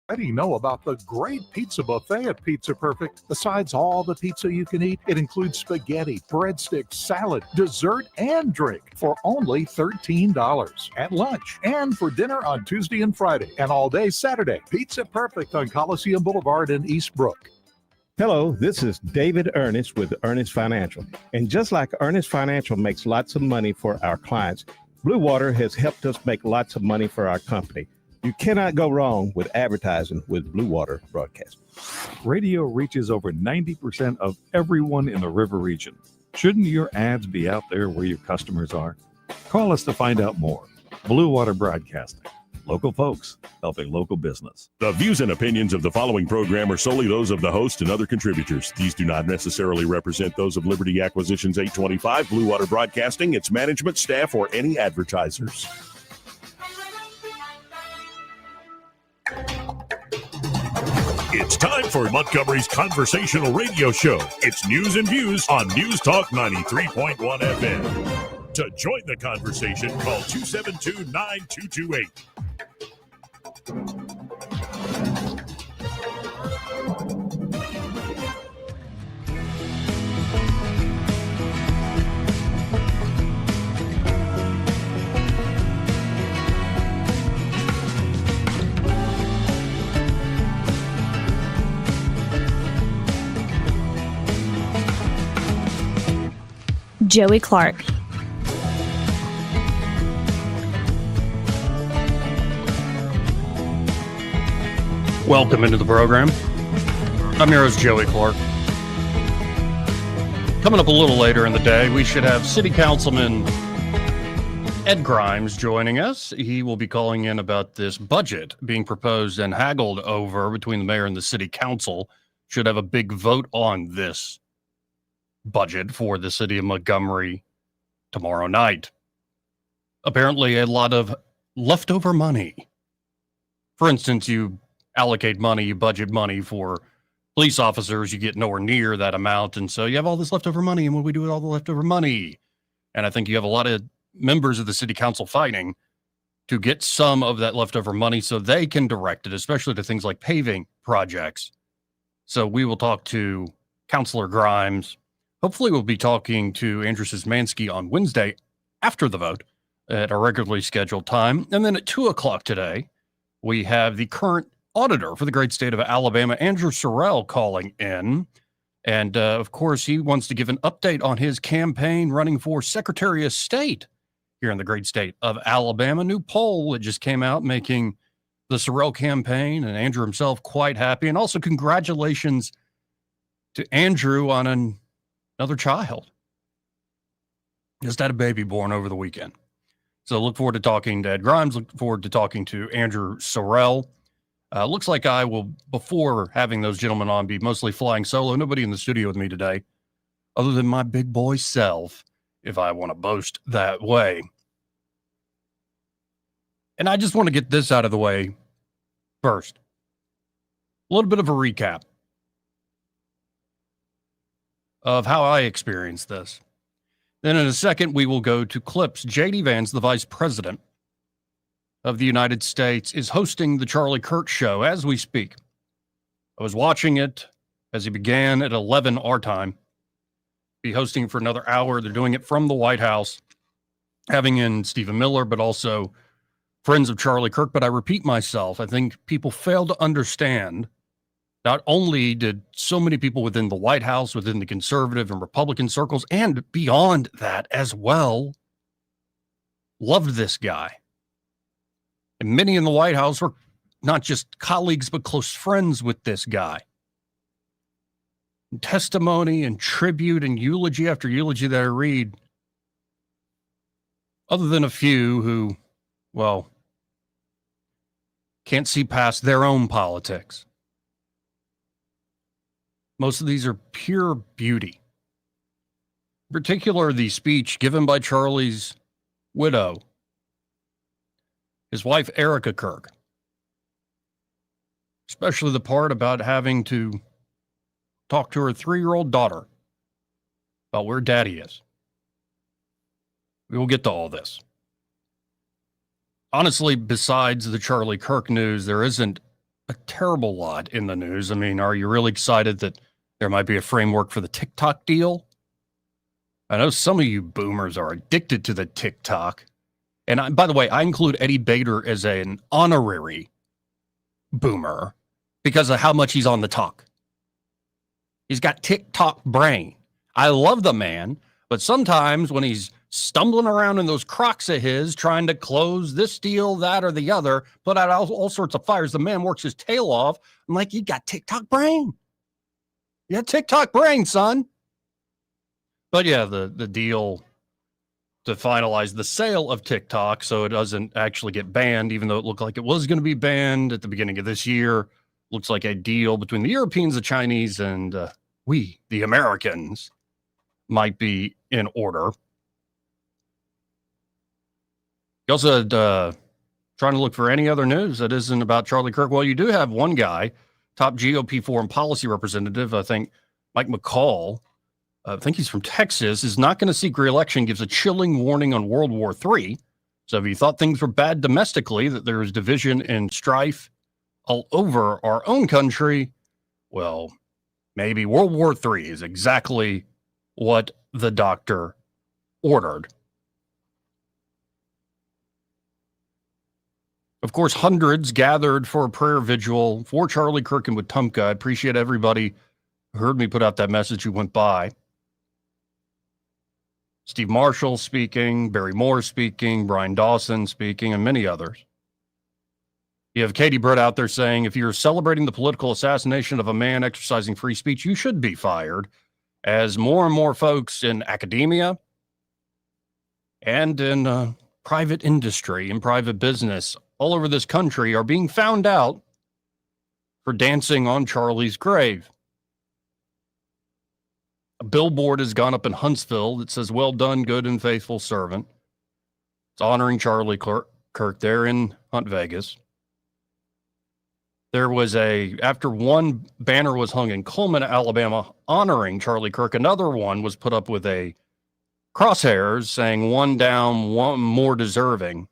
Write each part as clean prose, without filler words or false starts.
already know about the great pizza buffet at Pizza Perfect. Besides all the pizza you can eat, it includes spaghetti, breadsticks, salad, dessert, and drink for only $13 at lunch and for dinner on Tuesday and Friday and all day Saturday. Pizza Perfect on Coliseum Boulevard in Eastbrook. Hello, this is David Ernest with Ernest Financial. And just like Ernest Financial makes lots of money for our clients, Blue Water has helped us make lots of money for our company. You cannot go wrong with advertising with Blue Water Broadcasting. Radio reaches over 90% of everyone in the river region. Shouldn't your ads be out there where your customers are? Call us to find out more. Blue Water Broadcasting. Local folks helping local business. The views and opinions of the following program are solely those of the host and other contributors. These do not necessarily represent those of Liberty Acquisitions 825, Blue Water Broadcasting, its management, staff, or any advertisers. It's time for Montgomery's conversational radio show. It's news and views on News Talk 93.1 FM. To join the conversation, call 272-9228. Joey Clark. Welcome into the program. I'm your host, Joey Clark. Coming up a little later in the day, we should have City Councilman Ed Grimes joining us. He will be calling in about this budget being proposed and haggled over between the mayor and the city council. Should have a big vote on this budget for the city of Montgomery tomorrow night. Apparently a lot of leftover money. For instance, you allocate money, you budget money for police officers, you get nowhere near that amount, and so you have all this leftover money, and what do we do with all the leftover money? And I think you have a lot of members of the city council fighting to get some of that leftover money so they can direct it, especially to things like paving projects. So we will talk to Councilor Grimes. Hopefully we'll be talking to Andrew Szymanski on Wednesday after the vote at a regularly scheduled time. And then at 2 o'clock today, we have the current auditor for the great state of Alabama, Andrew Sorrell, calling in. And of course, he wants to give an update on his campaign running for Secretary of State here in the great state of Alabama. New poll that just came out making the Sorrell campaign and Andrew himself quite happy. And also congratulations to Andrew on another child. Just had a baby born over the weekend. So look forward to talking to Ed Grimes. Look forward to talking to Andrew Sorrell. Looks like I will, before having those gentlemen on, be mostly flying solo. Nobody in the studio with me today, other than my big boy self, if I want to boast that way. And I just want to get this out of the way first. A little bit of a recap of how I experienced this. Then in a second, we will go to clips. J.D. Vance, the vice president of the United States, is hosting the Charlie Kirk show as we speak. I was watching it as he began at 11 our time. Be hosting for another hour. They're doing it from the White House, having in Stephen Miller, but also friends of Charlie Kirk. But I repeat myself, I think people fail to understand. Not only did so many people within the White House, within the conservative and Republican circles, and beyond that as well, loved this guy. And many in the White House were not just colleagues, but close friends with this guy. And testimony and tribute and eulogy after eulogy that I read, other than a few who, well, can't see past their own politics. Most of these are pure beauty. In particular, the speech given by Charlie's widow, his wife, Erika Kirk. Especially the part about having to talk to her 3-year-old daughter about where daddy is. We will get to all this. Honestly, besides the Charlie Kirk news, there isn't a terrible lot in the news. I mean, are you really excited that there might be a framework for the TikTok deal? I know some of you boomers are addicted to the TikTok. And by the way, I include Eddie Bader as an honorary boomer because of how much he's on the talk. He's got TikTok brain. I love the man, but sometimes when he's stumbling around in those Crocs of his, trying to close this deal, that, or the other, put out all sorts of fires, the man works his tail off. I'm like, you got TikTok brain. You got TikTok brain, son. But yeah, the deal to finalize the sale of TikTok so it doesn't actually get banned, even though it looked like it was going to be banned at the beginning of this year. Looks like a deal between the Europeans, the Chinese, and we, the Americans, might be in order. You also had, trying to look for any other news that isn't about Charlie Kirk. Well, you do have one guy, top GOP foreign policy representative, I think Mike McCall, I think he's from Texas, is not going to seek re-election, gives a chilling warning on World War III. So if you thought things were bad domestically, that there is division and strife all over our own country, well, maybe World War III is exactly what the doctor ordered. Of course, hundreds gathered for a prayer vigil for Charlie Kirk in Wetumpka. I appreciate everybody who heard me put out that message who went by. Steve Marshall speaking, Barry Moore speaking, Brian Dawson speaking, and many others. You have Katie Britt out there saying, if you're celebrating the political assassination of a man exercising free speech, you should be fired, as more and more folks in academia and in private industry and private business all over this country are being found out for dancing on Charlie's grave. A billboard has gone up in Huntsville that says, well done, good and faithful servant. It's honoring Charlie Kirk there in Hunt, Vegas. There was after one banner was hung in Coleman, Alabama, honoring Charlie Kirk, another one was put up with a crosshairs saying one down, one more deserving.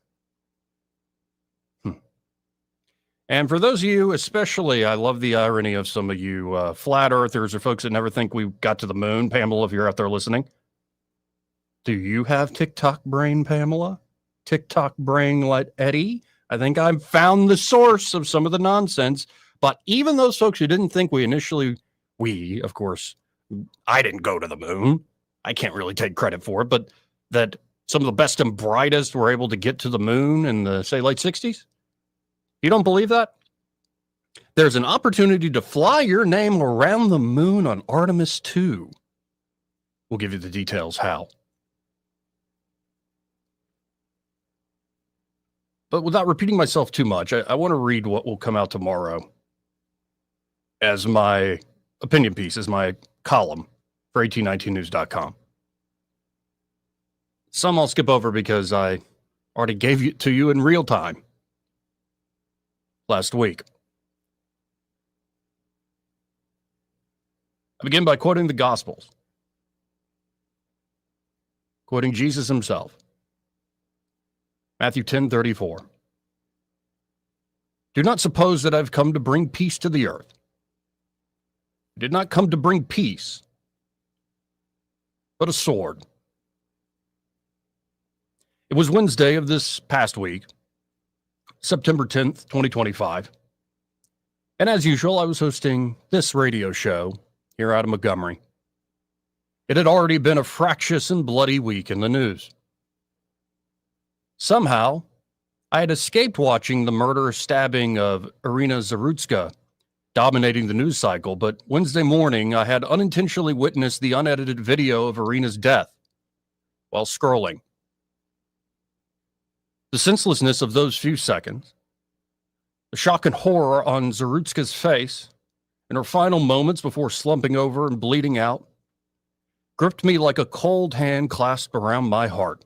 And for those of you, especially, I love the irony of some of you flat earthers or folks that never think we got to the moon. Pamela, if you're out there listening, do you have TikTok brain, Pamela? TikTok brain like Eddie? I think I've found the source of some of the nonsense. But even those folks who didn't think we, of course, I didn't go to the moon. I can't really take credit for it, but that some of the best and brightest were able to get to the moon in the, say, late 60s. You don't believe that? There's an opportunity to fly your name around the moon on Artemis 2. We'll give you the details how. But without repeating myself too much, I want to read what will come out tomorrow as my opinion piece, as my column for 1819news.com. Some I'll skip over because I already gave it to you in real time last week. I begin by quoting the Gospels, quoting Jesus himself. Matthew 10:34. Do not suppose that I've come to bring peace to the earth. I did not come to bring peace, but a sword. It was Wednesday of this past week, September 10th, 2025. And as usual, I was hosting this radio show here out of Montgomery. It had already been a fractious and bloody week in the news. Somehow, I had escaped watching the murderous stabbing of Irina Zarutska dominating the news cycle, but Wednesday morning, I had unintentionally witnessed the unedited video of Irina's death while scrolling. The senselessness of those few seconds, the shock and horror on Zarutska's face, in her final moments before slumping over and bleeding out, gripped me like a cold hand clasped around my heart.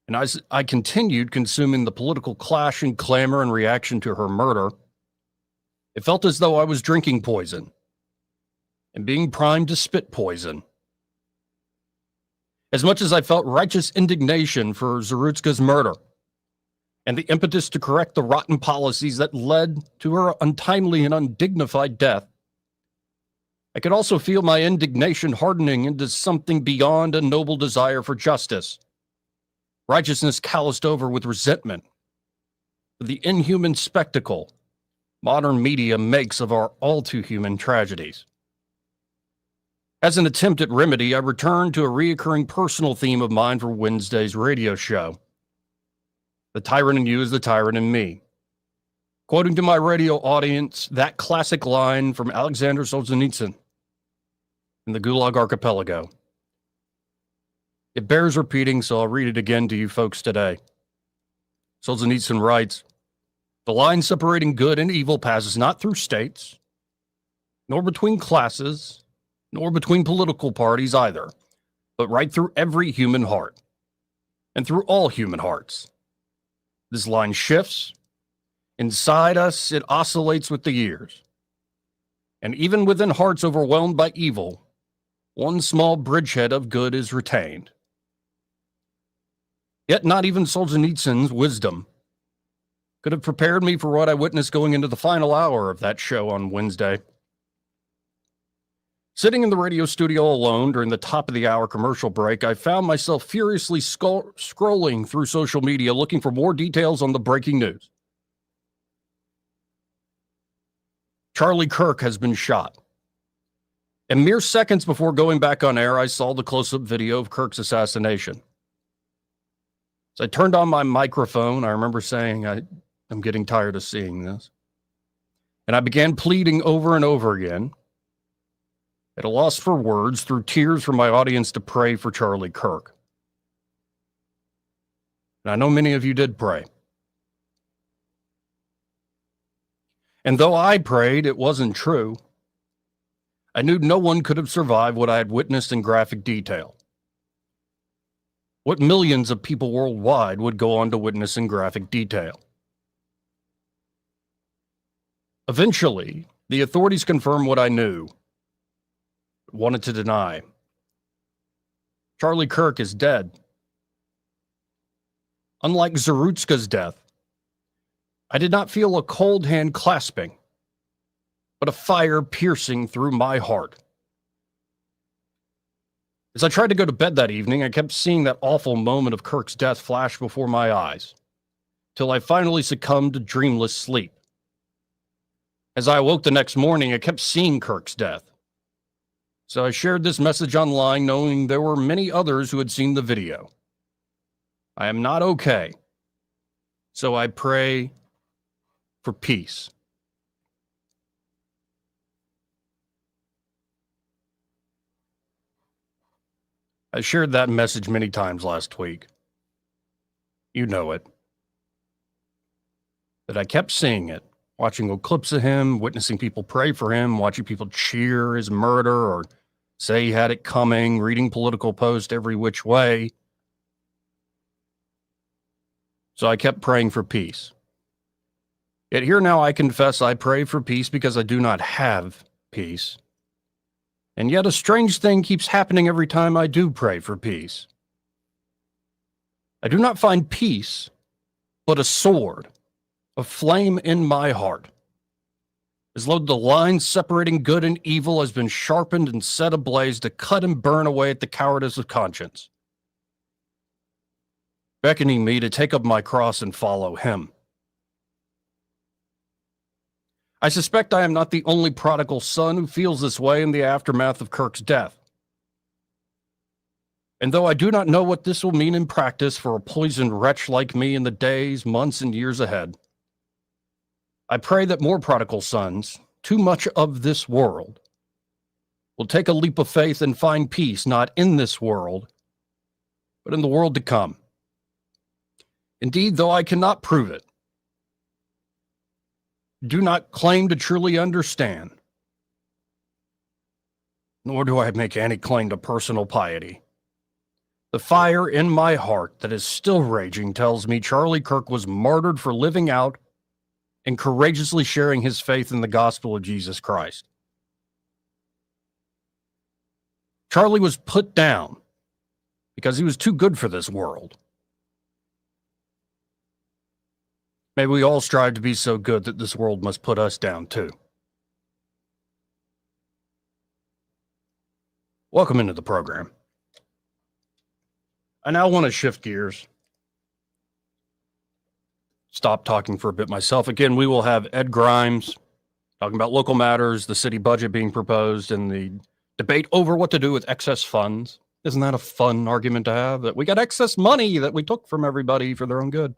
And as I continued consuming the political clash and clamor in reaction to her murder, it felt as though I was drinking poison and being primed to spit poison. As much as I felt righteous indignation for Zarutska's murder and the impetus to correct the rotten policies that led to her untimely and undignified death, I could also feel my indignation hardening into something beyond a noble desire for justice. Righteousness calloused over with resentment for the inhuman spectacle modern media makes of our all-too-human tragedies. As an attempt at remedy, I returned to a reoccurring personal theme of mine for Wednesday's radio show. The tyrant in you is the tyrant in me. Quoting to my radio audience that classic line from Alexander Solzhenitsyn in the Gulag Archipelago. It bears repeating, so I'll read it again to you folks today. Solzhenitsyn writes, "The line separating good and evil passes not through states, nor between classes, nor between political parties either, but right through every human heart, and through all human hearts. This line shifts. Inside us, it oscillates with the years. And even within hearts overwhelmed by evil, one small bridgehead of good is retained." Yet not even Solzhenitsyn's wisdom could have prepared me for what I witnessed going into the final hour of that show on Wednesday. Sitting in the radio studio alone during the top of the hour commercial break, I found myself furiously scrolling through social media looking for more details on the breaking news. Charlie Kirk has been shot. And mere seconds before going back on air, I saw the close-up video of Kirk's assassination. As I turned on my microphone, I remember saying, I'm getting tired of seeing this. And I began pleading over and over again, at a loss for words, through tears from my audience, to pray for Charlie Kirk. And I know many of you did pray. And though I prayed, it wasn't true. I knew no one could have survived what I had witnessed in graphic detail. What millions of people worldwide would go on to witness in graphic detail. Eventually, the authorities confirmed what I knew, wanted to deny. Charlie Kirk is dead. Unlike Zarutska's death, I did not feel a cold hand clasping, but a fire piercing through my heart. As I tried to go to bed that evening, I kept seeing that awful moment of Kirk's death flash before my eyes, till I finally succumbed to dreamless sleep. As I awoke the next morning, I kept seeing Kirk's death. So I shared this message online, knowing there were many others who had seen the video. I am not okay, so I pray for peace. I shared that message many times last week. You know it. That I kept seeing it, watching old clips of him, witnessing people pray for him, watching people cheer his murder or say he had it coming, reading political posts every which way. So I kept praying for peace. Yet here now I confess I pray for peace because I do not have peace. And yet a strange thing keeps happening every time I do pray for peace. I do not find peace, but a sword, a flame in my heart. As though the line separating good and evil has been sharpened and set ablaze to cut and burn away at the cowardice of conscience, beckoning me to take up my cross and follow him. I suspect I am not the only prodigal son who feels this way in the aftermath of Kirk's death. And though I do not know what this will mean in practice for a poisoned wretch like me in the days, months, and years ahead, I pray that more prodigal sons, too much of this world, will take a leap of faith and find peace not in this world, but in the world to come. Indeed, though I cannot prove it, do not claim to truly understand, nor do I make any claim to personal piety. The fire in my heart that is still raging tells me Charlie Kirk was martyred for living out and courageously sharing his faith in the gospel of Jesus Christ. Charlie was put down because he was too good for this world. May we all strive to be so good that this world must put us down too. Welcome into the program. I now want to shift gears. Stop talking for a bit myself. Again, we will have Ed Grimes talking about local matters, the city budget being proposed, and the debate over what to do with excess funds. Isn't that a fun argument to have? That we got excess money that we took from everybody for their own good.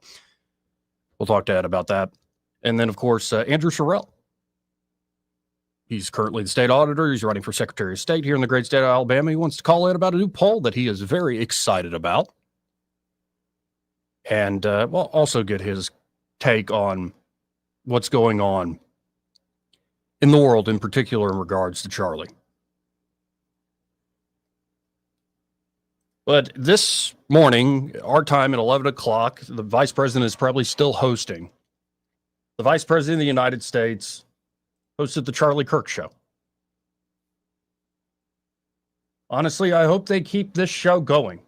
We'll talk to Ed about that. And then, of course, Andrew Sherrill. He's currently the state auditor. He's running for Secretary of State here in the great state of Alabama. He wants to call in about a new poll that he is very excited about. And we'll also get his take on what's going on in the world, in particular in regards to Charlie. But this morning, our time at 11 o'clock, the vice president is probably still hosting. The vice president of the United States hosted the Charlie Kirk show. Honestly, I hope they keep this show going.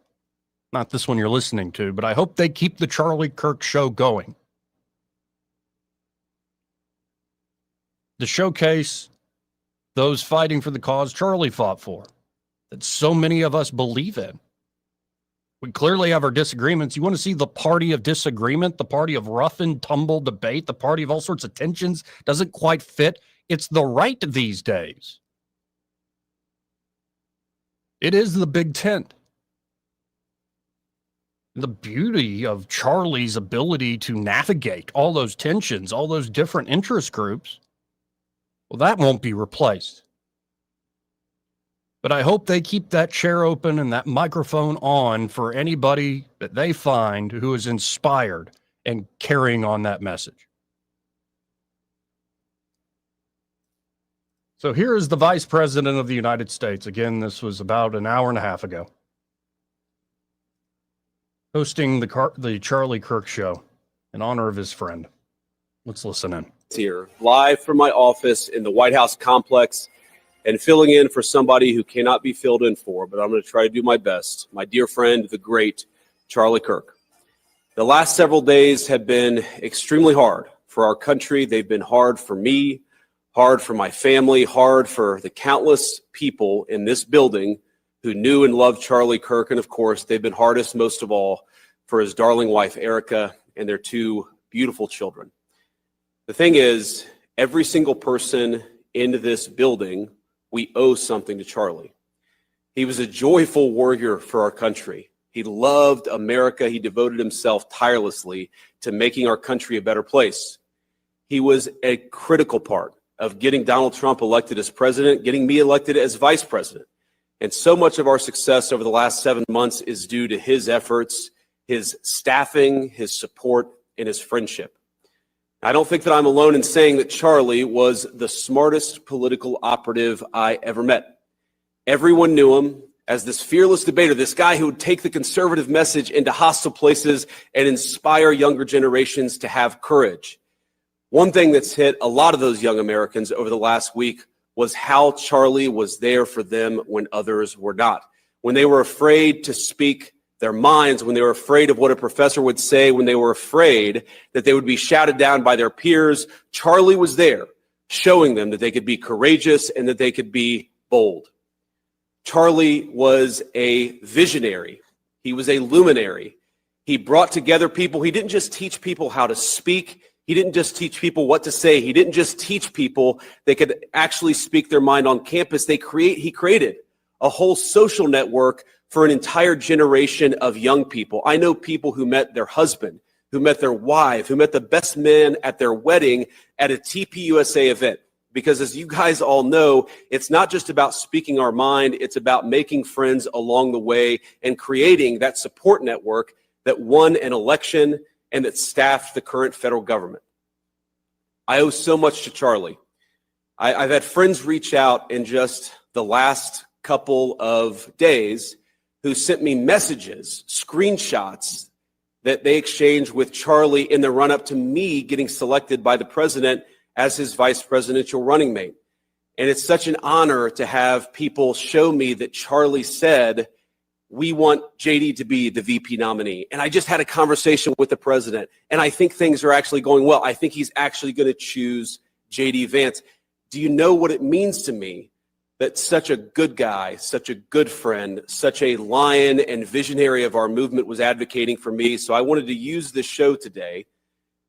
Not this one you're listening to, but I hope they keep the Charlie Kirk show going. To showcase those fighting for the cause Charlie fought for, that so many of us believe in. We clearly have our disagreements. You want to see the party of disagreement, the party of rough and tumble debate, the party of all sorts of tensions, doesn't quite fit. It's the right these days. It is the big tent. The beauty of Charlie's ability to navigate all those tensions, all those different interest groups, well, that won't be replaced. But I hope they keep that chair open and that microphone on for anybody that they find who is inspired and carrying on that message. So here is the Vice President of the United States. Again, this was about an hour and a half ago, hosting the Charlie Kirk show in honor of his friend. Let's listen in. Here, live from my office in the White House complex, and filling in for somebody who cannot be filled in for, but I'm going to try to do my best. My dear friend, the great Charlie Kirk. The last several days have been extremely hard for our country. They've been hard for me, hard for my family, hard for the countless people in this building who knew and loved Charlie Kirk. And of course, they've been hardest most of all for his darling wife, Erika, and their two beautiful children. The thing is, every single person in this building, we owe something to Charlie. He was a joyful warrior for our country. He loved America. He devoted himself tirelessly to making our country a better place. He was a critical part of getting Donald Trump elected as president, getting me elected as vice president. And so much of our success over the last 7 months is due to his efforts, his staffing, his support, and his friendship. I don't think that I'm alone in saying that Charlie was the smartest political operative I ever met. Everyone knew him as this fearless debater, this guy who would take the conservative message into hostile places and inspire younger generations to have courage. One thing that's hit a lot of those young Americans over the last week was how Charlie was there for them when others were not. When they were afraid to speak their minds, when they were afraid of what a professor would say, when they were afraid that they would be shouted down by their peers, Charlie was there, showing them that they could be courageous and that they could be bold. Charlie was a visionary. He was a luminary. He brought together people. He didn't just teach people how to speak. He didn't just teach people what to say. He didn't just teach people they could actually speak their mind on campus. He created a whole social network for an entire generation of young people. I know people who met their husband, who met their wife, who met the best man at their wedding at a TPUSA event. Because as you guys all know, it's not just about speaking our mind, it's about making friends along the way and creating that support network that won an election and that staffed the current federal government. I owe so much to Charlie. I've had friends reach out in just the last couple of days who sent me messages, screenshots that they exchanged with Charlie in the run-up to me getting selected by the president as his vice presidential running mate. And it's such an honor to have people show me that Charlie said we want JD to be the VP nominee. And I just had a conversation with the president, and I think things are actually going well. I think he's actually going to choose JD Vance. Do you know what it means to me that such a good guy, such a good friend, such a lion and visionary of our movement was advocating for me? So I wanted to use this show today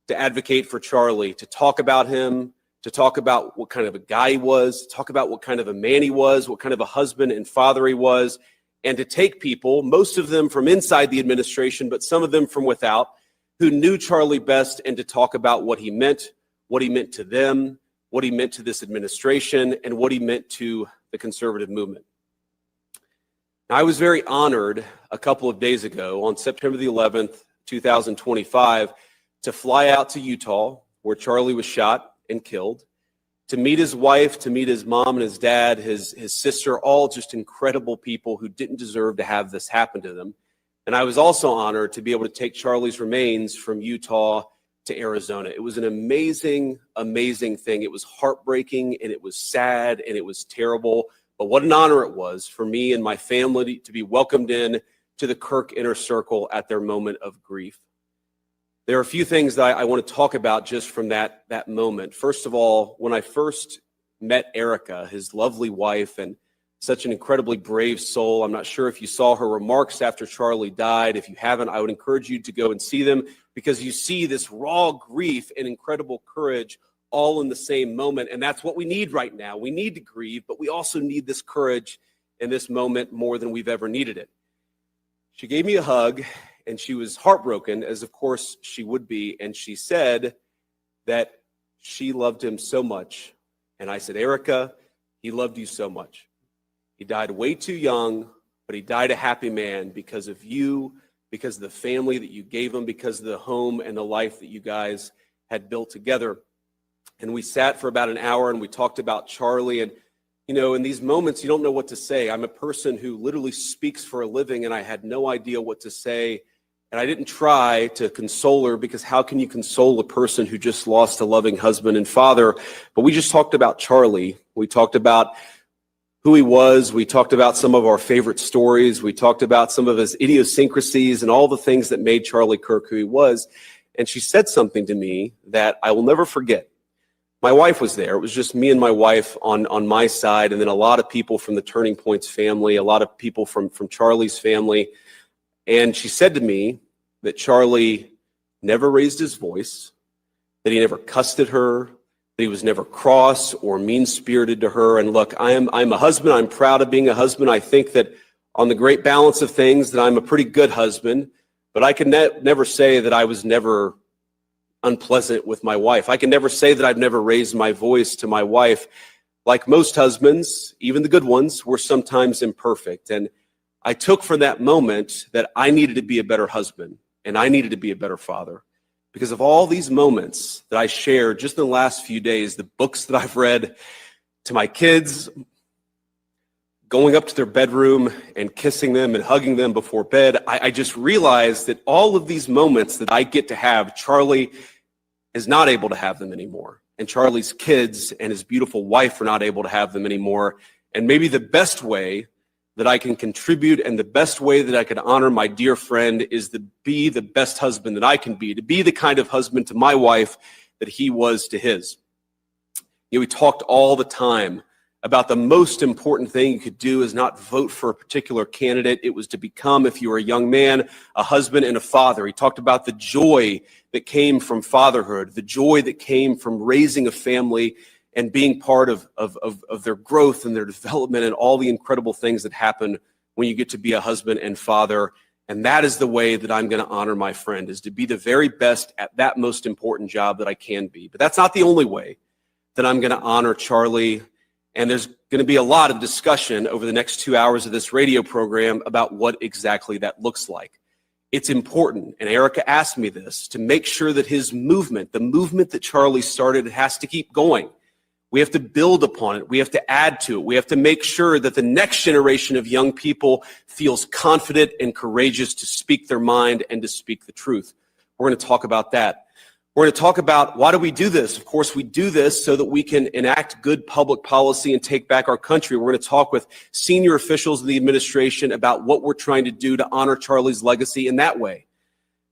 to advocate for Charlie, to talk about him, to talk about what kind of a guy he was, to talk about what kind of a man he was, what kind of a husband and father he was, and to take people, most of them from inside the administration, but some of them from without, who knew Charlie best, and to talk about what he meant to them, what he meant to this administration, and what he meant to the conservative movement. Now, I was very honored a couple of days ago on September the 11th, 2025, to fly out to Utah, where Charlie was shot and killed, to meet his wife, to meet his mom and his dad, his sister, all just incredible people who didn't deserve to have this happen to them. And I was also honored to be able to take Charlie's remains from Utah to Arizona. It was an amazing, amazing thing. It was heartbreaking, and it was sad, and it was terrible. But what an honor it was for me and my family to be welcomed in to the Kirk inner circle at their moment of grief. There are a few things that I want to talk about just from that moment. First of all, when I first met Erika, his lovely wife and such an incredibly brave soul, I'm not sure if you saw her remarks after Charlie died. If you haven't, I would encourage you to go and see them, because you see this raw grief and incredible courage all in the same moment. And that's what we need right now. We need to grieve, but we also need this courage in this moment more than we've ever needed it. She gave me a hug, and she was heartbroken, as of course she would be. And she said that she loved him so much. And I said, Erika, he loved you so much. He died way too young, but he died a happy man because of you, because of the family that you gave him, because of the home and the life that you guys had built together. And we sat for about an hour, and we talked about Charlie. And you know, in these moments, you don't know what to say. I'm a person who literally speaks for a living, and I had no idea what to say. And I didn't try to console her, because how can you console a person who just lost a loving husband and father? But we just talked about Charlie. We talked about who he was. We talked about some of our favorite stories. We talked about some of his idiosyncrasies and all the things that made Charlie Kirk who he was. And she said something to me that I will never forget. My wife was there. It was just me and my wife on my side, and then a lot of people from the Turning Points family, a lot of people from Charlie's family. And she said to me that Charlie never raised his voice, that he never cussed at her, that he was never cross or mean-spirited to her. And look, I'm a husband. I'm proud of being a husband. I think that on the great balance of things that I'm a pretty good husband, but I can never say that I was never unpleasant with my wife. I can never say that I've never raised my voice to my wife. Like most husbands, even the good ones, we're sometimes imperfect. And I took from that moment that I needed to be a better husband, and I needed to be a better father. Because of all these moments that I shared just in the last few days, the books that I've read to my kids, going up to their bedroom and kissing them and hugging them before bed, I just realized that all of these moments that I get to have, Charlie is not able to have them anymore. And Charlie's kids and his beautiful wife are not able to have them anymore. And maybe the best way that I can contribute and the best way that I can honor my dear friend is to be the best husband that I can be, to be the kind of husband to my wife that he was to his. You know, we talked all the time about the most important thing you could do is not vote for a particular candidate. It was to become, if you were a young man, a husband and a father. He talked about the joy that came from fatherhood, the joy that came from raising a family and being part of their growth and their development and all the incredible things that happen when you get to be a husband and father. And that is the way that I'm going to honor my friend, is to be the very best at that most important job that I can be. But that's not the only way that I'm going to honor Charlie. And there's going to be a lot of discussion over the next 2 hours of this radio program about what exactly that looks like. It's important, and Erika asked me this, to make sure that his movement, the movement that Charlie started, has to keep going. We have to build upon it. We have to add to it. We have to make sure that the next generation of young people feels confident and courageous to speak their mind and to speak the truth. We're going to talk about that. We're going to talk about why do we do this? Of course, we do this so that we can enact good public policy and take back our country. We're going to talk with senior officials in the administration about what we're trying to do to honor Charlie's legacy in that way.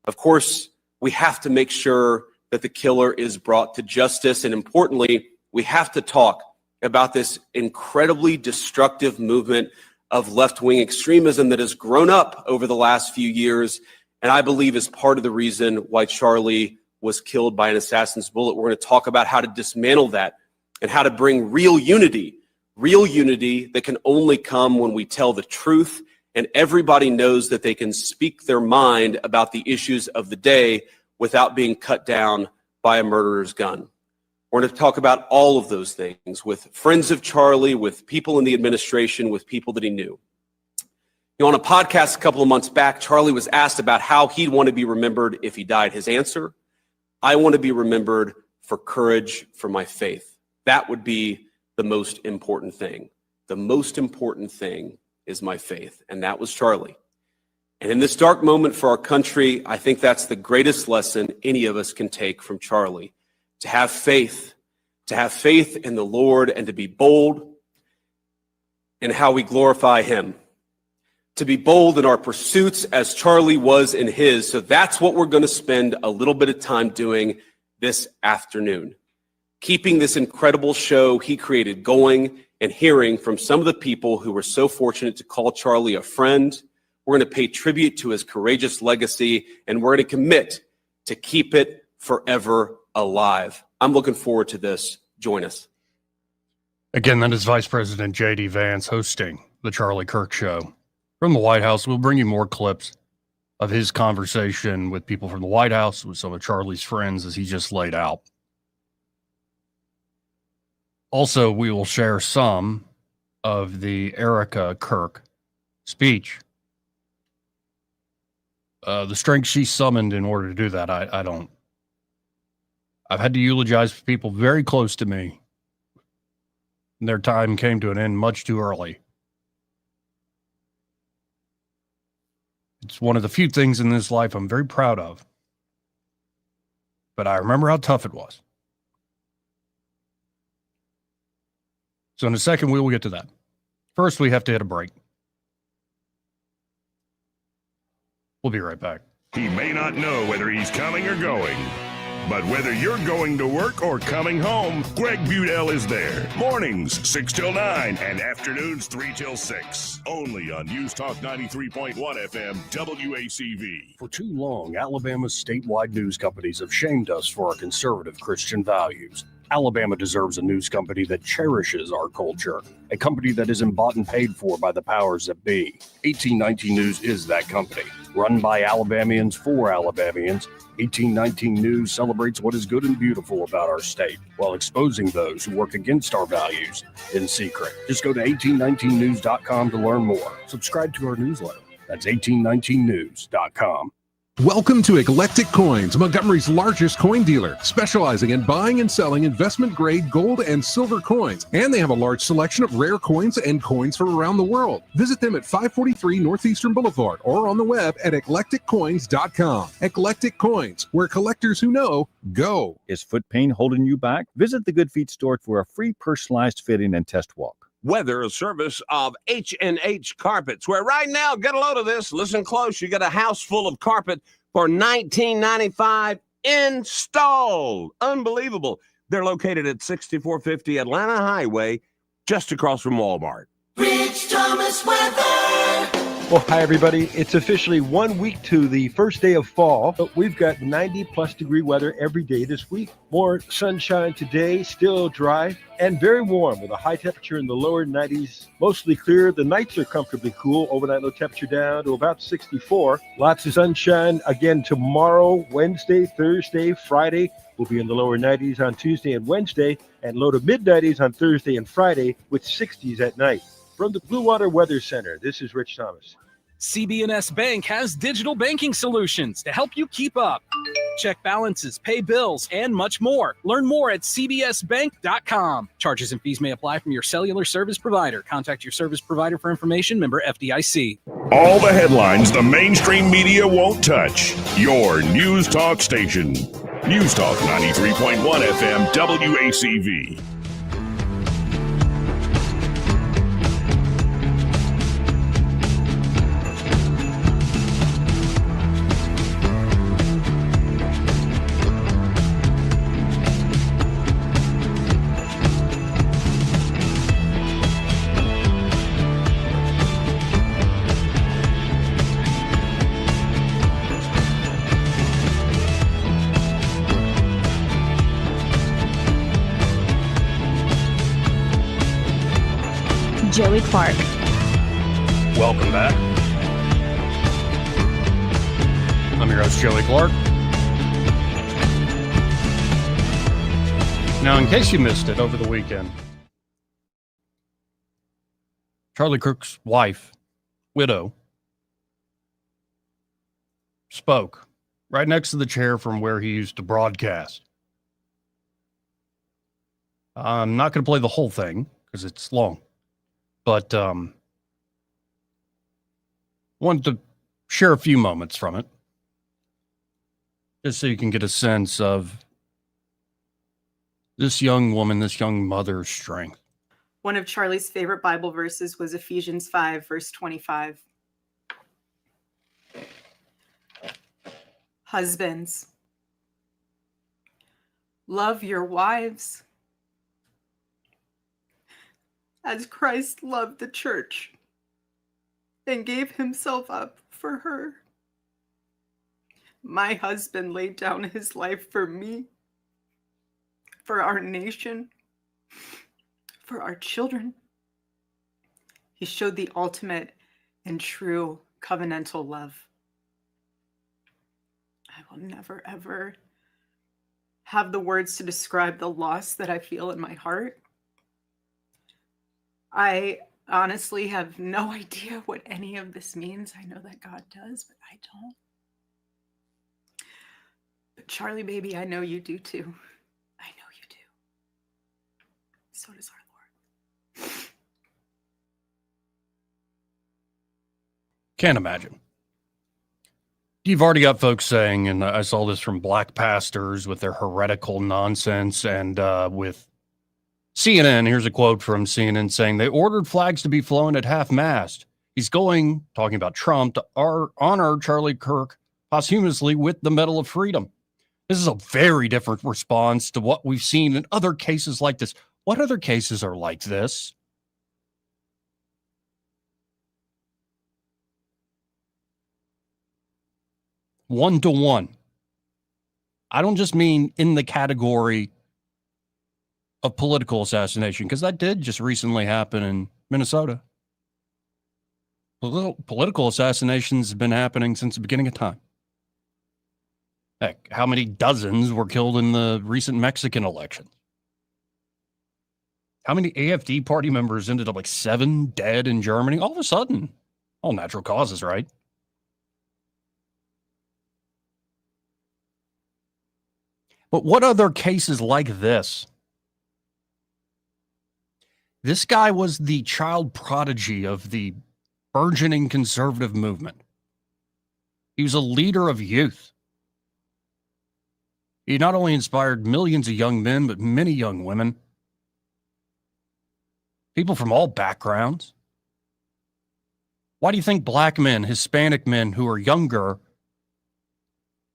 Of course, we have to make sure that the killer is brought to justice. And importantly, we have to talk about this incredibly destructive movement of left-wing extremism that has grown up over the last few years, and I believe is part of the reason why Charlie was killed by an assassin's bullet. We're going to talk about how to dismantle that and how to bring real unity that can only come when we tell the truth and everybody knows that they can speak their mind about the issues of the day without being cut down by a murderer's gun. We're going to talk about all of those things with friends of Charlie, with people in the administration, with people that he knew. You know, on a podcast a couple of months back, Charlie was asked about how he'd want to be remembered if he died. His answer: I want to be remembered for courage, for my faith. That would be the most important thing. The most important thing is my faith. And that was Charlie. And in this dark moment for our country, I think that's the greatest lesson any of us can take from Charlie. To have faith in the Lord and to be bold in how we glorify him. To be bold in our pursuits as Charlie was in his. So that's what we're going to spend a little bit of time doing this afternoon. Keeping this incredible show he created going and hearing from some of the people who were so fortunate to call Charlie a friend. We're going to pay tribute to his courageous legacy, and we're going to commit to keep it forever alive. I'm looking forward to this. Join us. Again, that is Vice President J.D. Vance hosting the Charlie Kirk Show. From the White House, we'll bring you more clips of his conversation with people from the White House, with some of Charlie's friends, as he just laid out. Also, we will share some of the Erika Kirk speech. The strength she summoned in order to do that, I don't. I've had to eulogize people very close to me. And their time came to an end much too early. It's one of the few things in this life I'm very proud of. But I remember how tough it was. So in a second, we will get to that. First, we have to hit a break. We'll be right back. He may not know whether he's coming or going, but whether you're going to work or coming home, Greg Budell is there. Mornings, 6 till 9, and afternoons, 3 till 6. Only on News Talk 93.1 FM, WACV. For too long, Alabama's statewide news companies have shamed us for our conservative Christian values. Alabama deserves a news company that cherishes our culture, a company that isn't bought and paid for by the powers that be. 1819 News is that company. Run by Alabamians for Alabamians, 1819 News celebrates what is good and beautiful about our state while exposing those who work against our values in secret. Just go to 1819news.com to learn more. Subscribe to our newsletter. That's 1819news.com. Welcome to Eclectic Coins, Montgomery's largest coin dealer, specializing in buying and selling investment-grade gold and silver coins. And they have a large selection of rare coins and coins from around the world. Visit them at 543 Northeastern Boulevard or on the web at eclecticcoins.com. Eclectic Coins, where collectors who know go. Is foot pain holding you back? Visit the Good Feet store for a free personalized fitting and test walk. Weather, a service of H&H Carpets, where right now, get a load of this, listen close, you get a house full of carpet for $19.95 installed. Unbelievable. They're located at 6450 Atlanta Highway, just across from Walmart. Rich Thomas weather. Well, hi, everybody. It's officially 1 week to the first day of fall, but we've got 90-plus degree weather every day this week. More sunshine today, still dry, and very warm with a high temperature in the lower 90s. Mostly clear. The nights are comfortably cool. Overnight low temperature down to about 64. Lots of sunshine again tomorrow, Wednesday, Thursday, Friday. We'll be in the lower 90s on Tuesday and Wednesday, and low to mid-90s on Thursday and Friday with 60s at night. From the Blue Water Weather Center, this is Rich Thomas. CB&S Bank has digital banking solutions to help you keep up. Check balances, pay bills, and much more. Learn more at cbsbank.com. Charges and fees may apply from your cellular service provider. Contact your service provider for information. Member FDIC. All the headlines the mainstream media won't touch. Your News Talk station. News Talk 93.1 FM WACV. Joey Clark. Welcome back. I'm your host, Joey Clark. Now, in case you missed it over the weekend, Charlie Kirk's wife, widow, spoke right next to the chair from where he used to broadcast. I'm not going to play the whole thing because it's long. But wanted to share a few moments from it, just so you can get a sense of this young woman, this young mother's strength. One of Charlie's favorite Bible verses was Ephesians 5, verse 25. Husbands, love your wives as Christ loved the church and gave himself up for her. My husband laid down his life for me, for our nation, for our children. He showed the ultimate and true covenantal love. I will never, ever have the words to describe the loss that I feel in my heart. I honestly have no idea what any of this means. I know that God does, but I don't. But Charlie, baby, I know you do too. I know you do. So does our Lord. Can't imagine. You've already got folks saying, and I saw this from black pastors with their heretical nonsense, and with CNN, here's a quote from CNN saying, they ordered flags to be flown at half-mast. He's going, talking about Trump, to honor Charlie Kirk posthumously with the Medal of Freedom. This is a very different response to what we've seen in other cases like this. What other cases are like this? One-to-one. I don't just mean in the category of political assassination, because that did just recently happen in Minnesota. Political assassinations have been happening since the beginning of time. Heck, how many dozens were killed in the recent Mexican election? How many AFD party members ended up like 7 dead in Germany? All of a sudden, all natural causes, right? But what other cases like this? This guy was the child prodigy of the burgeoning conservative movement. He was a leader of youth. He not only inspired millions of young men, but many young women. People from all backgrounds. Why do you think black men, Hispanic men who are younger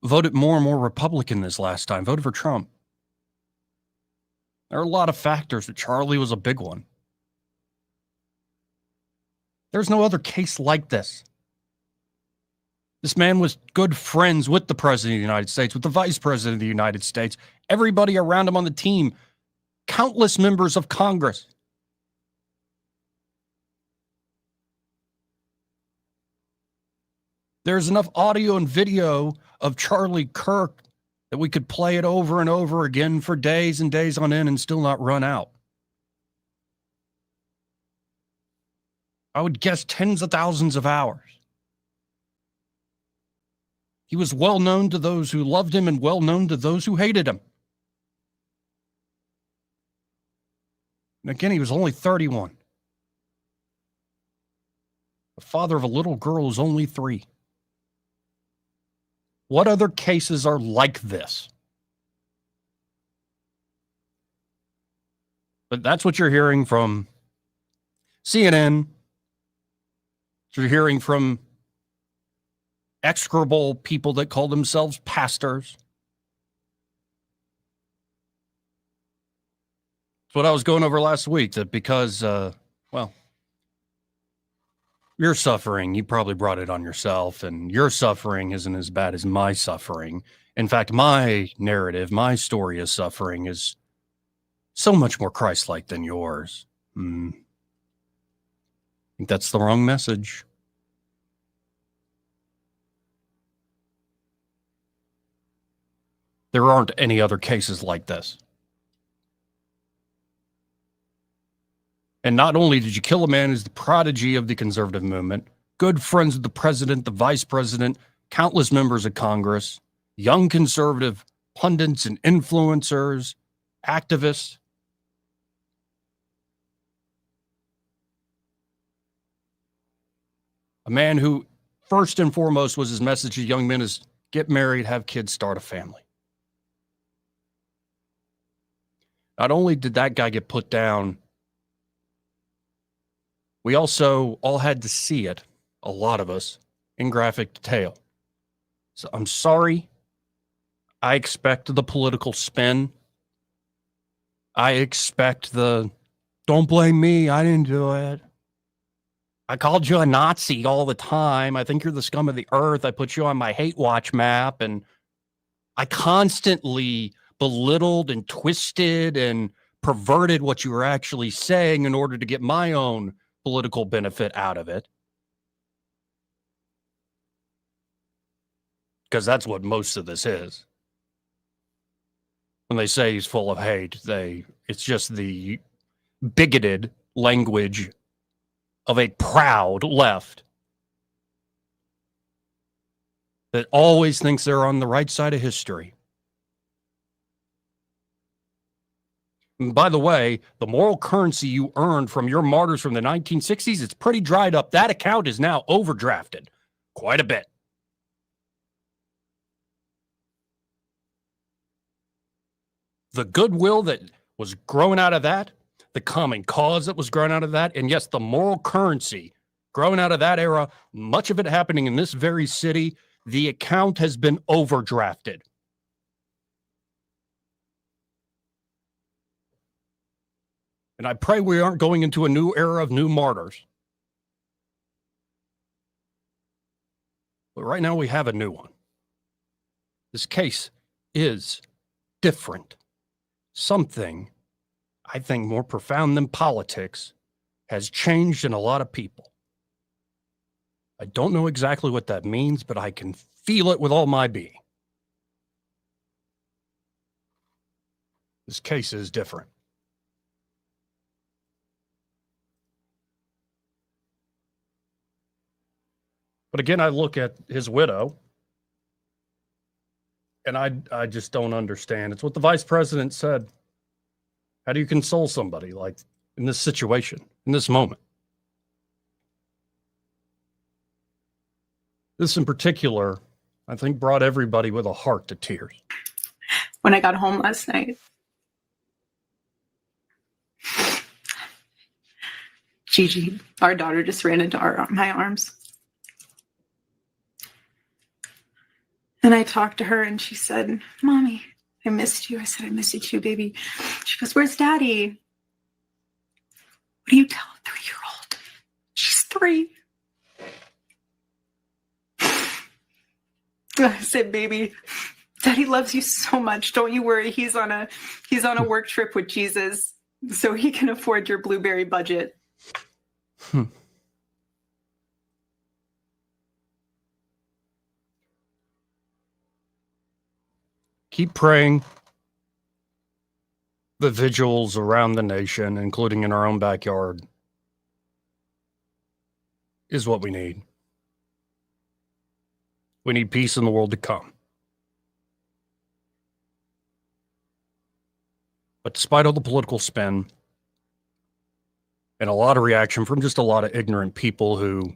voted more and more Republican this last time, voted for Trump? There are a lot of factors, but Charlie was a big one. There's no other case like this. This man was good friends with the President of the United States, with the Vice President of the United States, everybody around him on the team, countless members of Congress. There's enough audio and video of Charlie Kirk that we could play it over and over again for days and days on end and still not run out. I would guess tens of thousands of hours. He was well known to those who loved him and well known to those who hated him. And again, he was only 31. The father of a little girl who's only 3. What other cases are like this? But that's what you're hearing from CNN. You're hearing from execrable people that call themselves pastors. That's what I was going over last week, that because, you're suffering, you probably brought it on yourself, and your suffering isn't as bad as my suffering. In fact, my narrative, my story of suffering is so much more Christ-like than yours. I think that's the wrong message. There aren't any other cases like this. And not only did you kill a man who's the prodigy of the conservative movement, good friends with the president, the vice president, countless members of Congress, young conservative pundits and influencers, activists. A man who, first and foremost, was his message to young men is get married, have kids, start a family. Not only did that guy get put down, we also all had to see it, a lot of us, in graphic detail. So I'm sorry. I expect the political spin. I expect the, don't blame me, I didn't do it. I called you a Nazi all the time. I think you're the scum of the earth. I put you on my hate watch map, and I constantly belittled and twisted and perverted what you were actually saying in order to get my own political benefit out of it. Because that's what most of this is. When they say he's full of hate, it's just the bigoted language of a proud left that always thinks they're on the right side of history. And by the way, the moral currency you earned from your martyrs from the 1960s, it's pretty dried up. That account is now overdrafted quite a bit. The goodwill that was growing out of that, the common cause that was grown out of that, and yes, the moral currency growing out of that era, much of it happening in this very city, the account has been overdrafted. And I pray we aren't going into a new era of new martyrs. But right now we have a new one. This case is different. Something, I think, more profound than politics has changed in a lot of people. I don't know exactly what that means, but I can feel it with all my being. This case is different. But again, I look at his widow, and I just don't understand. It's what the vice president said. How do you console somebody like in this situation, in this moment? This in particular, I think, brought everybody with a heart to tears. When I got home last night, Gigi, our daughter, just ran into my arms. And I talked to her and she said, Mommy, I missed you. I said, I missed you too, baby. She goes, where's Daddy? What do you tell a 3-year-old? She's 3. I said, baby, Daddy loves you so much. Don't you worry. He's on a work trip with Jesus, so he can afford your blueberry budget. Keep praying. The vigils around the nation, including in our own backyard, is what we need. We need peace in the world to come. But despite all the political spin and a lot of reaction from just a lot of ignorant people who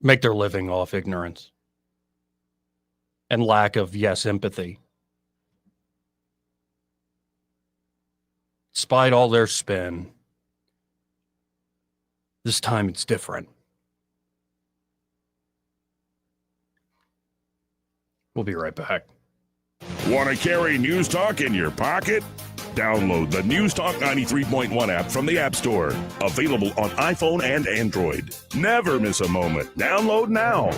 make their living off ignorance and lack of, yes, empathy, despite all their spin, this time it's different. We'll be right back. Want to carry News Talk in your pocket? Download the News Talk 93.1 app from the App Store. Available on iPhone and Android. Never miss a moment. Download now.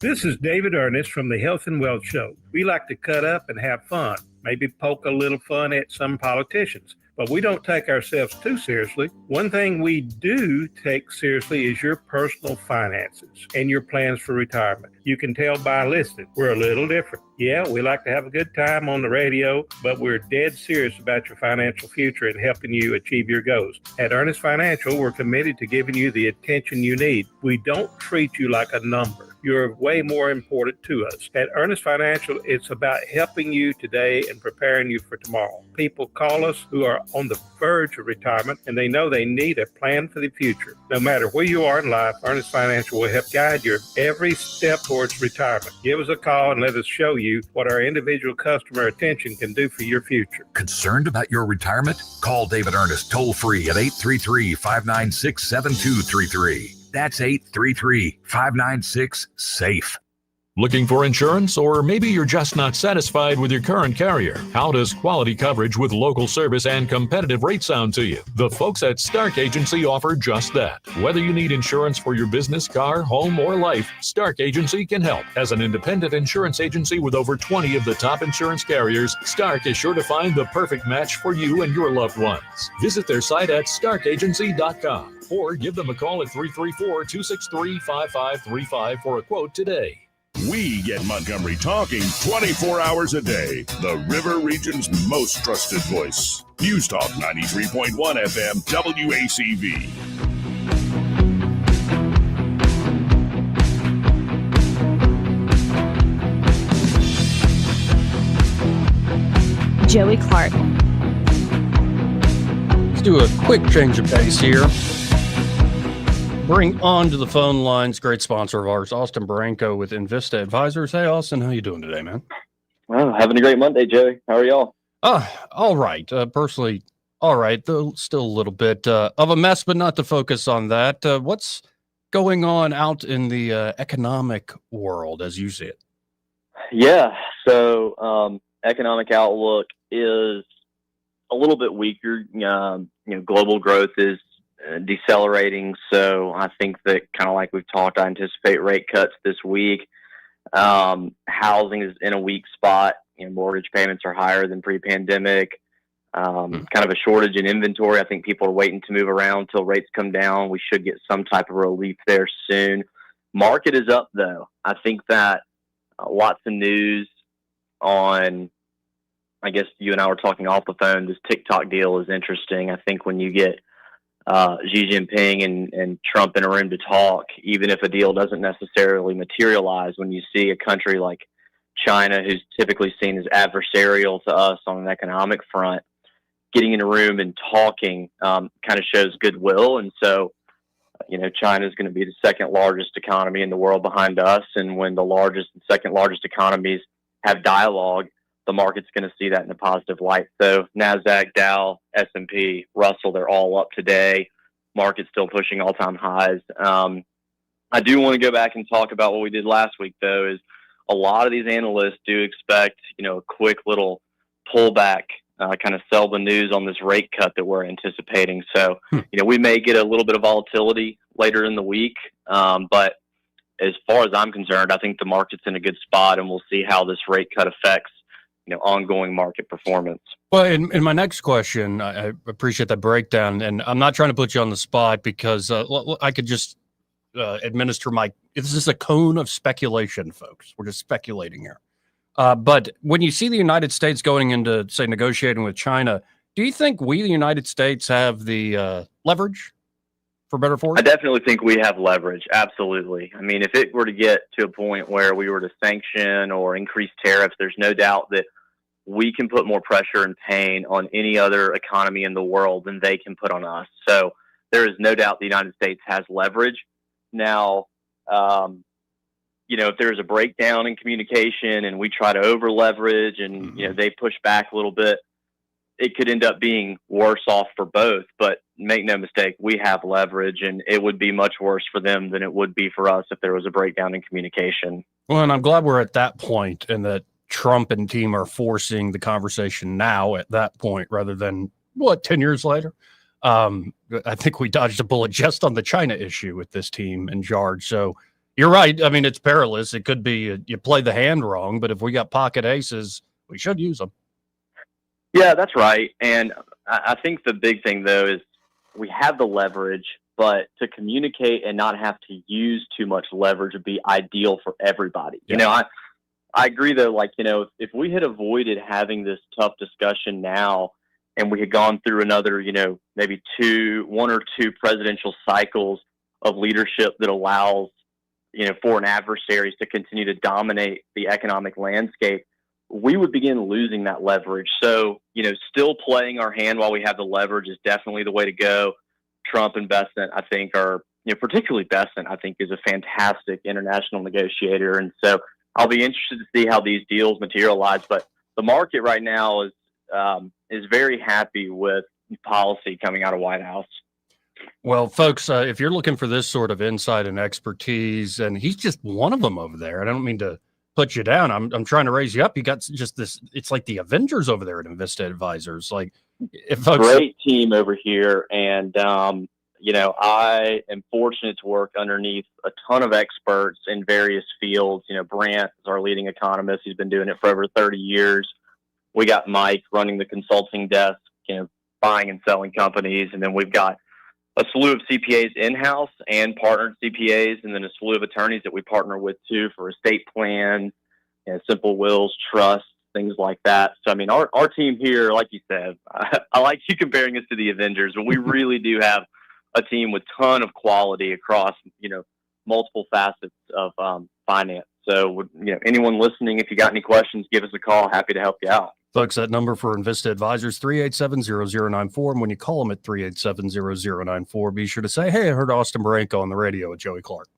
This is David Ernest from the Health and Wealth Show. We like to cut up and have fun, maybe poke a little fun at some politicians, but we don't take ourselves too seriously. One thing we do take seriously is your personal finances and your plans for retirement. You can tell by listening, we're a little different. Yeah, we like to have a good time on the radio, but we're dead serious about your financial future and helping you achieve your goals. At Ernest Financial, we're committed to giving you the attention you need. We don't treat you like a number. You're way more important to us. At Ernest Financial, it's about helping you today and preparing you for tomorrow. People call us who are on the verge of retirement, and they know they need a plan for the future. No matter where you are in life, Ernest Financial will help guide your every step towards retirement. Give us a call and let us show you what our individual customer attention can do for your future. Concerned about your retirement? Call David Ernest toll free at 833-596-7233. That's 833-596-SAFE. Looking for insurance, or maybe you're just not satisfied with your current carrier? How does quality coverage with local service and competitive rates sound to you? The folks at Stark Agency offer just that. Whether you need insurance for your business, car, home, or life, Stark Agency can help. As an independent insurance agency with over 20 of the top insurance carriers, Stark is sure to find the perfect match for you and your loved ones. Visit their site at starkagency.com or give them a call at 334-263-5535 for a quote today. We get Montgomery talking 24 hours a day. The River Region's most trusted voice. News Talk 93.1 FM WACV. Joey Clark. Let's do a quick change of pace here. Bring on to the phone lines, great sponsor of ours, Austin Baranko with Invista Advisors. Hey, Austin, how you doing today, man? Well, having a great Monday, Joey. How are y'all? All right. Personally, all right. Though still a little bit of a mess, but not to focus on that. What's going on out in the economic world as you see it? Yeah. So economic outlook is a little bit weaker. Global growth is decelerating. So I think that, kind of like we've talked, I anticipate rate cuts this week. Housing is in a weak spot. Mortgage payments are higher than pre-pandemic. Kind of a shortage in inventory. I think people are waiting to move around until rates come down. We should get some type of relief there soon. Market is up, though. I think that lots of news on, I guess you and I were talking off the phone, this TikTok deal is interesting. I think when you get Xi Jinping and Trump in a room to talk, even if a deal doesn't necessarily materialize, when you see a country like China, who's typically seen as adversarial to us on an economic front, getting in a room and talking kind of shows goodwill. And so, China is going to be the second largest economy in the world behind us. And when the largest and second largest economies have dialogue, the market's going to see that in a positive light. So NASDAQ, Dow, S&P, Russell, they're all up today. Market's still pushing all-time highs. I do want to go back and talk about what we did last week, though, is a lot of these analysts do expect, a quick little pullback, kind of sell the news on this rate cut that we're anticipating. So, we may get a little bit of volatility later in the week. But as far as I'm concerned, I think the market's in a good spot, and we'll see how this rate cut affects ongoing market performance. Well, in my next question, I appreciate that breakdown, and I'm not trying to put you on the spot because I could just administer this is a cone of speculation, folks. We're just speculating here. But when you see the United States going into, say, negotiating with China, do you think we, the United States, have the leverage, for better or for worse? I definitely think we have leverage. Absolutely. I mean, if it were to get to a point where we were to sanction or increase tariffs, there's no doubt that we can put more pressure and pain on any other economy in the world than they can put on us. So there is no doubt the United States has leverage. Now, if there's a breakdown in communication and we try to over leverage and, they push back a little bit, it could end up being worse off for both. But make no mistake, we have leverage, and it would be much worse for them than it would be for us if there was a breakdown in communication. Well, and I'm glad we're at that point and that Trump and team are forcing the conversation now at that point rather than, 10 years later? I think we dodged a bullet just on the China issue with this team in charge. So you're right. I mean, it's perilous. It could be you play the hand wrong, but if we got pocket aces, we should use them. Yeah, that's right. And I think the big thing, though, is we have the leverage, but to communicate and not have to use too much leverage would be ideal for everybody. Yeah. I agree, though, if we had avoided having this tough discussion now and we had gone through another, maybe one or two presidential cycles of leadership that allows, foreign adversaries to continue to dominate the economic landscape, we would begin losing that leverage. So, still playing our hand while we have the leverage is definitely the way to go. Trump and Besant, I think, are, particularly Besant, I think, is a fantastic international negotiator. And so I'll be interested to see how these deals materialize. But the market right now is very happy with policy coming out of White House. Well, folks, if you're looking for this sort of insight and expertise, and he's just one of them over there, and I don't mean to put you down. I'm trying to raise you up. You got just this. It's like the Avengers over there at Invista Advisors. Like, if folks, great team over here, and I am fortunate to work underneath a ton of experts in various fields. Brant is our leading economist. He's been doing it for over 30 years. We got Mike running the consulting desk, buying and selling companies, and then we've got a slew of CPAs in-house and partnered CPAs, and then a slew of attorneys that we partner with too for estate plans, simple wills, trusts, things like that. So, I mean, our team here, like you said, I like you comparing us to the Avengers, but we really do have a team with ton of quality across, multiple facets of finance. So, anyone listening, if you got any questions, give us a call. Happy to help you out. Folks, that number for Invista Advisors, 387-0094. And when you call them at 387-0094, be sure to say, hey, I heard Austin Branco on the radio with Joey Clark.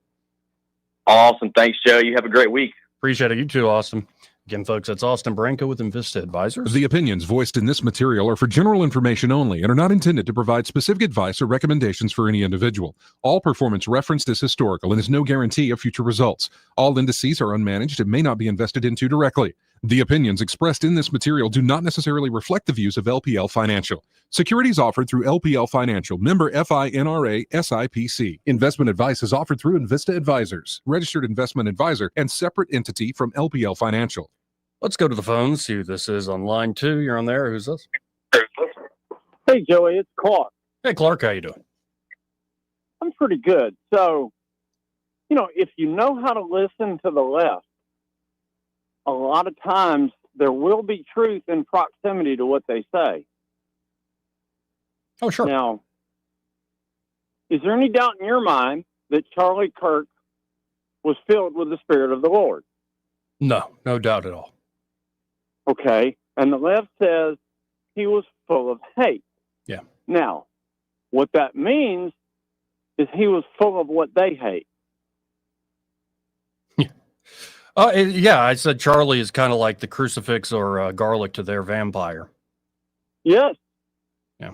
Awesome. Thanks, Joe. You have a great week. Appreciate it. You too, Austin. Again, folks, that's Austin Branco with Invista Advisors. The opinions voiced in this material are for general information only and are not intended to provide specific advice or recommendations for any individual. All performance referenced is historical and is no guarantee of future results. All indices are unmanaged and may not be invested into directly. The opinions expressed in this material do not necessarily reflect the views of LPL Financial. Securities offered through LPL Financial, member FINRA SIPC. Investment advice is offered through Invista Advisors, registered investment advisor, and separate entity from LPL Financial. Let's go to the phone, see who this is on line 2. You're on there. Who's this? Hey, Joey, it's Clark. Hey, Clark, how you doing? I'm pretty good. So, if you know how to listen to the left, a lot of times there will be truth in proximity to what they say. Oh, sure. Now, is there any doubt in your mind that Charlie Kirk was filled with the Spirit of the Lord? No doubt at all. Okay. And the left says he was full of hate. Yeah. Now, what that means is he was full of what they hate. Yeah, I said Charlie is kind of like the crucifix or garlic to their vampire. Yes. Yeah.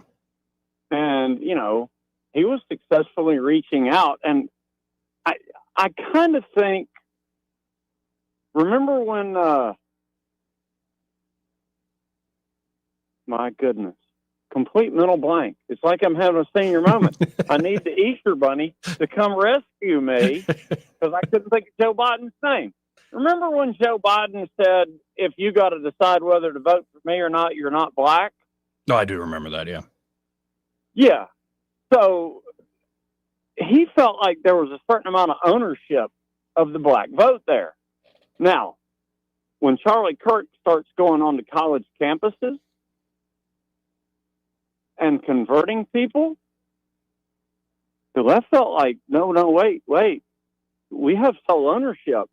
And, he was successfully reaching out. And I kind of think, remember when, my goodness, complete mental blank. It's like I'm having a senior moment. I need the Easter Bunny to come rescue me because I couldn't think of Joe Biden's name. Remember when Joe Biden said, if you got to decide whether to vote for me or not, you're not black? No, I do remember that, yeah. Yeah. So he felt like there was a certain amount of ownership of the black vote there. Now, when Charlie Kirk starts going on to college campuses and converting people, the left felt like, no, wait. We have sole ownership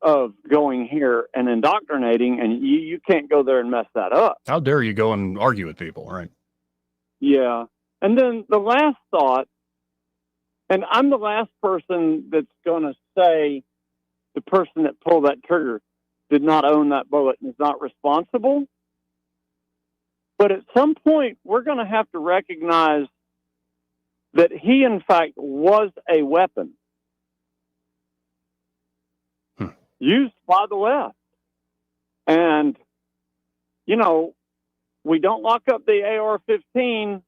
of going here and indoctrinating, and you can't go there and mess that up. How dare you go and argue with people, right? Yeah. And then the last thought, and I'm the last person that's going to say the person that pulled that trigger did not own that bullet and is not responsible. But at some point, we're going to have to recognize that he, in fact, was a weapon used by the left. And, you know, we don't lock up the AR-15.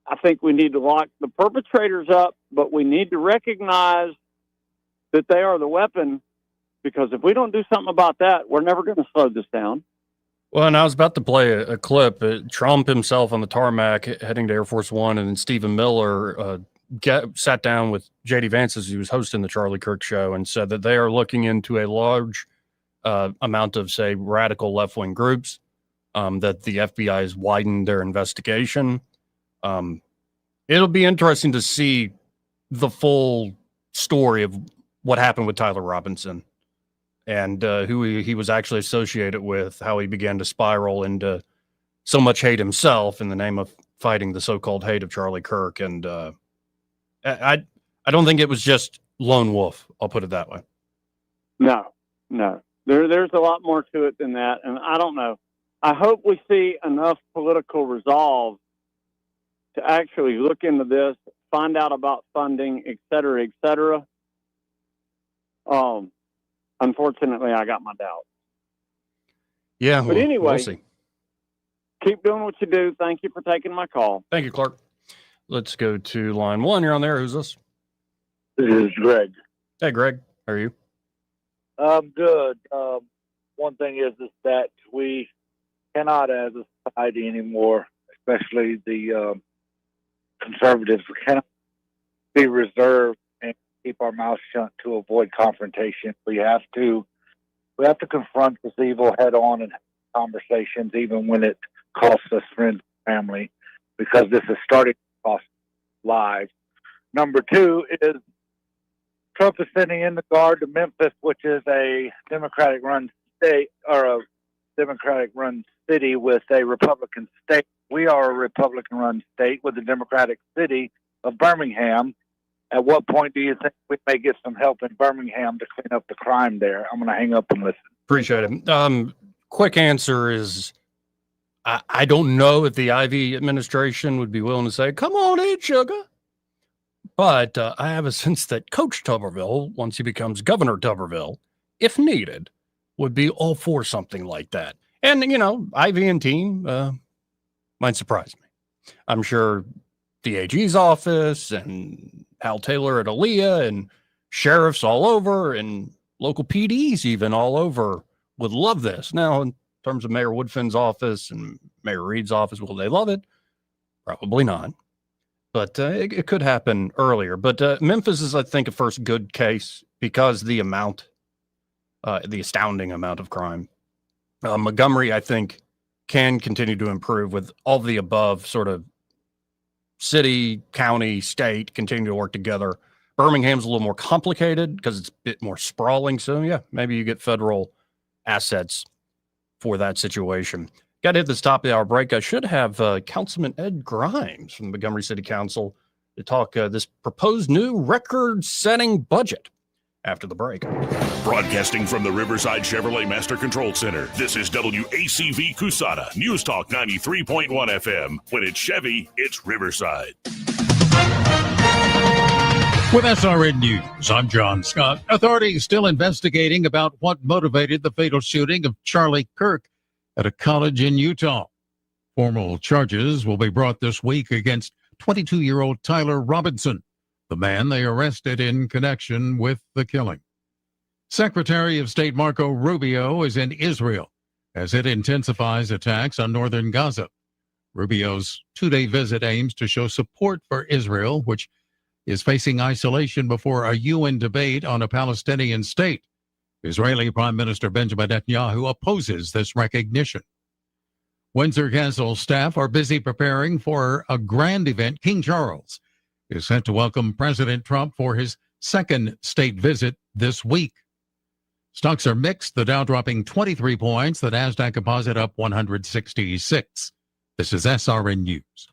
I think we need to lock the perpetrators up, but we need to recognize that they are the weapon, because if we don't do something about that, we're never going to slow this down. Well, and I was about to play a clip. Trump himself on the tarmac heading to Air Force One, and then Stephen Miller sat down with J.D. Vance as he was hosting the Charlie Kirk show and said that they are looking into a large amount of, say, radical left-wing groups, that the FBI has widened their investigation. It'll be interesting to see the full story of what happened with Tyler Robinson and who he was actually associated with, how he began to spiral into so much hate himself in the name of fighting the so-called hate of Charlie Kirk. And I don't think it was just lone wolf. I'll put it that way. No. There's a lot more to it than that. And I don't know. I hope we see enough political resolve to actually look into this, find out about funding, et cetera, et cetera. Unfortunately, I got my doubts. Yeah, but anyway, we'll see. Keep doing what you do. Thank you for taking my call. Thank you, Clark. Let's go to line one. You're on there. Who's this? This is Greg. Hey, Greg. How are you? I'm good. One thing is that we cannot, as a society anymore, especially the conservatives, we cannot be reserved and keep our mouths shut to avoid confrontation. We have to confront this evil head on and have conversations, even when it costs us friends and family, because this is starting to cost lives. Number two is Trump is sending in the guard to Memphis, which is a Democratic-run state, or a Democratic-run city with a Republican state. We are a Republican-run state with a Democratic city of Birmingham. At what point do you think we may get some help in Birmingham to clean up the crime there? I'm going to hang up and listen. Appreciate it. Quick answer is I don't know if the Ivy administration would be willing to say, come on in, sugar. But I have a sense that Coach Tuberville, once he becomes Governor Tuberville, if needed, would be all for something like that. And, you know, Ivy and team might surprise me. I'm sure the AG's office and Hal Taylor at Aaliyah and sheriffs all over and local PDs even all over would love this. Now, in terms of Mayor Woodfin's office and Mayor Reed's office, will they love it? Probably not. But it could happen earlier. But Memphis is, I think, a first good case because the astounding amount of crime. Montgomery, I think, can continue to improve with all the above sort of city, county, state continue to work together. Birmingham's a little more complicated because it's a bit more sprawling. So, yeah, maybe you get federal assets for that situation. Got to hit this top of the hour break. I should have Councilman Ed Grimes from the Montgomery City Council to talk this proposed new record-setting budget after the break. Broadcasting from the Riverside Chevrolet Master Control Center, this is WACV Cusada, News Talk 93.1 FM. When it's Chevy, it's Riverside. With SRN News, I'm John Scott. Authorities still investigating about what motivated the fatal shooting of Charlie Kirk at a college in Utah. Formal charges will be brought this week against 22-year-old Tyler Robinson, the man they arrested in connection with the killing. Secretary of State Marco Rubio is in Israel as it intensifies attacks on northern Gaza. Rubio's two-day visit aims to show support for Israel, which is facing isolation before a UN debate on a Palestinian state. Israeli Prime Minister Benjamin Netanyahu opposes this recognition. Windsor Castle staff are busy preparing for a grand event. King Charles is set to welcome President Trump for his second state visit this week. Stocks are mixed, the Dow dropping 23 points, the NASDAQ Composite up 166. This is SRN News.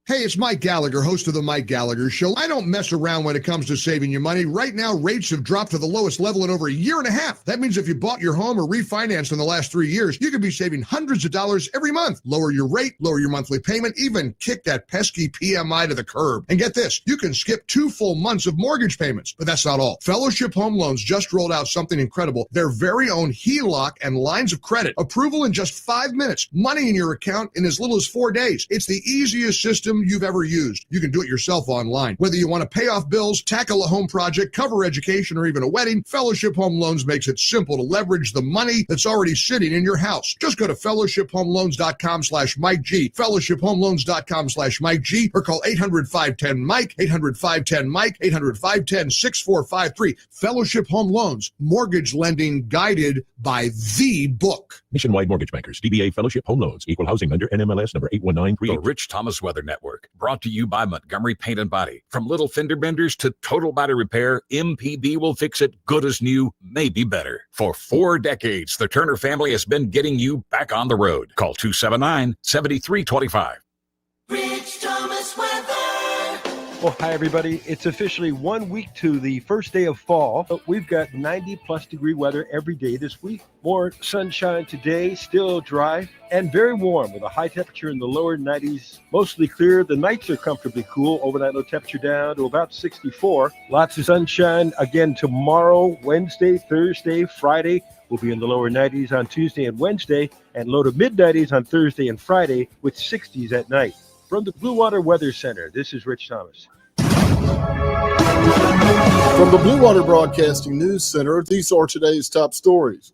Hey, it's Mike Gallagher, host of The Mike Gallagher Show. I don't mess around when it comes to saving your money. Right now, rates have dropped to the lowest level in over a year and a half. That means if you bought your home or refinanced in the last 3 years, you could be saving hundreds of dollars every month. Lower your rate, lower your monthly payment, even kick that pesky PMI to the curb. And get this, you can skip 2 full months of mortgage payments. But that's not all. Fellowship Home Loans just rolled out something incredible. Their very own HELOC and lines of credit. Approval in just 5 minutes. Money in your account in as little as 4 days. It's the easiest system you've ever used. You can do it yourself online. Whether you want to pay off bills, tackle a home project, cover education, or even a wedding, Fellowship Home Loans makes it simple to leverage the money that's already sitting in your house. Just go to fellowshiphomeloans.com/Mike G, fellowshiphomeloans.com/Mike G, or call 800-510-MIKE, 800-510-MIKE, 800-510-6453. Fellowship Home Loans, mortgage lending guided by the book. Nationwide Mortgage Bankers, DBA Fellowship Home Loans, Equal Housing Lender, NMLS number 8193. The Rich Thomas Weather Network, brought to you by Montgomery Paint and Body. From little fender benders to total body repair, MPB will fix it good as new, maybe better. For 4 decades, the Turner family has been getting you back on the road. Call 279-7325. Rich Thomas Weather. Well, hi, everybody. It's officially 1 week to the first day of fall, but we've got 90-plus degree weather every day this week. More sunshine today, still dry, and very warm with a high temperature in the lower 90s. Mostly clear. The nights are comfortably cool. Overnight low temperature down to about 64. Lots of sunshine again tomorrow, Wednesday, Thursday, Friday. We'll be in the lower 90s on Tuesday and Wednesday, and low to mid 90s on Thursday and Friday with 60s at night. From the Blue Water Weather Center, this is Rich Thomas. From the Blue Water Broadcasting News Center, these are today's top stories.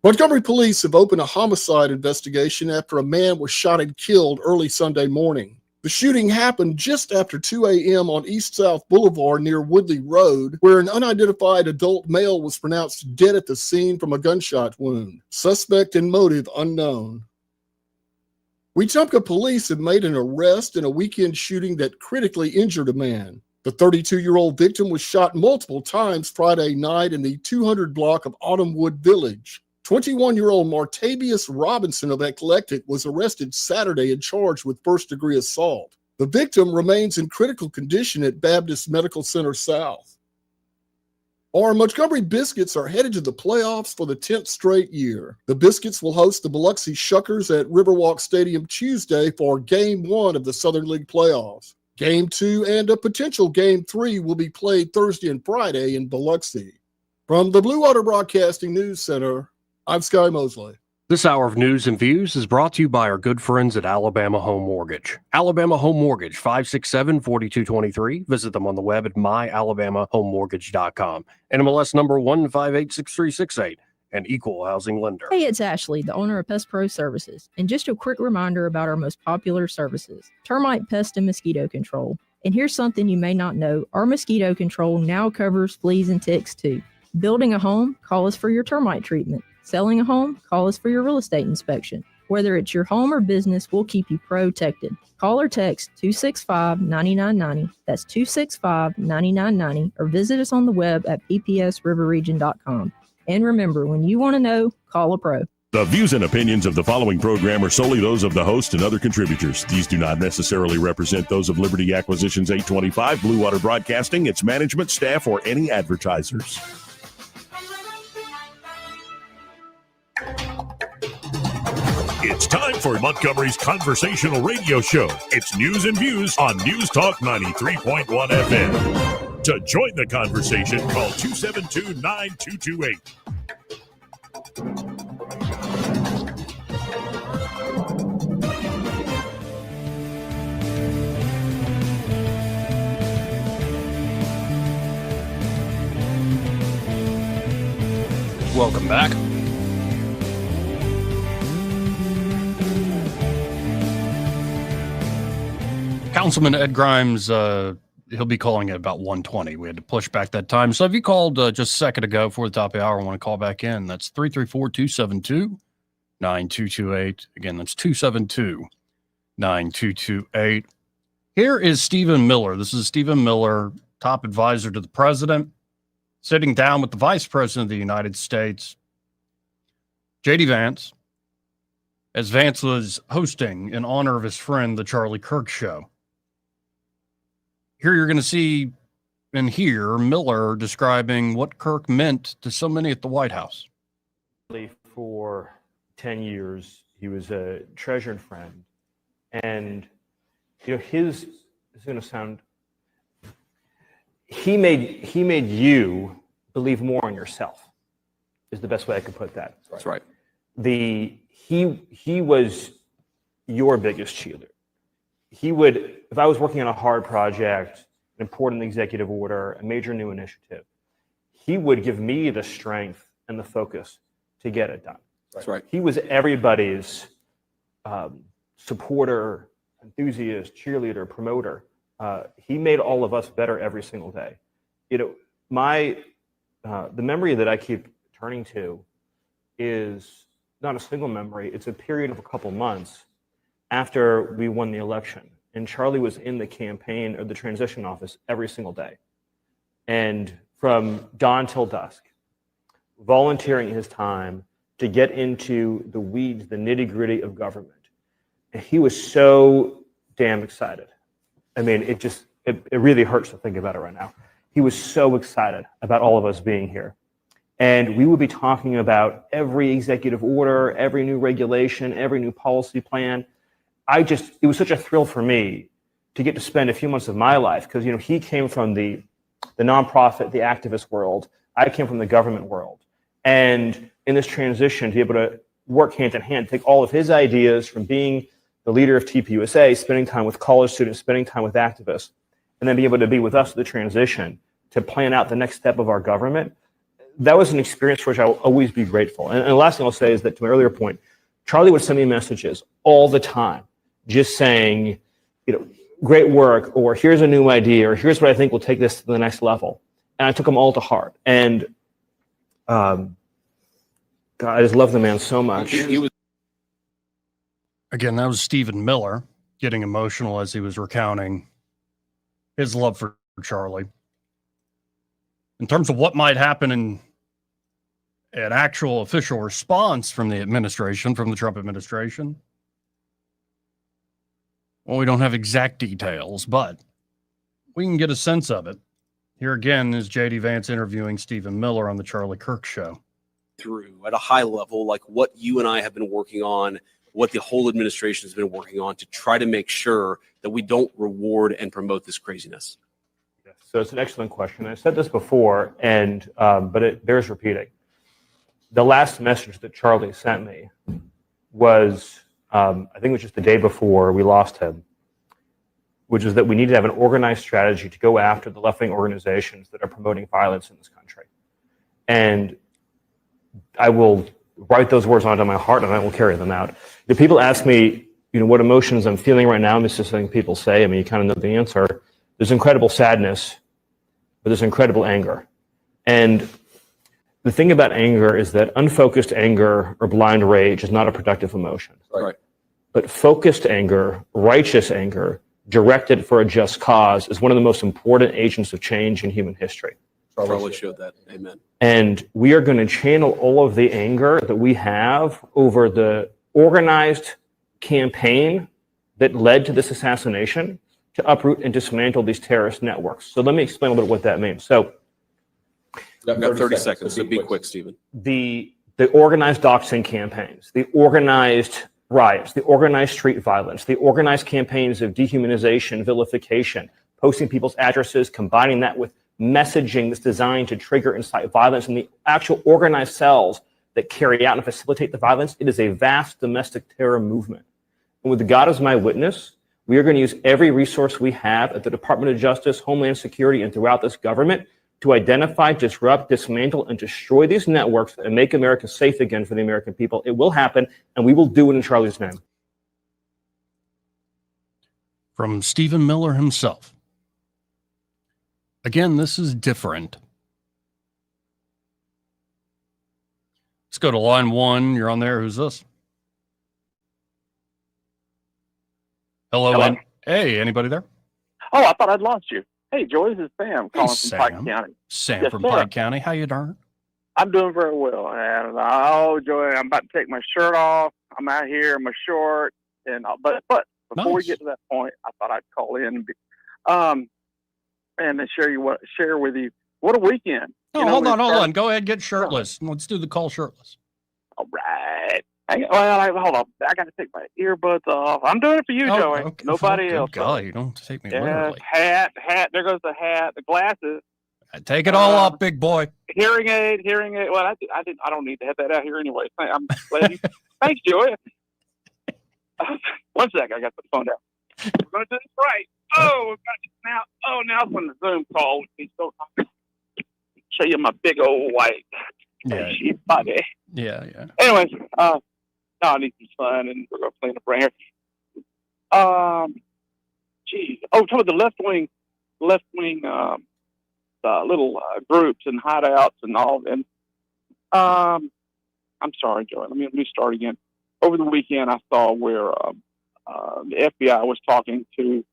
Montgomery police have opened a homicide investigation after a man was shot and killed early Sunday morning. The shooting happened just after 2 a.m. on East-South Boulevard near Woodley Road, where an unidentified adult male was pronounced dead at the scene from a gunshot wound. Suspect and motive unknown. Wetumpka police have made an arrest in a weekend shooting that critically injured a man. The 32-year-old victim was shot multiple times Friday night in the 200 block of Autumnwood Village. 21-year-old Martavius Robinson of Eclectic was arrested Saturday and charged with first-degree assault. The victim remains in critical condition at Baptist Medical Center South. Our Montgomery Biscuits are headed to the playoffs for the 10th straight year. The Biscuits will host the Biloxi Shuckers at Riverwalk Stadium Tuesday for Game 1 of the Southern League playoffs. Game 2 and a potential Game 3 will be played Thursday and Friday in Biloxi. From the Blue Water Broadcasting News Center, I'm Sky Mosley. This hour of news and views is brought to you by our good friends at Alabama Home Mortgage. Alabama Home Mortgage, 567-4223. Visit them on the web at myalabamahomemortgage.com. NMLS number 1586368, an equal housing lender. Hey, it's Ashley, the owner of Pest Pro Services. And just a quick reminder about our most popular services, termite, pest, and mosquito control. And here's something you may not know. Our mosquito control now covers fleas and ticks too. Building a home, call us for your termite treatment. Selling a home, call us for your real estate inspection. Whether it's your home or business, we'll keep you protected. Call or text 265-9990. That's 265-9990. Or visit us on the web at ppsriverregion.com. And remember, when you want to know, call a pro. The views and opinions of the following program are solely those of the host and other contributors. These do not necessarily represent those of Liberty Acquisitions 825, Blue Water Broadcasting, its management, staff, or any advertisers. It's time for Montgomery's conversational radio show. It's news and views on News Talk 93.1 FM. To join the conversation, call 272-9228. Welcome back. Councilman Ed Grimes, he'll be calling at about 1:20. We had to push back that time. So if you called just a second ago before the top of the hour and want to call back in, that's 334-272-9228. Again, that's 272-9228. Here is Stephen Miller. This is Stephen Miller, top advisor to the president, sitting down with the vice president of the United States, J.D. Vance, as Vance was hosting in honor of his friend, the Charlie Kirk Show. Here you're going to see and hear Miller describing what Kirk meant to so many at the White House. For 10 years, he was a treasured friend. And, it's going to sound, he made you believe more in yourself, is the best way I could put that. That's right. He was your biggest cheerleader. He would, if I was working on a hard project, an important executive order, a major new initiative, he would give me the strength and the focus to get it done. That's right. He was everybody's supporter, enthusiast, cheerleader, promoter. He made all of us better every single day. The memory that I keep turning to is not a single memory. It's a period of a couple months after we won the election. And Charlie was in the campaign or the transition office every single day. And from dawn till dusk, volunteering his time to get into the weeds, the nitty-gritty of government. And he was so damn excited. I mean, it really hurts to think about it right now. He was so excited about all of us being here. And we would be talking about every executive order, every new regulation, every new policy plan. It was such a thrill for me to get to spend a few months of my life because, he came from the nonprofit, the activist world. I came from the government world. And in this transition, to be able to work hand in hand, take all of his ideas from being the leader of TPUSA, spending time with college students, spending time with activists, and then be able to be with us at the transition to plan out the next step of our government, that was an experience for which I will always be grateful. And the last thing I'll say is that, to my earlier point, Charlie would send me messages all the time, just saying, great work, or here's a new idea, or here's what I think will take this to the next level. And I took them all to heart. And God, I just love the man so much. Again, that was Stephen Miller getting emotional as he was recounting his love for Charlie. In terms of what might happen in an actual official response from the administration, from the Trump administration, well, we don't have exact details, but we can get a sense of it. Here again is J.D. Vance interviewing Stephen Miller on the Charlie Kirk Show. Through at a high level, like what you and I have been working on, what the whole administration has been working on to try to make sure that we don't reward and promote this craziness? So it's an excellent question. I said this before, but it bears repeating. The last message that Charlie sent me was, I think it was just the day before we lost him, which is that we need to have an organized strategy to go after the left-wing organizations that are promoting violence in this country. And I will write those words onto my heart and I will carry them out. If people ask me, what emotions I'm feeling right now, this is something people say, I mean, you kind of know the answer. There's incredible sadness, but there's incredible anger. And the thing about anger is that unfocused anger or blind rage is not a productive emotion. Right. But focused anger, righteous anger, directed for a just cause is one of the most important agents of change in human history. Probably showed that. Amen. And we are going to channel all of the anger that we have over the organized campaign that led to this assassination to uproot and dismantle these terrorist networks. So let me explain a little bit what that means. So I've got 30 seconds, so be quick, Stephen. The organized doxing campaigns, the organized riots, the organized street violence, the organized campaigns of dehumanization, vilification, posting people's addresses, combining that with messaging that's designed to trigger and incite violence, and the actual organized cells that carry out and facilitate the violence, it is a vast domestic terror movement. And with God as my witness, we are going to use every resource we have at the Department of Justice, Homeland Security, and throughout this government to identify, disrupt, dismantle, and destroy these networks and make America safe again for the American people. It will happen, and we will do it in Charlie's name. From Stephen Miller himself. Again, this is different. Let's go to line one. You're on there. Who's this? Hello. Hey, anybody there? Oh, I thought I'd lost you. Hey, Joy, this is Sam calling from Sam. Pike County. Sam Yes, from sir. Pike County. How you doing? I'm doing very well. And oh, Joy, I'm about to take my shirt off. I'm out here in my short. And but before we Nice. get to that point, I thought I'd call in. and then share with you what a weekend. Oh, You know, hold when on. it started- Go ahead, get shirtless. Let's do the call shirtless. All right. Hold on. I got to take my earbuds off. I'm doing it for you, Joey. Okay. Nobody Good else. God, you don't take me Yes, literally. hat. There goes the hat. The glasses. Take it all off, big boy. Hearing aid. Well, I don't need to have that out here anyway. I'm glad you. Thanks, Joey. 1 sec. I got the phone down. We're going to do this right. Oh, now it's when the Zoom call with me. So show you my big old white sheep body. Yeah. Anyways, I need some sun, and we're going to clean up right here. Geez. Oh, talk about the left wing, little groups and hideouts and all. And I'm sorry, Joey. Let me start again. Over the weekend, I saw where the FBI was talking to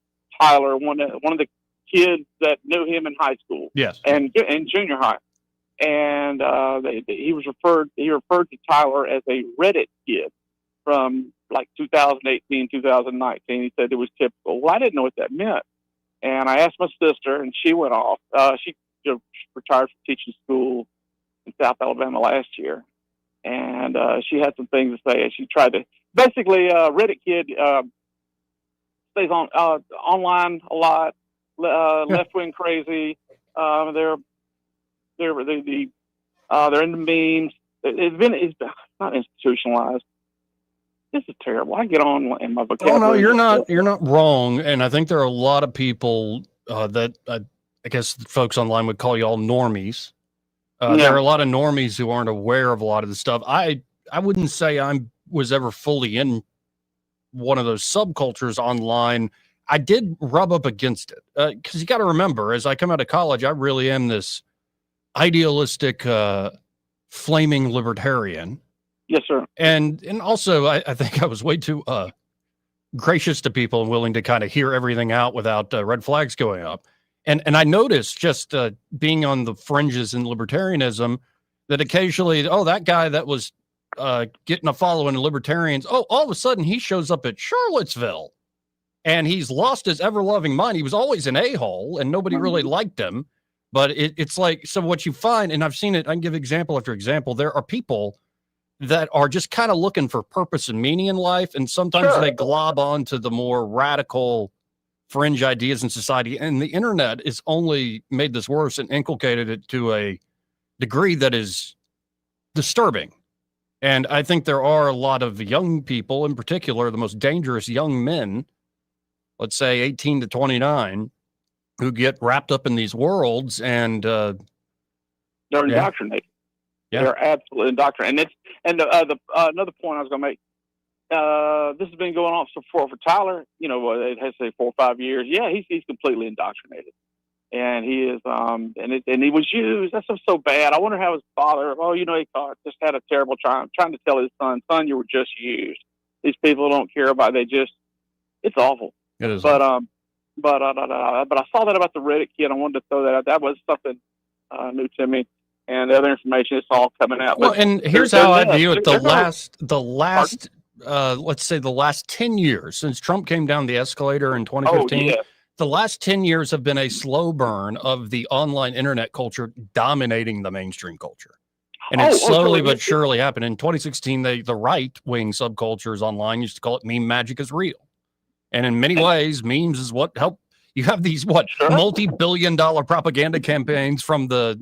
Tyler, one of the kids that knew him in high school. Yes. And in junior high. And he referred to Tyler as a Reddit kid from like 2018, 2019. He said it was typical. Well, I didn't know what that meant. And I asked my sister, and she went off. She retired from teaching school in South Alabama last year. And she had some things to say. And she tried to, basically, Reddit kid stays on online a lot, left-wing crazy. They're into memes. It's not institutionalized. This is terrible. I get on in my vocabulary. Oh no, you're not wrong. And I think there are a lot of people that I guess folks online would call you all normies. There are a lot of normies who aren't aware of a lot of the stuff. I wouldn't say I was ever fully in one of those subcultures online. I did rub up against it because you got to remember, as I come out of college, I really am this idealistic, flaming libertarian. Yes, sir. And also, I think I was way too gracious to people and willing to kind of hear everything out without red flags going up. And I noticed just being on the fringes in libertarianism that occasionally, that guy that was getting a following of libertarians, all of a sudden he shows up at Charlottesville and he's lost his ever-loving mind. He was always an a-hole and nobody really liked him. But it's like, so what you find, and I've seen it, I can give example after example, there are people that are just kind of looking for purpose and meaning in life. And sometimes they glob on to the more radical fringe ideas in society. And the internet has only made this worse and inculcated it to a degree that is disturbing. And I think there are a lot of young people, in particular, the most dangerous young men, let's say 18 to 29, who get wrapped up in these worlds and they're indoctrinated. Yeah. They're absolutely indoctrinated. And another point I was going to make, this has been going on for Tyler, it has to say 4 or 5 years. Yeah, he's completely indoctrinated. And he is, and he was used. That's so bad. I wonder how his father, he just had a terrible time trying to tell his son, you were just used. These people don't care about it. It's awful. It is. But I saw that about the Reddit kid. I wanted to throw that out. That was something new to me. And the other information is all coming out. Well, and here's how I view it. The last, let's say the last 10 years since Trump came down the escalator in 2015, the last 10 years have been a slow burn of the online internet culture dominating the mainstream culture. And it's slowly but surely happened. In 2016, the right-wing subcultures online used to call it meme magic is real. And in many ways, memes is what helped. You have these, multi-billion-dollar propaganda campaigns from the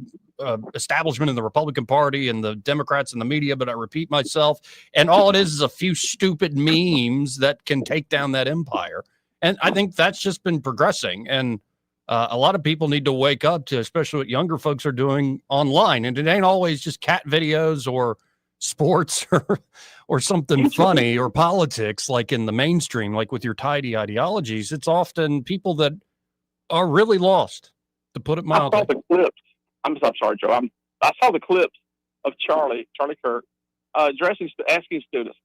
establishment in the Republican Party and the Democrats and the media, but I repeat myself, and all it is a few stupid memes that can take down that empire. And I think that's just been progressing. And a lot of people need to wake up to, especially what younger folks are doing online. And it ain't always just cat videos or sports or something funny or politics like in the mainstream, like with your tidy ideologies. It's often people that are really lost, to put it mildly. I saw the clips. I'm sorry, Joe. I saw the clips of Charlie Kirk, asking students.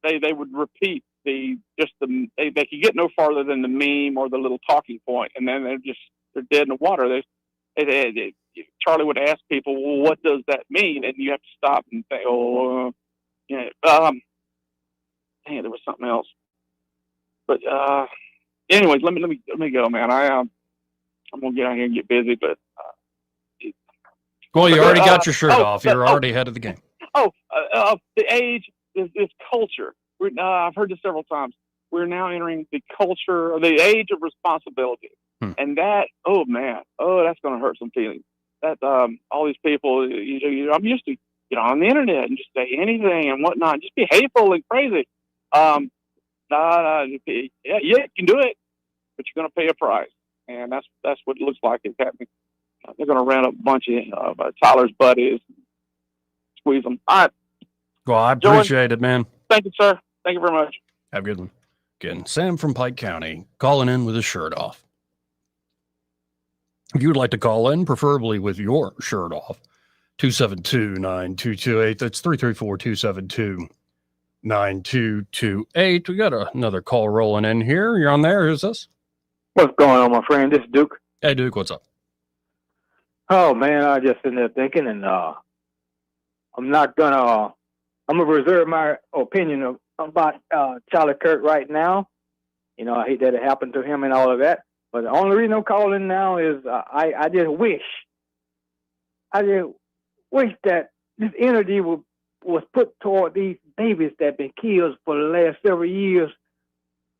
They would repeat they could get no farther than the meme or the little talking point, and then they're dead in the water. Charlie would ask people, well, what does that mean? And you have to stop and say, there was something else. But anyways, let me go, man. I'm gonna get out here and get busy, but Well, you already got your shirt off. You're already ahead of the game. The age is culture. I've heard this several times. We're now entering the culture, or the age of responsibility, and that, that's going to hurt some feelings. That all these people, I'm used to, on the internet and just say anything and whatnot, just be hateful and crazy. Yeah, you can do it, but you're going to pay a price, and that's what it looks like is happening. They're going to round up a bunch of Tyler's buddies, squeeze them. All right. Well, I appreciate it, man. Thank you, sir. Thank you very much. Have a good one. Again, Sam from Pike County calling in with his shirt off. If you would like to call in, preferably with your shirt off, 272-9228. That's 334-272-9228. We got another call rolling in here. You're on there. Who's this? What's going on, my friend? This is Duke. Hey, Duke, what's up? Oh, man, I just sitting there thinking, and I'm going to reserve my opinion about Charlie Kirk right now. I hate that it happened to him and all of that. But the only reason I'm calling now is I just wish that this energy was put toward these babies that have been killed for the last several years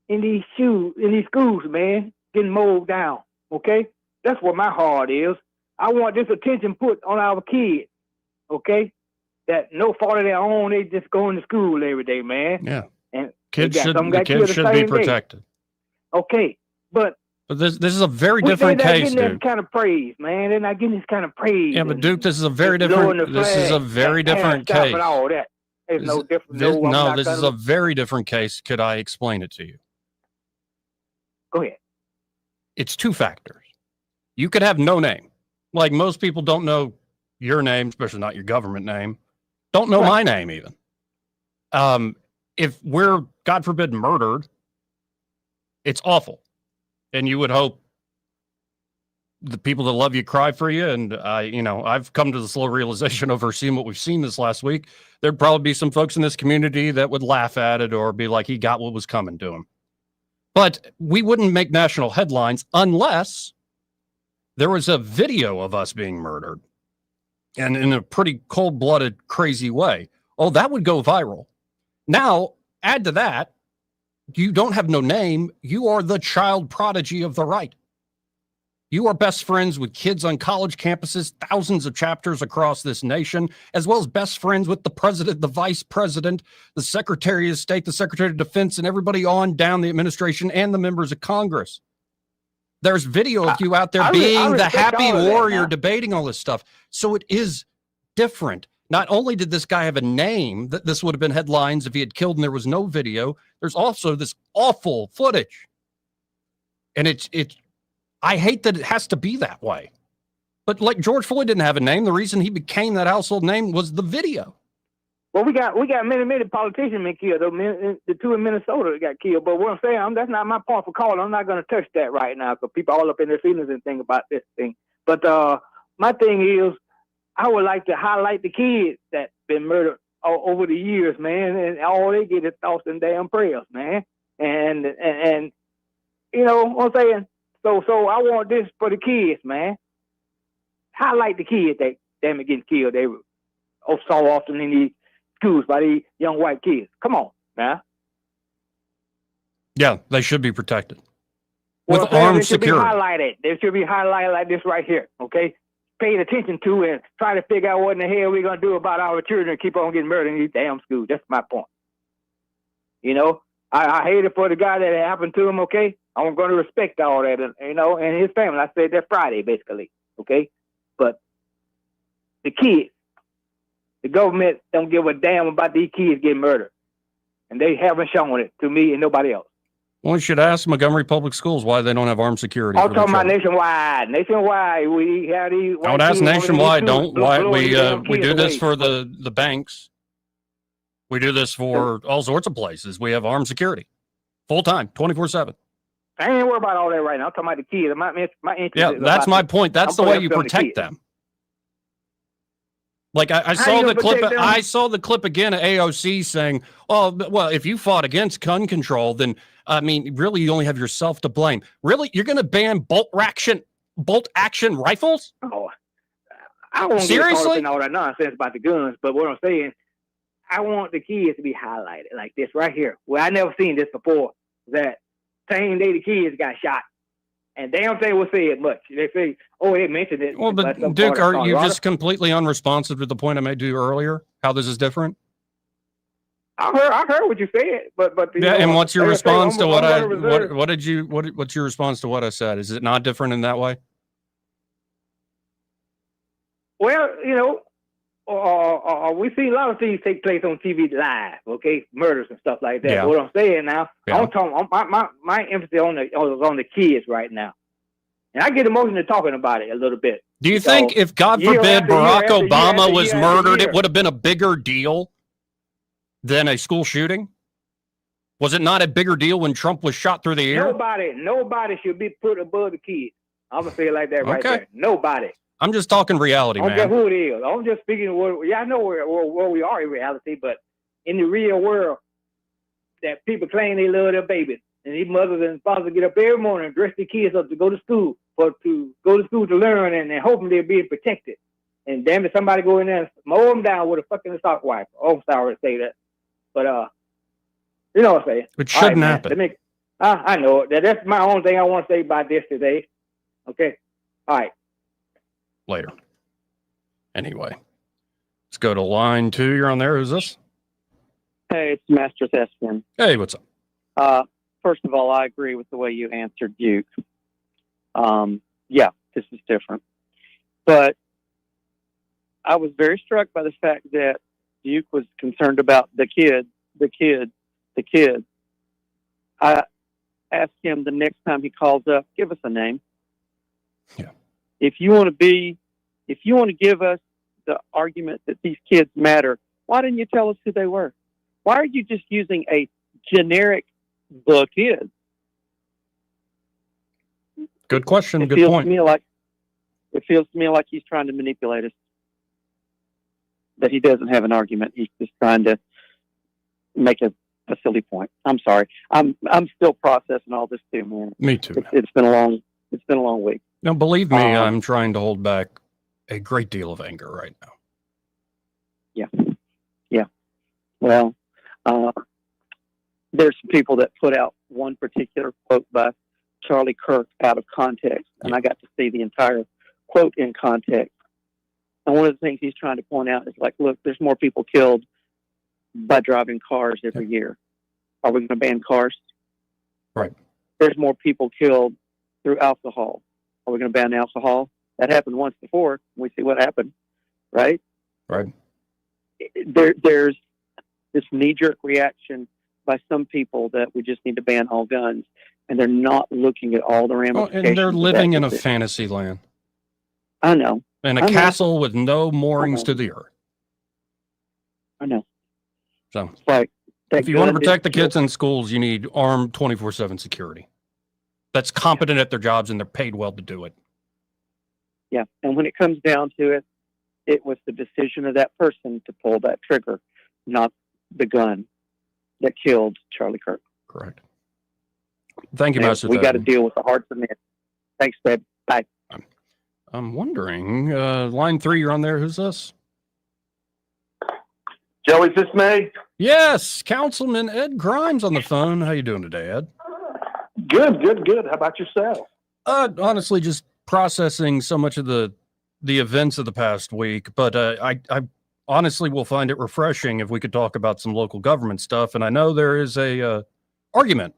in these schools, man, getting mowed down. Okay? That's where my heart is. I want this attention put on our kids. Okay? That no fault of their own, they just going to school every day, man. Yeah. And kids should be protected. Okay. But this is a very different case, Duke. They're not getting Duke. This kind of praise, man. They're not getting this kind of praise. Yeah, but Duke, this is a very different. This is a very different case. And all that. There's no different. This is a very different case. Could I explain it to you? Go ahead. It's two factors. You could have no name. Like most people don't know your name, especially not your government name. Don't know my name even. If we're, God forbid, murdered, it's awful. And you would hope the people that love you cry for you. And I've come to the slow realization over seeing what we've seen this last week. There'd probably be some folks in this community that would laugh at it or be like, he got what was coming to him. But we wouldn't make national headlines unless there was a video of us being murdered. And in a pretty cold-blooded, crazy way. Oh, that would go viral. Now, add to that, you don't have no name. You are the child prodigy of the right. You are best friends with kids on college campuses, thousands of chapters across this nation, as well as best friends with the president, the vice president, the secretary of state, the secretary of defense, and everybody on down the administration and the members of Congress. There's video of you out there being the happy warrior debating all this stuff. So it is different. Not only did this guy have a name, that this would have been headlines if he had killed and there was no video, there's also this awful footage. And I hate that it has to be that way. But like George Floyd didn't have a name. The reason he became that household name was the video. Well, we got many politicians been killed. The two in Minnesota that got killed. But what I'm saying, that's not my point for calling. I'm not going to touch that right now because people all up in their feelings and think about this thing. But my thing is, I would like to highlight the kids that been murdered over the years, man, and all they get is thoughts and damn prayers, man. And you know what I'm saying? So I want this for the kids, man. Highlight the kids that damn it getting killed. They were so often in these schools by these young white kids. Come on, man. Yeah, they should be protected. With armed security. They should be highlighted like this right here, okay? Paid attention to and try to figure out what in the hell we're going to do about our children and keep on getting murdered in these damn schools. That's my point. You know, I hate it for the guy that it happened to him, okay? I'm going to respect all that, you know, and his family. I said that Friday, basically, okay? But the kids, the government don't give a damn about these kids getting murdered. And they haven't shown it to me and nobody else. Well, you should ask Montgomery Public Schools why they don't have armed security. I'm talking about nationwide. Nationwide, we have these. Don't ask nationwide. Don't why we do this for the banks. We do this for all sorts of places. We have armed security, full time, 24/7. I ain't worried about all that right now. I'm talking about the kids. My interest. Yeah, that's my point. That's the way you protect them. Like I saw the clip. I saw the clip again of AOC saying, "Oh, well, if you fought against gun control, then I mean, really, you only have yourself to blame. Really, you're going to ban bolt action bolt action rifles? Oh, I won't get caught up Seriously? in all that nonsense about the guns, but what I'm saying, I want the kids to be highlighted like this right here. Well, I never seen this before. That same day the kids got shot, and they don't say was said much. They say, "Oh, they mentioned it." Well, but some Duke, part of are you Colorado. just completely unresponsive to the point I made to you earlier? How this is different? I heard what you said, but Yeah, and what's your response to what reserve. what's your response to what I said? Is it not different in that way? Well, we see a lot of things take place on TV live, okay, murders and stuff like that. Yeah. But what I'm saying now, Yeah. I'm talking. My emphasis on the kids right now, and I get emotional talking about it a little bit. Do you think if, God year forbid, after year Barack after year Obama after was year after murdered, year. it would have been a bigger deal than a school shooting? Was it not a bigger deal when Trump was shot through the air? Nobody should be put above the kids. I'm gonna say it like that right Okay. there. Nobody. I'm just talking reality, I don't care man. who it is. I'm just speaking. I know where we are in reality, but in the real world, that people claim they love their babies, and these mothers and fathers get up every morning and dress their kids up to go to school, to learn, and hoping they're being protected. And damn it, somebody go in there and mow them down with a fucking assault rifle. Oh, I'm sorry to say that, but you know what I'm saying. It shouldn't happen. I know it. That's my only thing I want to say about this today. Okay. All right. Later. Anyway, let's go to line 2. You're on there. Who's this? Hey, it's Master Thespian. Hey, what's up? First of all, I agree with the way you answered Duke. Yeah, this is different. But I was very struck by the fact that Duke was concerned about the kid. I asked him the next time he calls up, give us a name. Yeah. If you want to give us the argument that these kids matter, why didn't you tell us who they were? Why are you just using a generic the kids? Good question. It Good feels point. to me like he's trying to manipulate us. That he doesn't have an argument. He's just trying to make a silly point. I'm sorry. I'm still processing all this too, man. Me too. It's been a long week. Now, believe me, I'm trying to hold back a great deal of anger right now. Yeah. Well, there's some people that put out one particular quote by Charlie Kirk out of context, and I got to see the entire quote in context. And one of the things he's trying to point out is like, look, there's more people killed by driving cars every year. Are we going to ban cars? Right. There's more people killed through alcohol. Are we going to ban alcohol? That happened once before. We see what happened, right? Right. There's this knee-jerk reaction by some people that we just need to ban all guns, and they're not looking at all the ramifications. And they're living in a decision. fantasy land. I know. In a castle with no moorings to the earth. I know. So, like, if you want to protect the kids in schools, you need armed 24/7 security. That's competent at their jobs and they're paid well to do it. Yeah, and when it comes down to it, it was the decision of that person to pull that trigger, not the gun that killed Charlie Kirk. Correct. Thank you, And Master. we got to deal with the hearts of men. Thanks, babe. Bye. I'm wondering, line 3, you're on there. Who's this? Joey, is this me? Yes, Councilman Ed Grimes on the phone. How you doing today, Ed? Good. How about yourself? Honestly, just processing so much of the events of the past week, but I honestly will find it refreshing if we could talk about some local government stuff. And I know there is a argument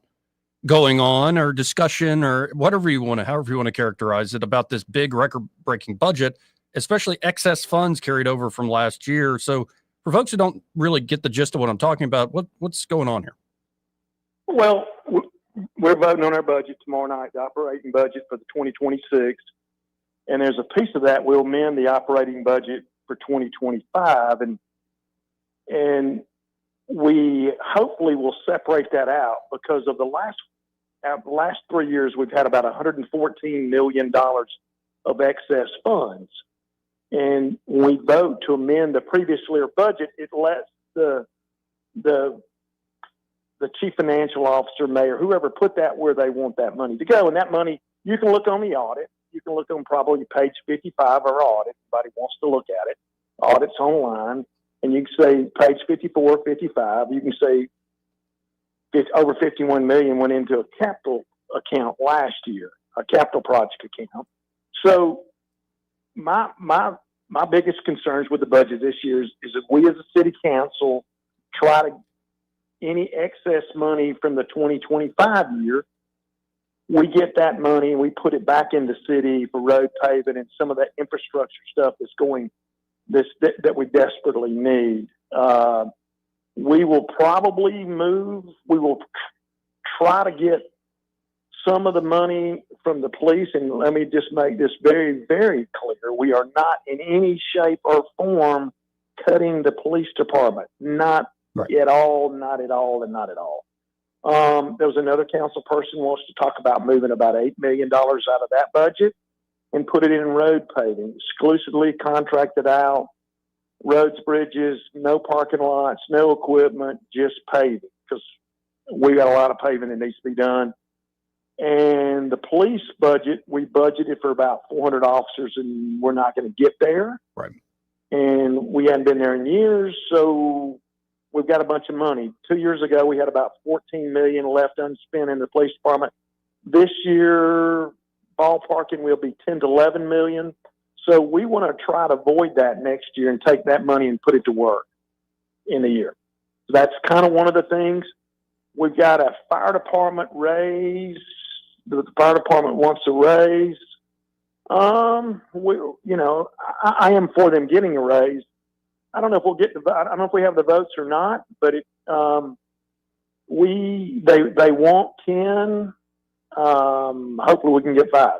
going on, or discussion, or however you want to characterize it, about this big record-breaking budget, especially excess funds carried over from last year. So for folks who don't really get the gist of what I'm talking about, what's going on here? Well, we're voting on our budget tomorrow night, the operating budget for the 2026. And there's a piece of that we'll amend the operating budget for 2025. And we hopefully will separate that out because of the last 3 years, we've had about $114 million of excess funds. And when we vote to amend the previous year budget, it lets the chief financial officer, mayor, whoever put that where they want that money to go. And that money, you can look on the audit, you can look on probably page 55 or audit. Anybody wants to look at it. Audits online. And you can say page 54, 55. You can say over 51 million went into a capital account last year, a capital project account. So my biggest concerns with the budget this year is that we as a city council try to any excess money from the 2025 year, we get that money and we put it back in the city for road paving and some of that infrastructure stuff that's going that we desperately need. We will probably we will try to get some of the money from the police. And let me just make this very, very clear. We are not in any shape or form cutting the police department. Not at all, not at all, and not at all. There was another council person who wants to talk about moving about $8 million out of that budget and put it in road paving, exclusively contracted out, roads, bridges, no parking lots, no equipment, just paving, because we got a lot of paving that needs to be done. And the police budget, we budgeted for about 400 officers, and we're not going to get there. Right. And we hadn't been there in years, so we've got a bunch of money. 2 years ago, we had about $14 million left unspent in the police department. This year, ballparking will be 10 to 11 million. So we want to try to avoid that next year and take that money and put it to work in the year. So that's kind of one of the things. We've got a fire department raise. The fire department wants a raise. I am for them getting a raise. I don't know if we'll get I don't know if we have the votes or not, but they want 10. Hopefully we can get 5.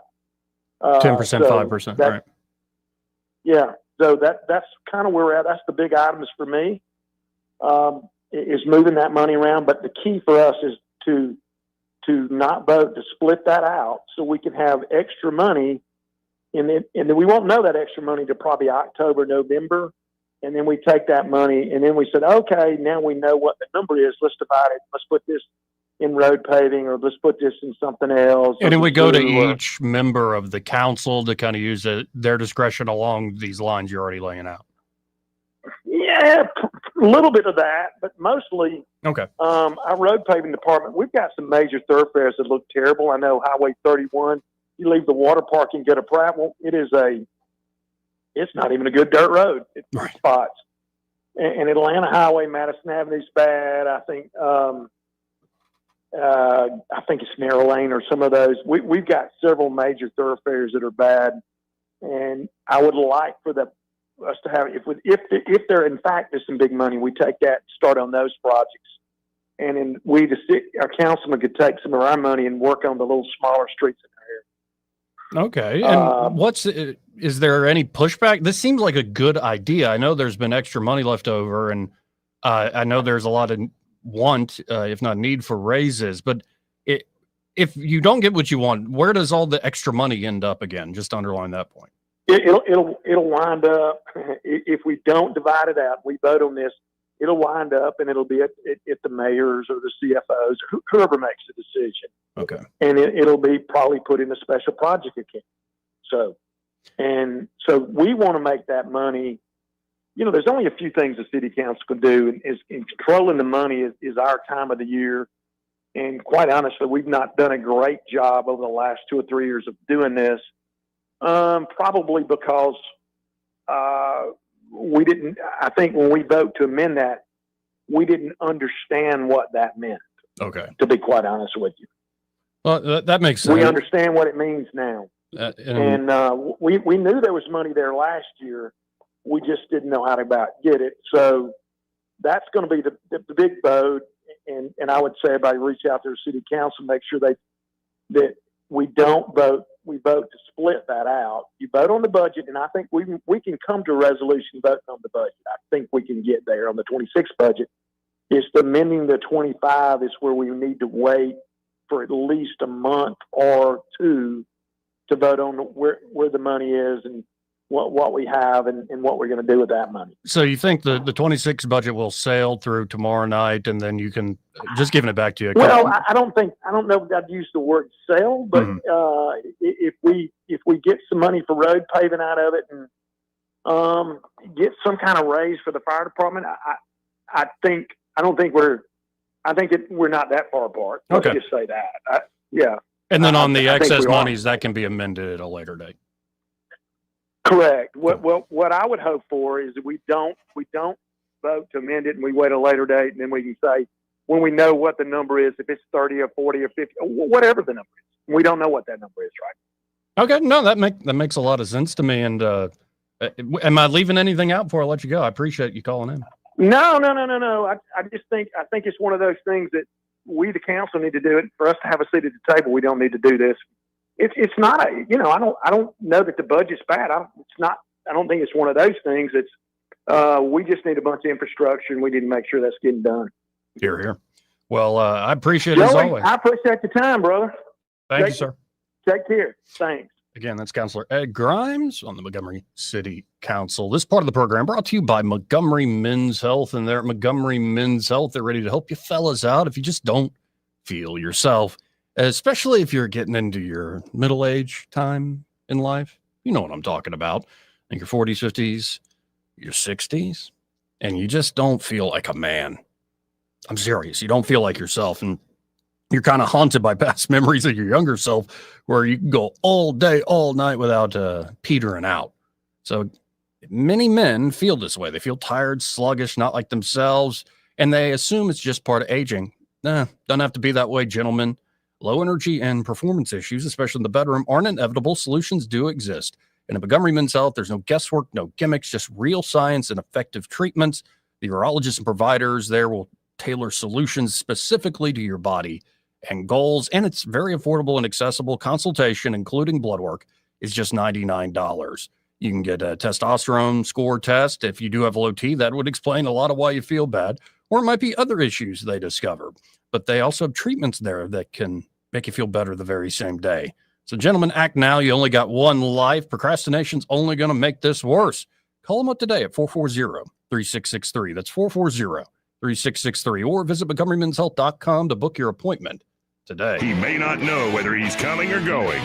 10%, 5%. Right. Yeah. So that's kind of where we're at. That's the big items for me, is moving that money around. But the key for us is to not vote, to split that out so we can have extra money. And then we won't know that extra money to probably October, November. And then we take that money and then we said, okay, now we know what the number is. Let's divide it. Let's put this in road paving, or let's put this in something else. And then we go to each member of the council to kind of use their discretion along these lines you're already laying out. Yeah, a little bit of that, but mostly okay. Our road paving department, we've got some major thoroughfares that look terrible. I know Highway 31, you leave the water park and get a Pratt. Well, it's not even a good dirt road. It's spots. And Atlanta Highway, Madison Avenue's bad. I think it's Narrow Lane or some of those. We've got several major thoroughfares that are bad, and I would like for us to have, if there in fact is some big money, we take that and start on those projects, and then our councilman could take some of our money and work on the little smaller streets in there. Okay. And is there any pushback? This seems like a good idea. I know there's been extra money left over, and I know there's a lot of want, if not need, for raises. But if you don't get what you want, where does all the extra money end up again? Just to underline that point. It'll wind up, if we don't divide it out, we vote on this, it'll wind up and it'll be at the mayors or the CFOs, or whoever makes the decision. Okay. And it'll be probably put in a special project account. So we want to make that money. There's only a few things the city council can do, and controlling the money is our time of the year. And quite honestly, we've not done a great job over the last 2 or 3 years of doing this. Probably because we didn't. I think when we vote to amend that, we didn't understand what that meant. Okay. To be quite honest with you. Well, that makes sense. We understand what it means now, and we knew there was money there last year. We just didn't know how to get it. So that's going to be the big vote. And I would say everybody reach out to the city council, make sure that we don't vote. We vote to split that out. You vote on the budget, and I think we can come to a resolution voting on the budget. I think we can get there on the 26 budget. It's the amending the 25 is where we need to wait for at least a month or two to vote on where the money is. And what we have and what we're going to do with that money. So you think the 26 budget will sail through tomorrow night, and then you can just giving it back to you? Well, I don't know if I'd use the word sell, but if we get some money for road paving out of it and get some kind of raise for the fire department, I think we're not that far apart. Let's just say that. Yeah. And then on the excess monies, that can be amended at a later date. Correct. What I would hope for is that we don't vote to amend it and we wait a later date, and then we can say when we know what the number is, if it's 30 or 40 or 50, or whatever the number is. We don't know what that number is, right? Okay. No, that makes a lot of sense to me. And am I leaving anything out before I let you go? I appreciate you calling in. No. I just think it's one of those things that we, the council, need to do it. For us to have a seat at the table, we don't need to do this. It's not I don't know that the budget's bad. I don't think it's one of those things. It's we just need a bunch of infrastructure, and we need to make sure that's getting done. Here. Well, I appreciate it as always. I appreciate the time, brother. Thank you, sir. Take care. Thanks. Again, that's Councilor Ed Grimes on the Montgomery City Council. This part of the program brought to you by Montgomery Men's Health, and they're at Montgomery Men's Health. They're ready to help you fellas out if you just don't feel yourself, especially if you're getting into your middle age time in life. You know what I'm talking about. Like your 40s, 50s, your 60s, and you just don't feel like a man. I'm serious. You don't feel like yourself, and you're kind of haunted by past memories of your younger self where you can go all day, all night without petering out. So many men feel this way. They feel tired, sluggish, not like themselves, and they assume it's just part of aging. Don't have to be that way, gentlemen. Low energy and performance issues, especially in the bedroom, aren't inevitable. Solutions do exist. And at Montgomery Men's Health, there's no guesswork, no gimmicks, just real science and effective treatments. The urologists and providers there will tailor solutions specifically to your body and goals, and it's very affordable and accessible. Consultation, including blood work, is just $99. You can get a testosterone score test. If you do have low T, that would explain a lot of why you feel bad, or it might be other issues they discover. But they also have treatments there that can make you feel better the very same day. So, gentlemen, act now. You only got one life. Procrastination's only going to make this worse. Call them up today at 440-3663. That's 440-3663. Or visit MontgomeryMen'sHealth.com to book your appointment today. He may not know whether he's coming or going,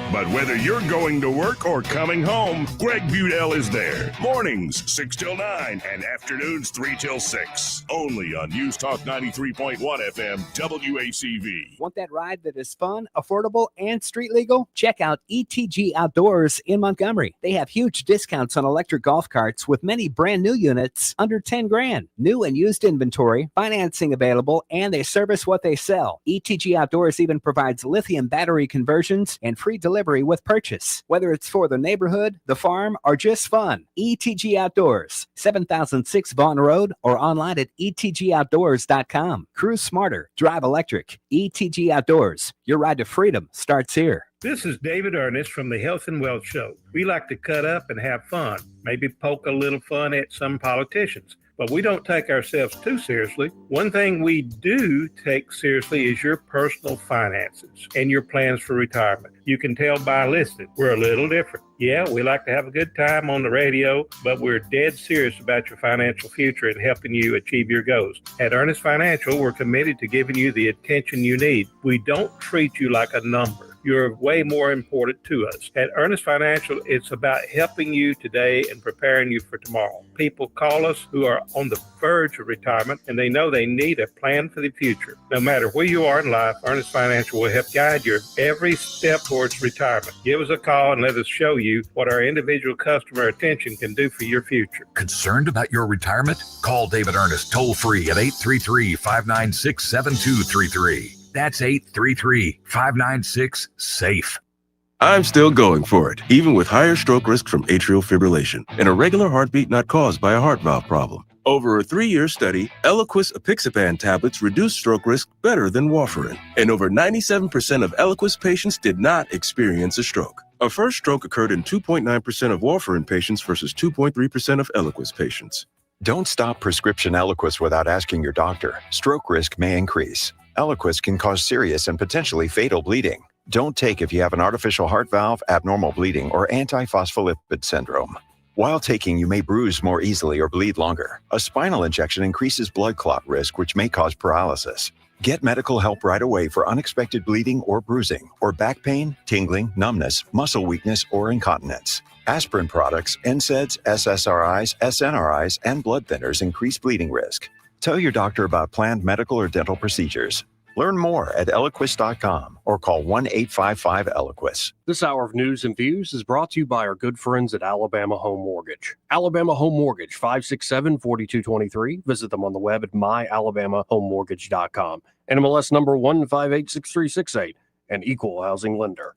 but whether you're going to work or coming home, Greg Budell is there. Mornings, 6 till 9, and afternoons, 3 till 6. Only on News Talk 93.1 FM, WACV. Want that ride that is fun, affordable, and street legal? Check out ETG Outdoors in Montgomery. They have huge discounts on electric golf carts with many brand new units under 10 grand. New and used inventory, financing available, and they service what they sell. ETG Outdoors even provides lithium battery conversions and free delivery with purchase. Whether it's for the neighborhood, the farm, or just fun, ETG Outdoors, 7006 Vaughn Road, or online at etgoutdoors.com. Cruise smarter, drive electric. ETG Outdoors, your ride to freedom starts here. This is David Ernest from the Health and Wealth Show. We like to cut up and have fun, maybe poke a little fun at some politicians. But we don't take ourselves too seriously. One thing we do take seriously is your personal finances and your plans for retirement. You can tell by listening, we're a little different. Yeah, we like to have a good time on the radio, but we're dead serious about your financial future and helping you achieve your goals. At Ernest Financial, we're committed to giving you the attention you need. We don't treat you like a number. You're way more important to us. At Ernest Financial, it's about helping you today and preparing you for tomorrow. People call us who are on the verge of retirement, and they know they need a plan for the future. No matter where you are in life, Ernest Financial will help guide your every step towards retirement. Give us a call and let us show you what our individual customer attention can do for your future. Concerned about your retirement? Call David Ernest toll-free at 833-596-7233. That's 833-596-SAFE. I'm still going for it, even with higher stroke risk from atrial fibrillation, an irregular heartbeat not caused by a heart valve problem. Over a 3-year study, Eliquis apixaban tablets reduce stroke risk better than warfarin, and over 97% of Eliquis patients did not experience a stroke. A first stroke occurred in 2.9% of warfarin patients versus 2.3% of Eliquis patients. Don't stop prescription Eliquis without asking your doctor. Stroke risk may increase. Eliquis can cause serious and potentially fatal bleeding. Don't take if you have an artificial heart valve, abnormal bleeding, or antiphospholipid syndrome. While taking, you may bruise more easily or bleed longer. A spinal injection increases blood clot risk, which may cause paralysis. Get medical help right away for unexpected bleeding or bruising, or back pain, tingling, numbness, muscle weakness, or incontinence. Aspirin products, NSAIDs, SSRIs, SNRIs, and blood thinners increase bleeding risk. Tell your doctor about planned medical or dental procedures. Learn more at Eliquis.com or call 1-855-ELIQUIS. This hour of news and views is brought to you by our good friends at Alabama Home Mortgage. Alabama Home Mortgage, 567-4223. Visit them on the web at myalabamahomemortgage.com. NMLS number 1586368, an equal housing lender.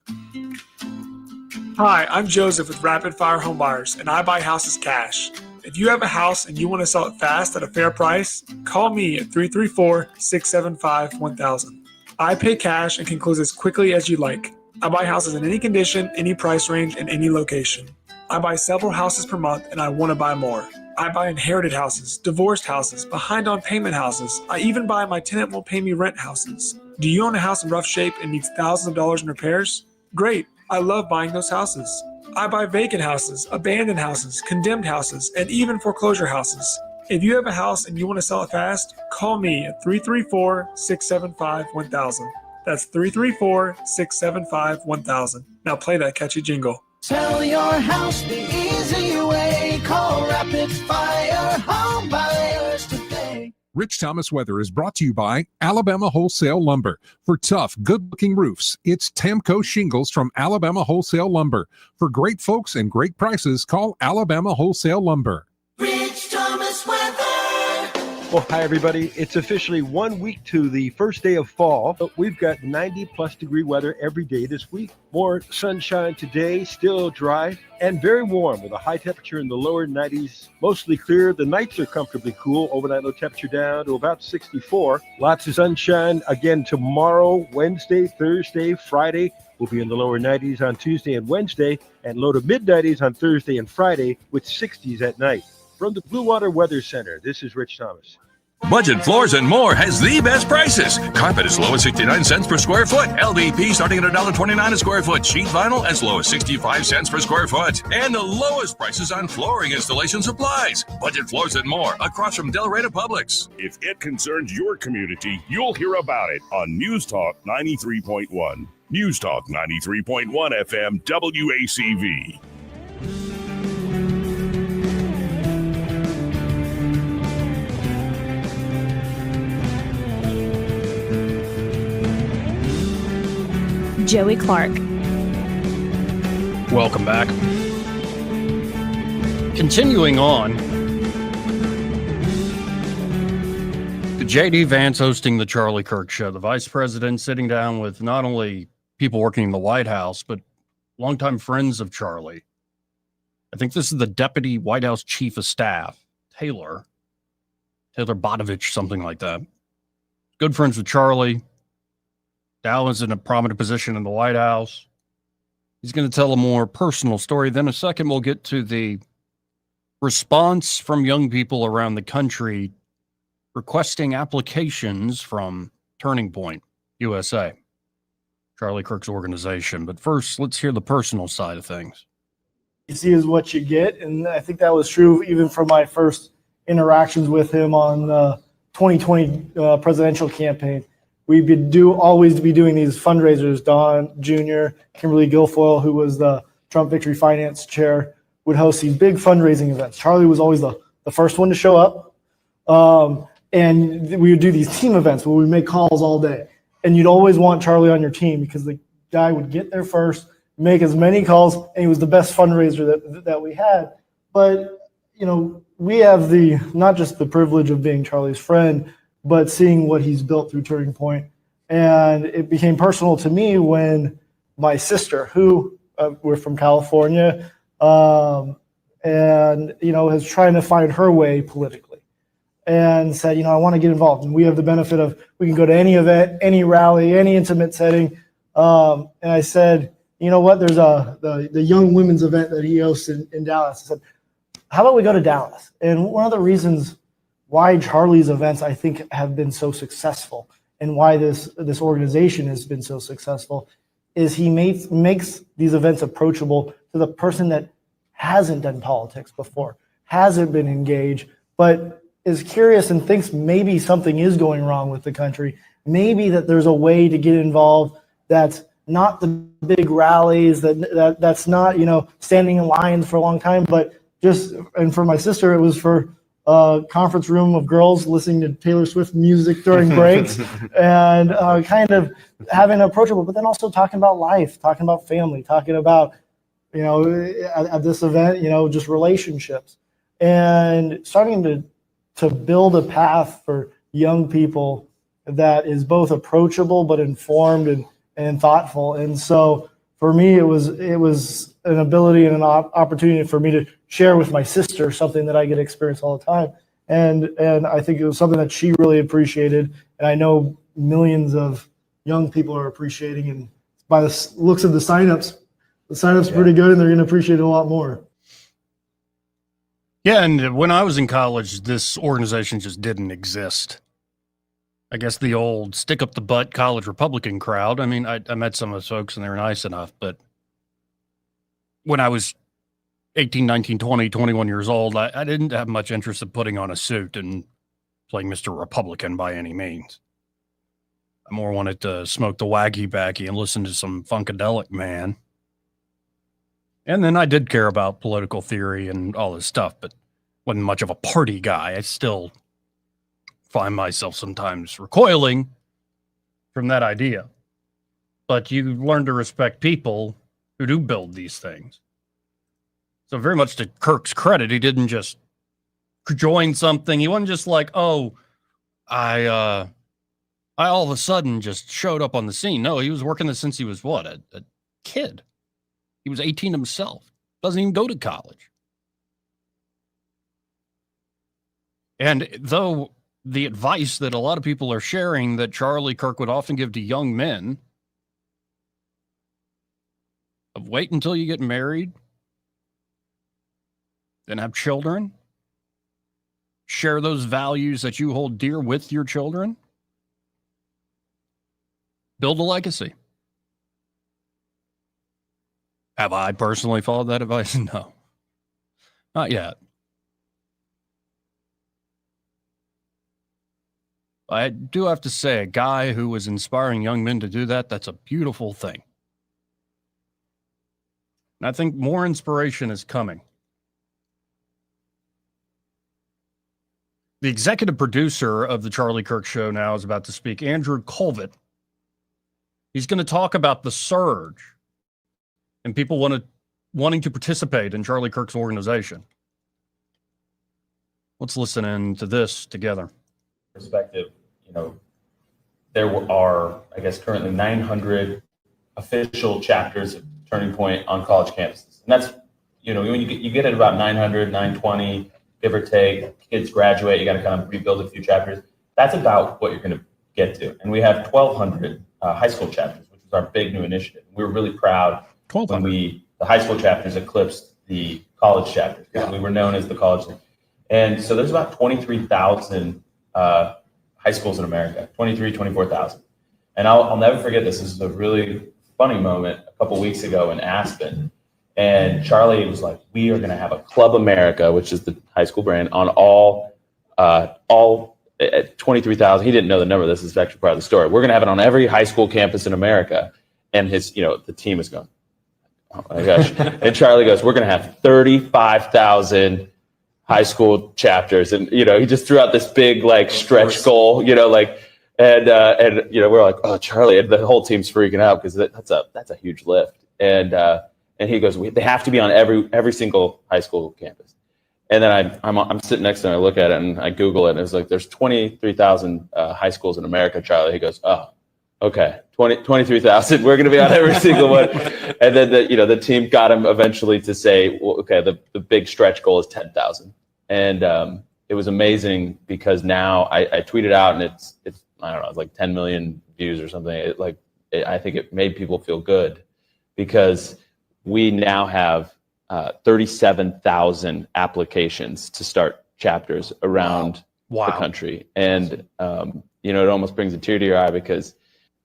Hi, I'm Joseph with Rapid Fire Home Buyers, and I buy houses cash. If you have a house and you want to sell it fast at a fair price, call me at 334-675-1000. I pay cash and can close as quickly as you like. I buy houses in any condition, any price range, and any location. I buy several houses per month and I want to buy more. I buy inherited houses, divorced houses, behind on payment houses. I even buy my tenant won't pay me rent houses. Do you own a house in rough shape and needs thousands of dollars in repairs? Great. I love buying those houses. I buy vacant houses, abandoned houses, condemned houses, and even foreclosure houses. If you have a house and you want to sell it fast, call me at 334-675-1000. That's 334-675-1000. Now play that catchy jingle. Sell your house the easy way. Call Rapid Fire Home Buyers today. Rich Thomas Weather is brought to you by Alabama Wholesale Lumber. For tough, good-looking roofs, it's Tamco Shingles from Alabama Wholesale Lumber. For great folks and great prices, call Alabama Wholesale Lumber. Rich Thomas Weather. Well, hi, everybody. It's officially 1 week to the first day of fall, but we've got 90-plus degree weather every day this week. More sunshine today, still dry, and very warm with a high temperature in the lower 90s. Mostly clear. The nights are comfortably cool. Overnight low temperature down to about 64. Lots of sunshine again tomorrow, Wednesday, Thursday, Friday. We'll be in the lower 90s on Tuesday and Wednesday, and low to mid-90s on Thursday and Friday with 60s at night. From the Blue Water Weather Center, this is Rich Thomas. Budget Floors and More has the best prices. Carpet as low as 69 cents per square foot. LVP starting at $1.29 a square foot. Sheet vinyl as low as 65 cents per square foot. And the lowest prices on flooring installation supplies. Budget Floors and More across from Delray to Publix. If it concerns your community, you'll hear about it on News Talk 93.1. News Talk 93.1 FM WACV. Joey Clark. Welcome back. Continuing on, the J.D. Vance hosting the Charlie Kirk show. The vice president sitting down with not only people working in the White House, but longtime friends of Charlie. I think this is the deputy White House chief of staff, Taylor Bodovich, something like that. Good friends with Charlie. Dowlin's in a prominent position in the White House. He's going to tell a more personal story. Then a second, we'll get to the response from young people around the country requesting applications from Turning Point USA, Charlie Kirk's organization. But first, let's hear the personal side of things. You see is what you get, and I think that was true even from my first interactions with him on the 2020 presidential campaign. We would always be doing these fundraisers. Don Jr., Kimberly Guilfoyle, who was the Trump Victory Finance Chair, would host these big fundraising events. Charlie was always the first one to show up. And we would do these team events where we make calls all day. And you'd always want Charlie on your team because the guy would get there first, make as many calls, and he was the best fundraiser that we had. But, you know, we have not just the privilege of being Charlie's friend, but seeing what he's built through Turning Point. And it became personal to me when my sister, who we're from California, and, you know, is trying to find her way politically and said, you know, I want to get involved. And we have the benefit of, we can go to any event, any rally, any intimate setting. And I said, you know what, there's the young women's event that he hosts in Dallas. I said, how about we go to Dallas? And one of the reasons why Charlie's events, I think, have been so successful and why this organization has been so successful is he makes these events approachable to the person that hasn't done politics before, hasn't been engaged, but is curious and thinks maybe something is going wrong with the country. Maybe that there's a way to get involved that's not the big rallies, that's not, standing in lines for a long time, but just, and for my sister, it was for a conference room of girls listening to Taylor Swift music during breaks and kind of having approachable, but then also talking about life, talking about family, talking about, at this event, just relationships, and starting to build a path for young people that is both approachable but informed and thoughtful. And so for me, it was an ability and an opportunity for me to share with my sister something that I get to experience all the time. And I think it was something that she really appreciated. And I know millions of young people are appreciating. And by the looks of the signups are pretty good, and they're going to appreciate it a lot more. Yeah, and when I was in college, this organization just didn't exist. I guess the old stick up the butt college Republican crowd. I mean, I met some of those folks and they were nice enough, but when I was 18, 19, 20, 21 years old, I didn't have much interest in putting on a suit and playing Mr. Republican by any means. I more wanted to smoke the waggy backy and listen to some Funkadelic Man. And then I did care about political theory and all this stuff, but wasn't much of a party guy. I still find myself sometimes recoiling from that idea. But you learn to respect people who do build these things. So very much to Kirk's credit, he didn't just join something. He wasn't just like, oh, I all of a sudden just showed up on the scene. No, he was working this since he was what, a kid. He was 18 himself. Doesn't even go to college. And though the advice that a lot of people are sharing that Charlie Kirk would often give to young men of wait until you get married, then have children, share those values that you hold dear with your children, build a legacy. Have I personally followed that advice? No, not yet. I do have to say, a guy who was inspiring young men to do that, that's a beautiful thing. And I think more inspiration is coming. The executive producer of the Charlie Kirk Show now is about to speak, Andrew Colvett. He's going to talk about the surge and people wanting to participate in Charlie Kirk's organization. Let's listen in to this together. Perspective, there are, I guess, currently 900 official chapters of Turning Point on college campuses. And that's, when you get at about 900, 920, give or take, kids graduate, you got to kind of rebuild a few chapters. That's about what you're going to get to. And we have 1,200 high school chapters, which is our big new initiative. We were really proud when the high school chapters eclipsed the college chapters. Yeah. We were known as the college. And so there's about 23,000 high schools in America, 24,000. And I'll never forget this. This is a really funny moment a couple weeks ago in Aspen. And Charlie was like, we are going to have a Club America, which is the high school brand, on all 23,000. He didn't know the number. This is actually part of the story. We're going to have it on every high school campus in America. And the team is going, oh my gosh. And Charlie goes, we're going to have 35,000 high school chapters. And, he just threw out this big, stretch goal, we're like, oh, Charlie, and the whole team's freaking out because that's a huge lift. And he goes, they have to be on every single high school campus. And then I'm sitting next to him, I look at it and I Google it, and it's like, there's 23,000 high schools in America, Charlie. He goes, oh, okay, 23,000. We're going to be on every single one. And then the team got him eventually to say, well, okay, the big stretch goal is 10,000. And it was amazing because now I tweeted out, and it's I don't know, it's like 10 million views or something. I think it made people feel good because we now have 37,000 applications to start chapters around the country. And, it almost brings a tear to your eye because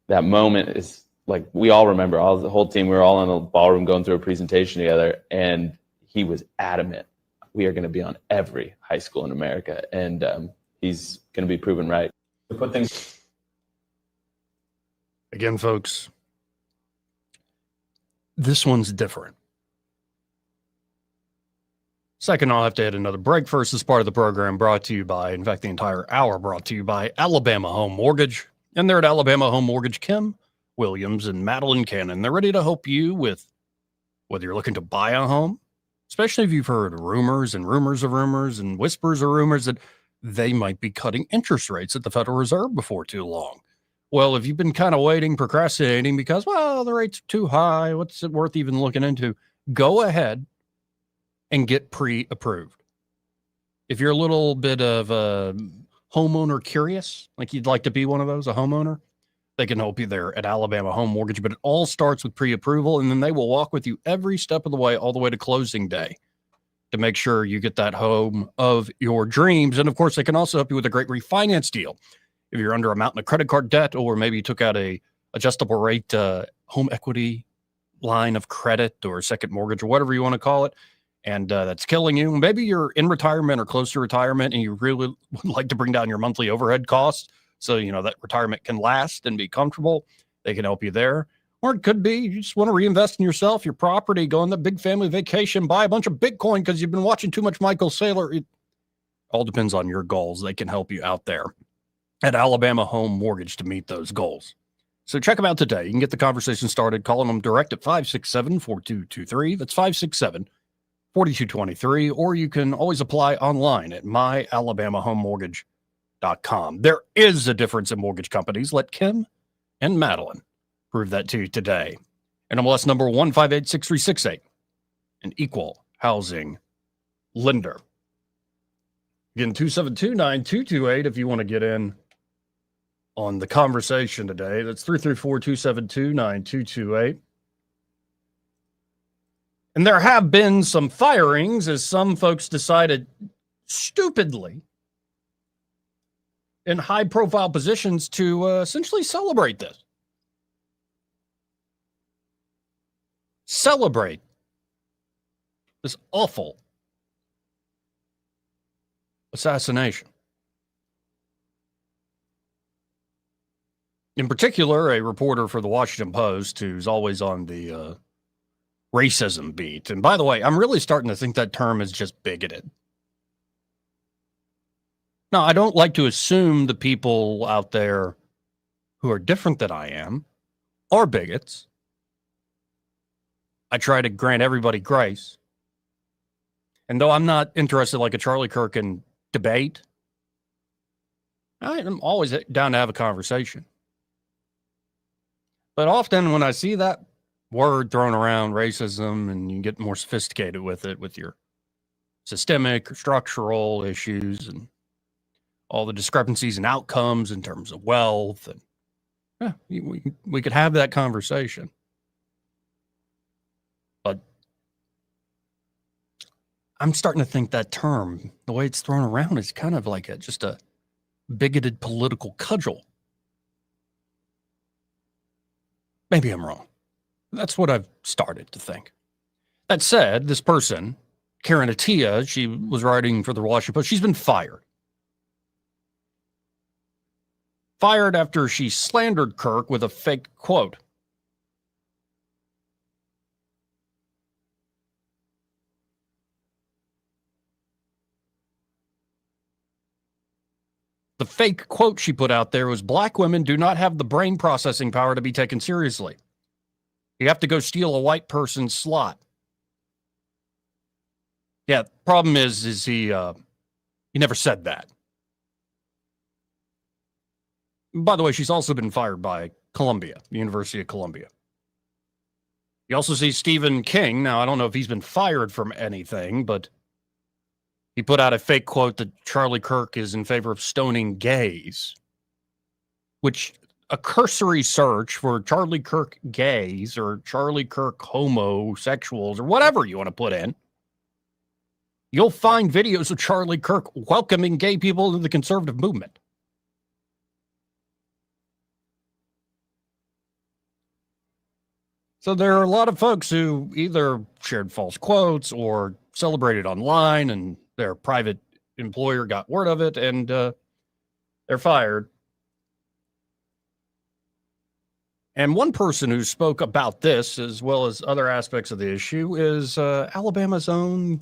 that moment is like we all remember, the whole team, we were all in a ballroom going through a presentation together, and he was adamant, we are going to be on every high school in America, and he's going to be proven right. To put things again, folks, this one's different. Second, I'll have to hit another break. First, this part of the program brought to you by, in fact, the entire hour brought to you by Alabama Home Mortgage. And they're at Alabama Home Mortgage, Kim Williams and Madeline Cannon. They're ready to help you with whether you're looking to buy a home, especially if you've heard rumors and rumors of rumors and whispers of rumors that they might be cutting interest rates at the Federal Reserve before too long. Well, if you've been kind of waiting, procrastinating because, well, the rates are too high, what's it worth even looking into? Go ahead and get pre-approved. If you're a little bit of a homeowner curious, like you'd like to be one of those, a homeowner, they can help you there at Alabama Home Mortgage. But it all starts with pre-approval, and then they will walk with you every step of the way, all the way to closing day, to make sure you get that home of your dreams. And of course, they can also help you with a great refinance deal. If you're under a mountain of credit card debt, or maybe you took out a adjustable rate home equity line of credit or second mortgage or whatever you want to call it, and that's killing you. Maybe you're in retirement or close to retirement and you really would like to bring down your monthly overhead costs so, that retirement can last and be comfortable. They can help you there. Or it could be you just want to reinvest in yourself, your property, go on the big family vacation, buy a bunch of Bitcoin because you've been watching too much Michael Saylor. It all depends on your goals. They can help you out there at Alabama Home Mortgage to meet those goals. So check them out today. You can get the conversation started calling them direct at 567-4223. That's 567-4223. Or you can always apply online at myalabamahomemortgage.com. There is a difference in mortgage companies. Let Kim and Madeline prove that to you today. NMLS number 1586368, an equal housing lender. Again, 272-9228 if you want to get in on the conversation today. That's 334-272-9228. And there have been some firings as some folks decided stupidly in high-profile positions to essentially celebrate this. Celebrate this awful assassination. In particular, a reporter for the Washington Post who's always on the racism beat. And by the way, I'm really starting to think that term is just bigoted. Now, I don't like to assume the people out there who are different than I am are bigots. I try to grant everybody grace. And though I'm not interested like a Charlie Kirk in debate, I'm always down to have a conversation. But often when I see that word thrown around, racism, and you get more sophisticated with it, with your systemic or structural issues and all the discrepancies and outcomes in terms of wealth, and we could have that conversation. But I'm starting to think that term, the way it's thrown around, is kind of like just a bigoted political cudgel. Maybe I'm wrong. That's what I've started to think. That said, this person, Karen Attia, she was writing for the Washington Post. She's been fired. Fired after she slandered Kirk with a fake quote. The fake quote she put out there was, "Black women do not have the brain processing power to be taken seriously. You have to go steal a white person's slot." Yeah, problem is he never said that. By the way, she's also been fired by Columbia, the University of Columbia. You also see Stephen King. Now, I don't know if he's been fired from anything, but he put out a fake quote that Charlie Kirk is in favor of stoning gays, which a cursory search for Charlie Kirk gays or Charlie Kirk homosexuals or whatever you want to put in, you'll find videos of Charlie Kirk welcoming gay people into the conservative movement. So there are a lot of folks who either shared false quotes or celebrated online, and their private employer got word of it, and they're fired. And one person who spoke about this, as well as other aspects of the issue, is Alabama's own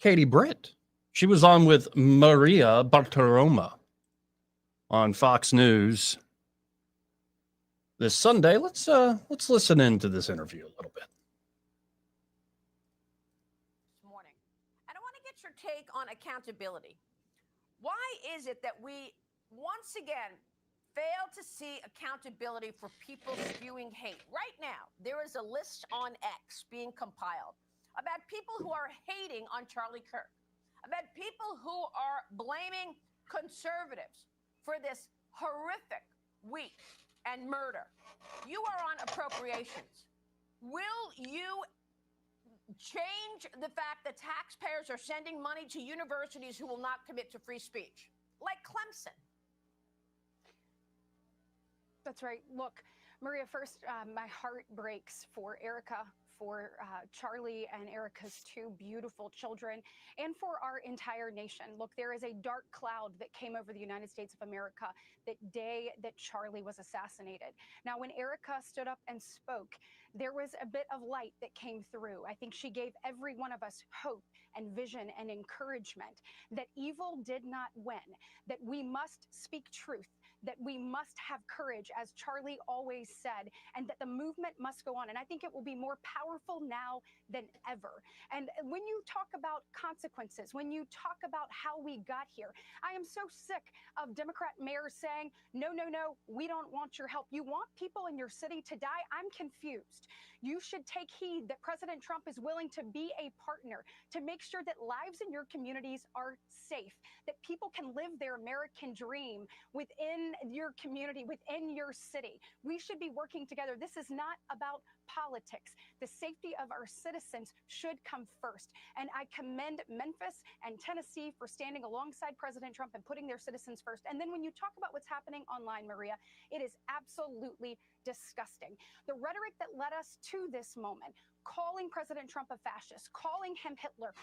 Katie Britt. She was on with Maria Bartiromo on Fox News this Sunday. Let's listen into this interview a little bit. Morning. And I want to get your take on accountability. Why is it that we once again fail to see accountability for people spewing hate? Right now, there is a list on X being compiled about people who are hating on Charlie Kirk, about people who are blaming conservatives for this horrific week and murder. You are on appropriations. Will you change the fact that taxpayers are sending money to universities who will not commit to free speech, like Clemson? That's right. Look, Maria, first, my heart breaks for Erika, for Charlie and Erika's two beautiful children, and for our entire nation. Look, there is a dark cloud that came over the United States of America that day that Charlie was assassinated. Now, when Erika stood up and spoke, there was a bit of light that came through. I think she gave every one of us hope and vision and encouragement that evil did not win, that we must speak truth, that we must have courage, as Charlie always said, and that the movement must go on. And I think it will be more powerful now than ever. And when you talk about consequences, when you talk about how we got here, I am so sick of Democrat mayors saying, no, we don't want your help. You want people in your city to die? I'm confused. You should take heed that President Trump is willing to be a partner to make sure that lives in your communities are safe, that people can live their American dream within your community, within your city. We should be working together. This is not about politics. The safety of our citizens should come first. And I commend Memphis and Tennessee for standing alongside President Trump and putting their citizens first. And then when you talk about what's happening online, Maria, it is absolutely disgusting. The rhetoric that led us to this moment, calling President Trump a fascist, calling him Hitler,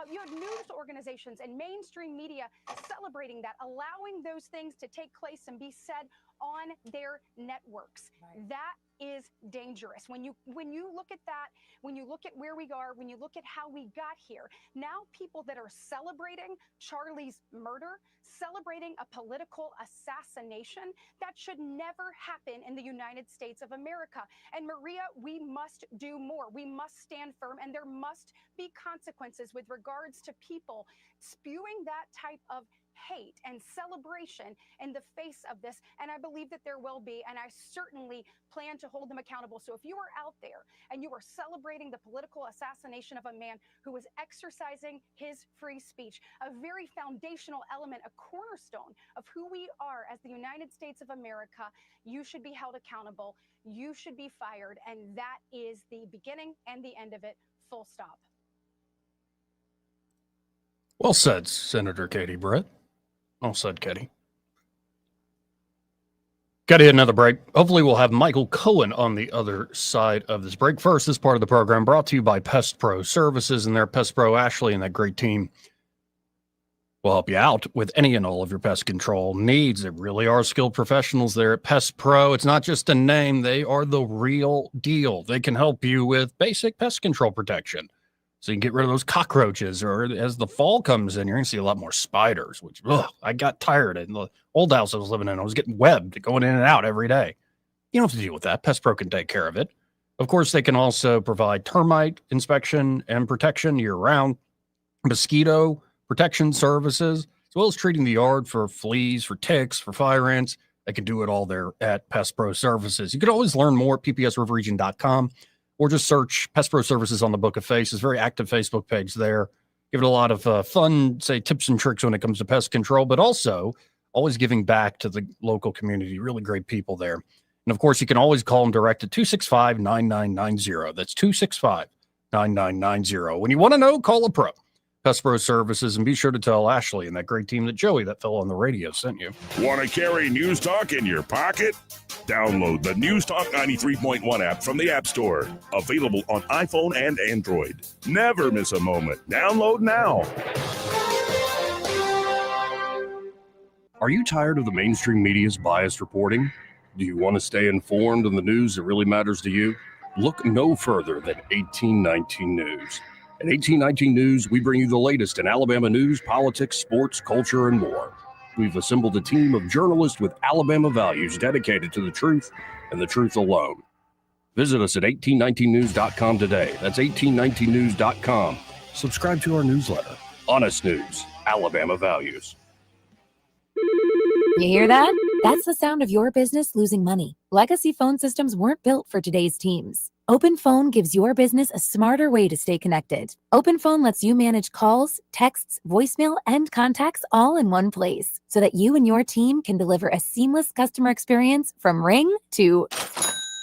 you have news organizations and mainstream media celebrating that, allowing those things to take place and be said on their networks. Right. That is dangerous. When you look at that, when you look at where we are, when you look at how we got here, now people that are celebrating Charlie's murder, celebrating a political assassination, that should never happen in the United States of America. And Maria, we must do more. We must stand firm, and there must be consequences with regards to people spewing that type of hate and celebration in the face of this. And I believe that there will be, and I certainly plan to hold them accountable. So if you are out there and you are celebrating the political assassination of a man who was exercising his free speech, a very foundational element, a cornerstone of who we are as the United States of America, you should be held accountable. You should be fired. And that is the beginning and the end of it. Full stop. Well said, Senator Katie Britt. Well said, Katie. Got to hit another break. Hopefully we'll have Michael Cohen on the other side of this break. First, this part of the program brought to you by Pest Pro Services and their Pest Pro Ashley and that great team will help you out with any and all of your pest control needs. They really are skilled professionals there at Pest Pro. It's not just a name. They are the real deal. They can help you with basic pest control protection. So you can get rid of those cockroaches, or as the fall comes in, you're going to see a lot more spiders, which I got tired of. In the old house I was living in, I was getting webbed going in and out every day. You don't have to deal with that. Pest Pro can take care of it. Of course, they can also provide termite inspection and protection year-round, mosquito protection services, as well as treating the yard for fleas, for ticks, for fire ants. They can do it all there at Pest Pro Services. You can always learn more at ppsriverregion.com. Or just search Pest Pro Services on the Book of Faces. Very active Facebook page there. Give it a lot of fun, say, tips and tricks when it comes to pest control, but also always giving back to the local community. Really great people there. And, of course, you can always call them direct at 265-9990. That's 265-9990. When you want to know, call a pro. Pest Services, and be sure to tell Ashley and that great team that Joey, that fellow on the radio, sent you. Want to carry News Talk in your pocket? Download the News Talk 93.1 app from the App Store. Available on iPhone and Android. Never miss a moment. Download now. Are you tired of the mainstream media's biased reporting? Do you want to stay informed on the news that really matters to you? Look no further than 1819 News. At 1819 News, we bring you the latest in Alabama news, politics, sports, culture, and more. We've assembled a team of journalists with Alabama values dedicated to the truth and the truth alone. Visit us at 1819news.com today. That's 1819news.com. Subscribe to our newsletter. Honest News, Alabama Values. You hear that? That's the sound of your business losing money. Legacy phone systems weren't built for today's teams. OpenPhone gives your business a smarter way to stay connected. OpenPhone lets you manage calls, texts, voicemail, and contacts all in one place so that you and your team can deliver a seamless customer experience from ring to...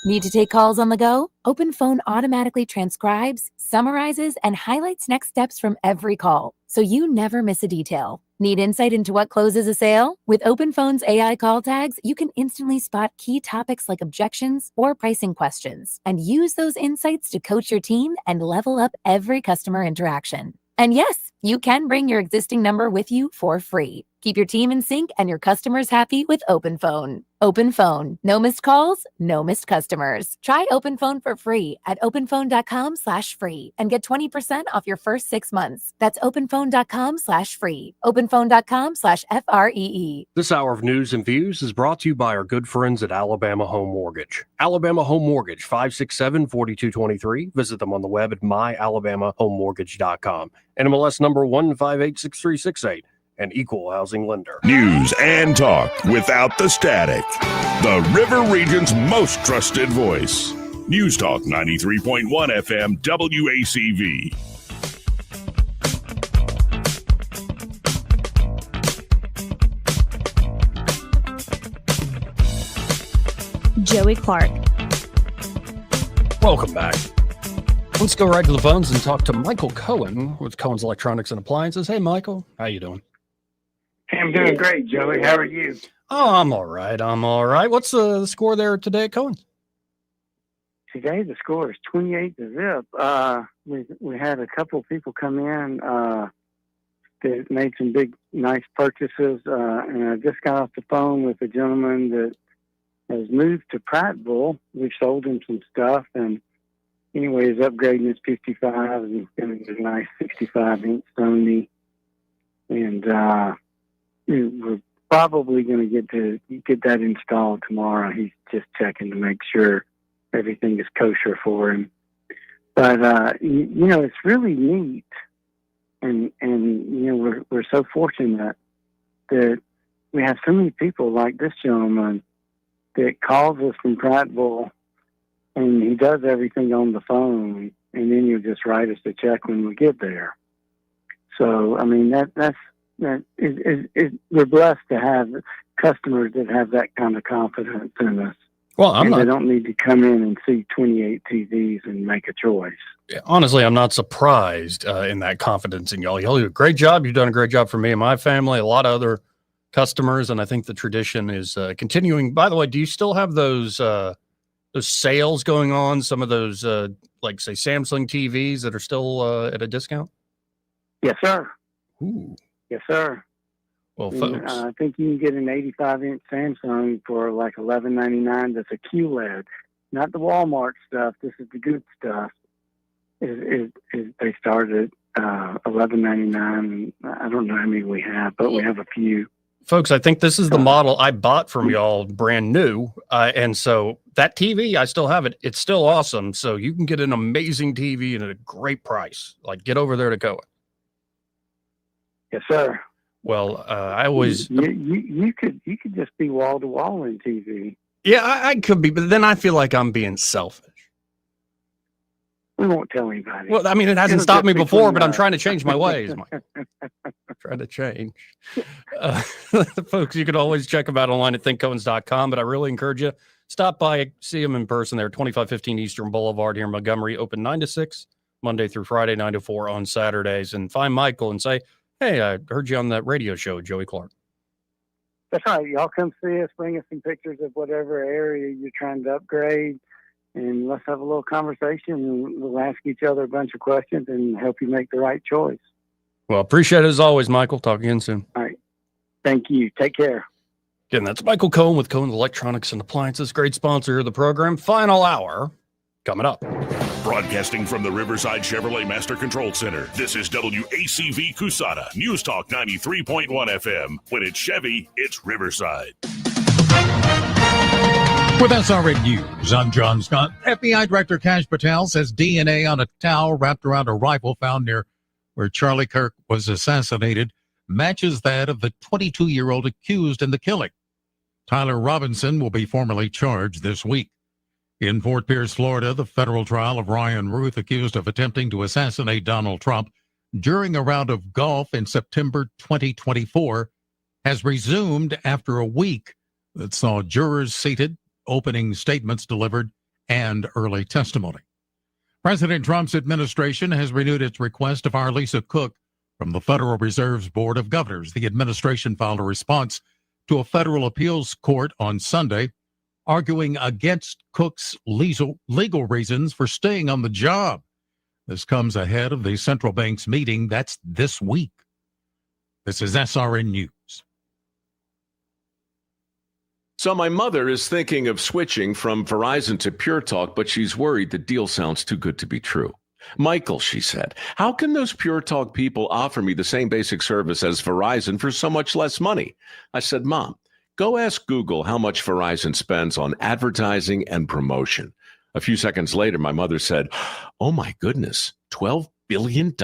Need to take calls on the go? OpenPhone automatically transcribes, summarizes, and highlights next steps from every call, so you never miss a detail. Need insight into what closes a sale? With OpenPhone's AI call tags, you can instantly spot key topics like objections or pricing questions, and use those insights to coach your team and level up every customer interaction. And yes, you can bring your existing number with you for free. Keep your team in sync and your customers happy with OpenPhone. OpenPhone. No missed calls, no missed customers. Try OpenPhone for free at openphone.com/free and get 20% off your first 6 months. That's openphone.com/free. openphone.com/FREE. This hour of news and views is brought to you by our good friends at Alabama Home Mortgage. Alabama Home Mortgage, 567-4223. Visit them on the web at myalabamahomemortgage.com. NMLS number 1586368. An equal housing lender. News and talk without the static. The River Region's most trusted voice. News Talk 93.1 FM WACV. Joey Clark. Welcome back. Let's go right to the phones and talk to Michael Cohen with Cohen's Electronics and Appliances. Hey, Michael. How you doing? I'm doing great, Joey. How are you? Oh, I'm all right. What's the score there today at Cohen's? Today the score is 28-0. We had a couple of people come in that made some big, nice purchases, and I just got off the phone with a gentleman that has moved to Prattville. We sold him some stuff, and anyway, he's upgrading his 55, and he's going to get a nice 65-inch Sony, and we're probably going to get that installed tomorrow. He's just checking to make sure everything is kosher for him. But it's really neat, and we're so fortunate that we have so many people like this gentleman that calls us from Prattville, and he does everything on the phone, and then he'll just write us a check when we get there. So I mean we're blessed to have customers that have that kind of confidence in us. Well, they don't need to come in and see 28 TVs and make a choice. Honestly, I'm not surprised in that confidence in y'all. Y'all do a great job. You've done a great job for me and my family, a lot of other customers, and I think the tradition is continuing. By the way, do you still have those sales going on? Some of those, like say Samsung TVs that are still at a discount? Yes, sir. Ooh. Yes, sir. Well, folks, I think you can get an 85-inch Samsung for like $11.99. That's a QLED, not the Walmart stuff. This is the good stuff. They started $11.99. I don't know how many we have, but we have a few. Folks, I think this is the model I bought from y'all brand new. And so that TV, I still have it. It's still awesome. So you can get an amazing TV at a great price. Like, get over there to Cohen. Yes, sir. Well, I always you could just be wall to wall in TV. Yeah, I could be, but then I feel like I'm being selfish. We won't tell anybody. Well, I mean, it hasn't stopped me before, but I'm trying to change my ways. Trying to change. Folks, you can always check them out online at thinkcohens.com, but I really encourage you, stop by, see them in person there, 2515 Eastern Boulevard here in Montgomery, open 9 to 6, Monday through Friday, 9 to 4 on Saturdays. And find Michael and say, hey, I heard you on that radio show, Joey Clark. That's right. Y'all come see us, bring us some pictures of whatever area you're trying to upgrade, and let's have a little conversation, and we'll ask each other a bunch of questions and help you make the right choice. Well, appreciate it as always, Michael. Talk again soon. All right. Thank you. Take care. Again, that's Michael Cohen with Cohen Electronics and Appliances. Great sponsor of the program. Final hour coming up. Broadcasting from the Riverside Chevrolet Master Control Center, this is WACV Cusana, News Talk 93.1 FM. When it's Chevy, it's Riverside. With SRN News, I'm John Scott. FBI Director Kash Patel says DNA on a towel wrapped around a rifle found near where Charlie Kirk was assassinated matches that of the 22-year-old accused in the killing. Tyler Robinson will be formally charged this week. In Fort Pierce, Florida, the federal trial of Ryan Ruth, accused of attempting to assassinate Donald Trump during a round of golf in September 2024, has resumed after a week that saw jurors seated, opening statements delivered, and early testimony. President Trump's administration has renewed its request to fire Lisa Cook from the Federal Reserve's Board of Governors. The administration filed a response to a federal appeals court on Sunday, arguing against Cook's legal reasons for staying on the job. This comes ahead of the central bank's meeting that's this week. This is SRN News. So my mother is thinking of switching from Verizon to Pure Talk, but she's worried the deal sounds too good to be true. Michael, she said, how can those Pure Talk people offer me the same basic service as Verizon for so much less money? I said, Mom, go ask Google how much Verizon spends on advertising and promotion. A few seconds later, my mother said, oh my goodness, $12 billion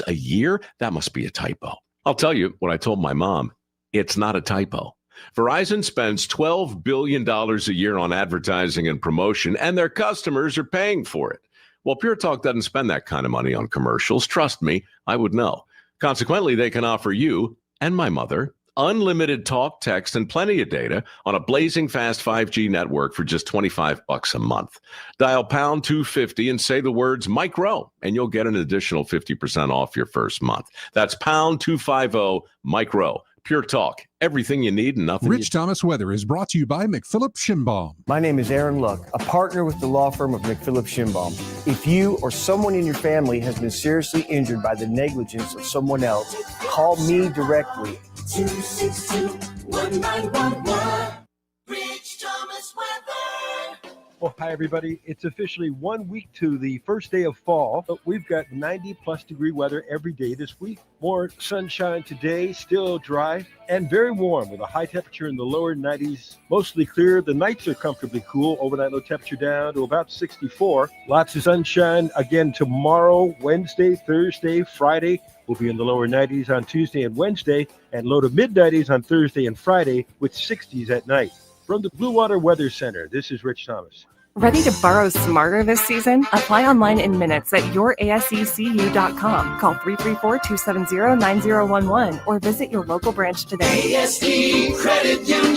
a year? That must be a typo. I'll tell you what I told my mom. It's not a typo. Verizon spends $12 billion a year on advertising and promotion, and their customers are paying for it. Well, Pure Talk doesn't spend that kind of money on commercials. Trust me, I would know. Consequently, they can offer you and my mother unlimited talk, text, and plenty of data on a blazing fast 5G network for just $25 a month. Dial pound 250 and say the words Mike Rowe, and you'll get an additional 50% off your first month. That's pound 250 Mike Rowe. Pure Talk, everything you need and nothing. Rich Thomas Weather is brought to you by McPhillips Schimbaum. My name is Aaron Luck, a partner with the law firm of McPhillips Schimbaum. If you or someone in your family has been seriously injured by the negligence of someone else, call me directly. 262-1911. Rich Thomas Weather. Well, hi, everybody. It's officially 1 week to the first day of fall, but we've got 90-plus degree weather every day this week. More sunshine today, still dry, and very warm with a high temperature in the lower 90s. Mostly clear. The nights are comfortably cool. Overnight low temperature down to about 64. Lots of sunshine again tomorrow, Wednesday, Thursday, Friday. We'll be in the lower 90s on Tuesday and Wednesday, and low to mid-90s on Thursday and Friday with 60s at night. From the Blue Water Weather Center, this is Rich Thomas. Ready to borrow smarter this season? Apply online in minutes at yourasecu.com. Call 334-270-9011 or visit your local branch today. ASD Credit Union.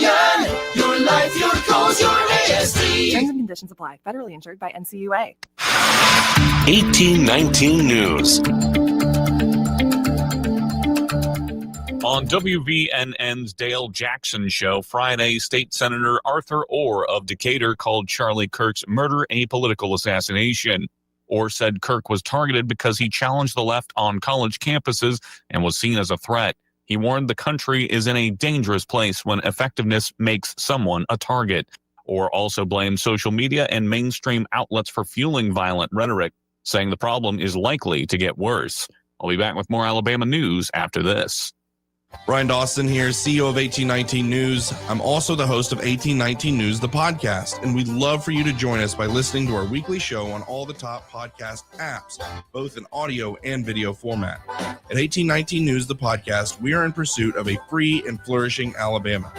Your life, your goals, your ASD. Terms and conditions apply. Federally insured by NCUA. 1819 News. On WVNN's Dale Jackson show Friday, State Senator Arthur Orr of Decatur called Charlie Kirk's murder a political assassination. Orr said Kirk was targeted because he challenged the left on college campuses and was seen as a threat. He warned the country is in a dangerous place when effectiveness makes someone a target. Orr also blamed social media and mainstream outlets for fueling violent rhetoric, saying the problem is likely to get worse. I'll be back with more Alabama news after this. Brian Dawson here, CEO of 1819 News. I'm also the host of 1819 News, the podcast, and we'd love for you to join us by listening to our weekly show on all the top podcast apps, both in audio and video format. At 1819 News, the podcast, we are in pursuit of a free and flourishing Alabama.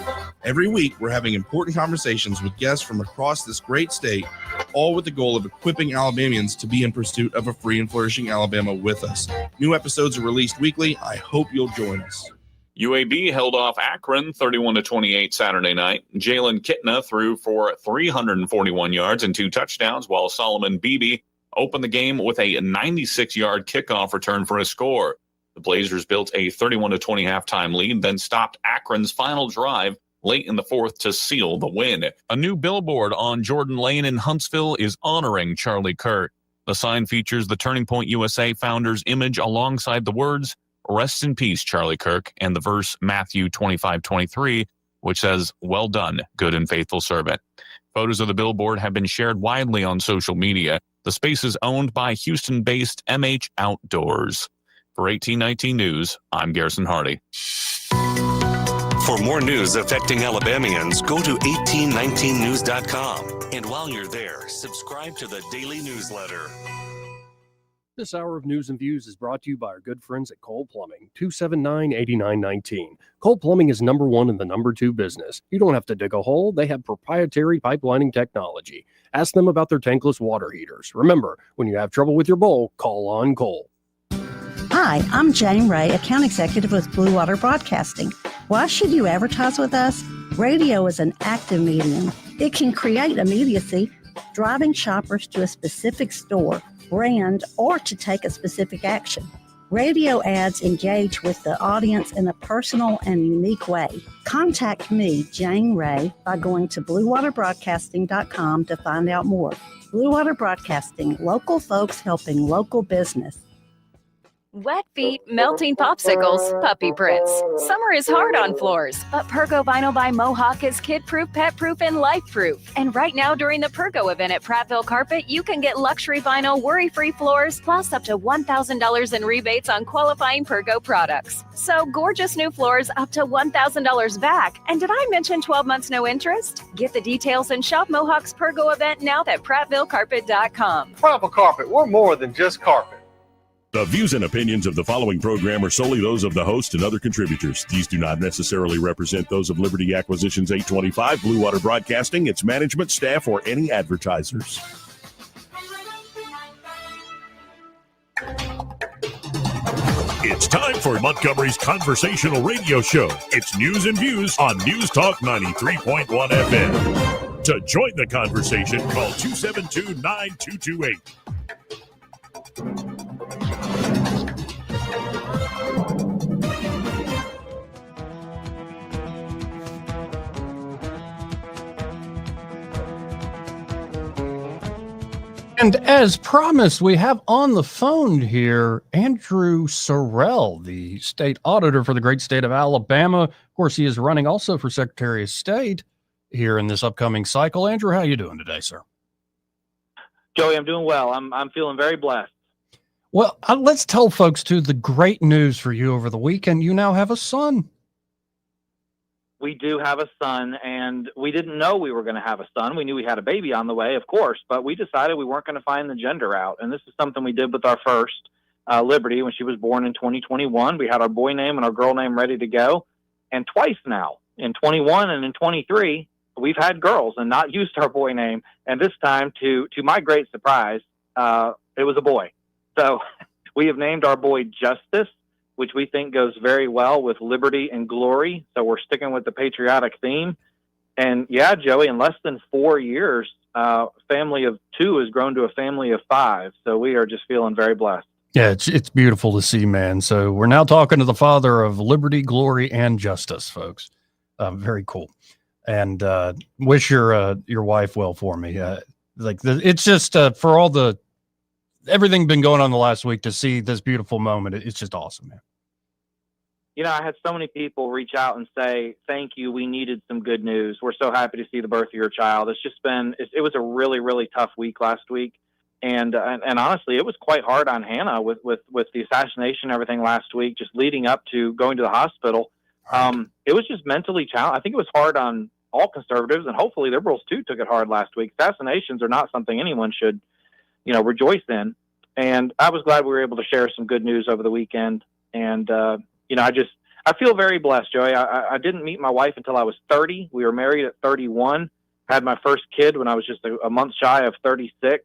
Every week, we're having important conversations with guests from across this great state, all with the goal of equipping Alabamians to be in pursuit of a free and flourishing Alabama with us. New episodes are released weekly. I hope you'll join us. UAB held off Akron 31-28 Saturday night. Jalen Kitna threw for 341 yards and 2 touchdowns, while Solomon Beebe opened the game with a 96-yard kickoff return for a score. The Blazers built a 31-20 halftime lead, then stopped Akron's final drive late in the fourth to seal the win. A new billboard on Jordan Lane in Huntsville is honoring Charlie Kirk. The sign features the Turning Point USA founder's image alongside the words, "Rest in peace, Charlie Kirk," and the verse Matthew 25:23, which says, "Well done, good and faithful servant." Photos of the billboard have been shared widely on social media. The space is owned by Houston-based MH Outdoors. For 1819 News, I'm Garrison Hardy. For more news affecting Alabamians, go to 1819news.com. And while you're there, subscribe to the daily newsletter. This hour of news and views is brought to you by our good friends at Cole Plumbing, 279-8919. Cole Plumbing is number one in the number two business. You don't have to dig a hole. They have proprietary pipelining technology. Ask them about their tankless water heaters. Remember, when you have trouble with your bowl, call on Cole. Hi, I'm Jane Ray, account executive with Blue Water Broadcasting. Why should you advertise with us? Radio is an active medium. It can create immediacy, driving shoppers to a specific store, brand, or to take a specific action. Radio ads engage with the audience in a personal and unique way. Contact me, Jane Ray, by going to bluewaterbroadcasting.com to find out more. Blue Water Broadcasting, local folks helping local business. Wet feet, melting popsicles, puppy prints. Summer is hard on floors, but Pergo Vinyl by Mohawk is kid-proof, pet-proof, and life-proof. And right now, during the Pergo event at Prattville Carpet, you can get luxury vinyl, worry-free floors, plus up to $1,000 in rebates on qualifying Pergo products. So gorgeous new floors, up to $1,000 back. And did I mention 12 months no interest? Get the details and shop Mohawk's Pergo event now at PrattvilleCarpet.com. Prattville Carpet, we're more than just carpet. The views and opinions of the following program are solely those of the host and other contributors. These do not necessarily represent those of Liberty Acquisitions 825, Blue Water Broadcasting, its management, staff, or any advertisers. It's time for Montgomery's conversational radio show. It's news and views on News Talk 93.1 FM. To join the conversation, call 272-9228. And as promised, we have on the phone here Andrew Sorrell, the state auditor for the great state of Alabama. Of course, he is running also for Secretary of State here in this upcoming cycle. Andrew, how are you doing today, sir? Joey, I'm doing well. I'm feeling very blessed. Well, let's tell folks, too, the great news for you over the weekend. You now have a son. We do have a son, and we didn't know we were going to have a son. We knew we had a baby on the way, of course, but we decided we weren't going to find the gender out. And this is something we did with our first, Liberty, when she was born in 2021. We had our boy name and our girl name ready to go. And twice now, in 21 and in 23, we've had girls and not used our boy name. And this time, to my great surprise, it was a boy. So we have named our boy Justice, which we think goes very well with liberty and glory. So we're sticking with the patriotic theme. And yeah, Joey, in less than 4 years, family of 2 has grown to a family of 5. So we are just feeling very blessed. Yeah, it's beautiful to see, man. So we're now talking to the father of liberty, glory, and justice, folks. Very cool. And wish your wife well for me. It's just for all the everything been going on the last week, to see this beautiful moment. It's just awesome, man. You know, I had so many people reach out and say, thank you. We needed some good news. We're so happy to see the birth of your child. It's just been, it was a really, really tough week last week. And honestly, it was quite hard on Hannah with the assassination and everything last week, just leading up to going to the hospital. It was just mentally challenging. I think it was hard on all conservatives, and hopefully liberals too took it hard last week. Assassinations are not something anyone should, rejoice in. And I was glad we were able to share some good news over the weekend. And, I feel very blessed, Joey. I didn't meet my wife until I was 30. We were married at 31, had my first kid when I was just a month shy of 36.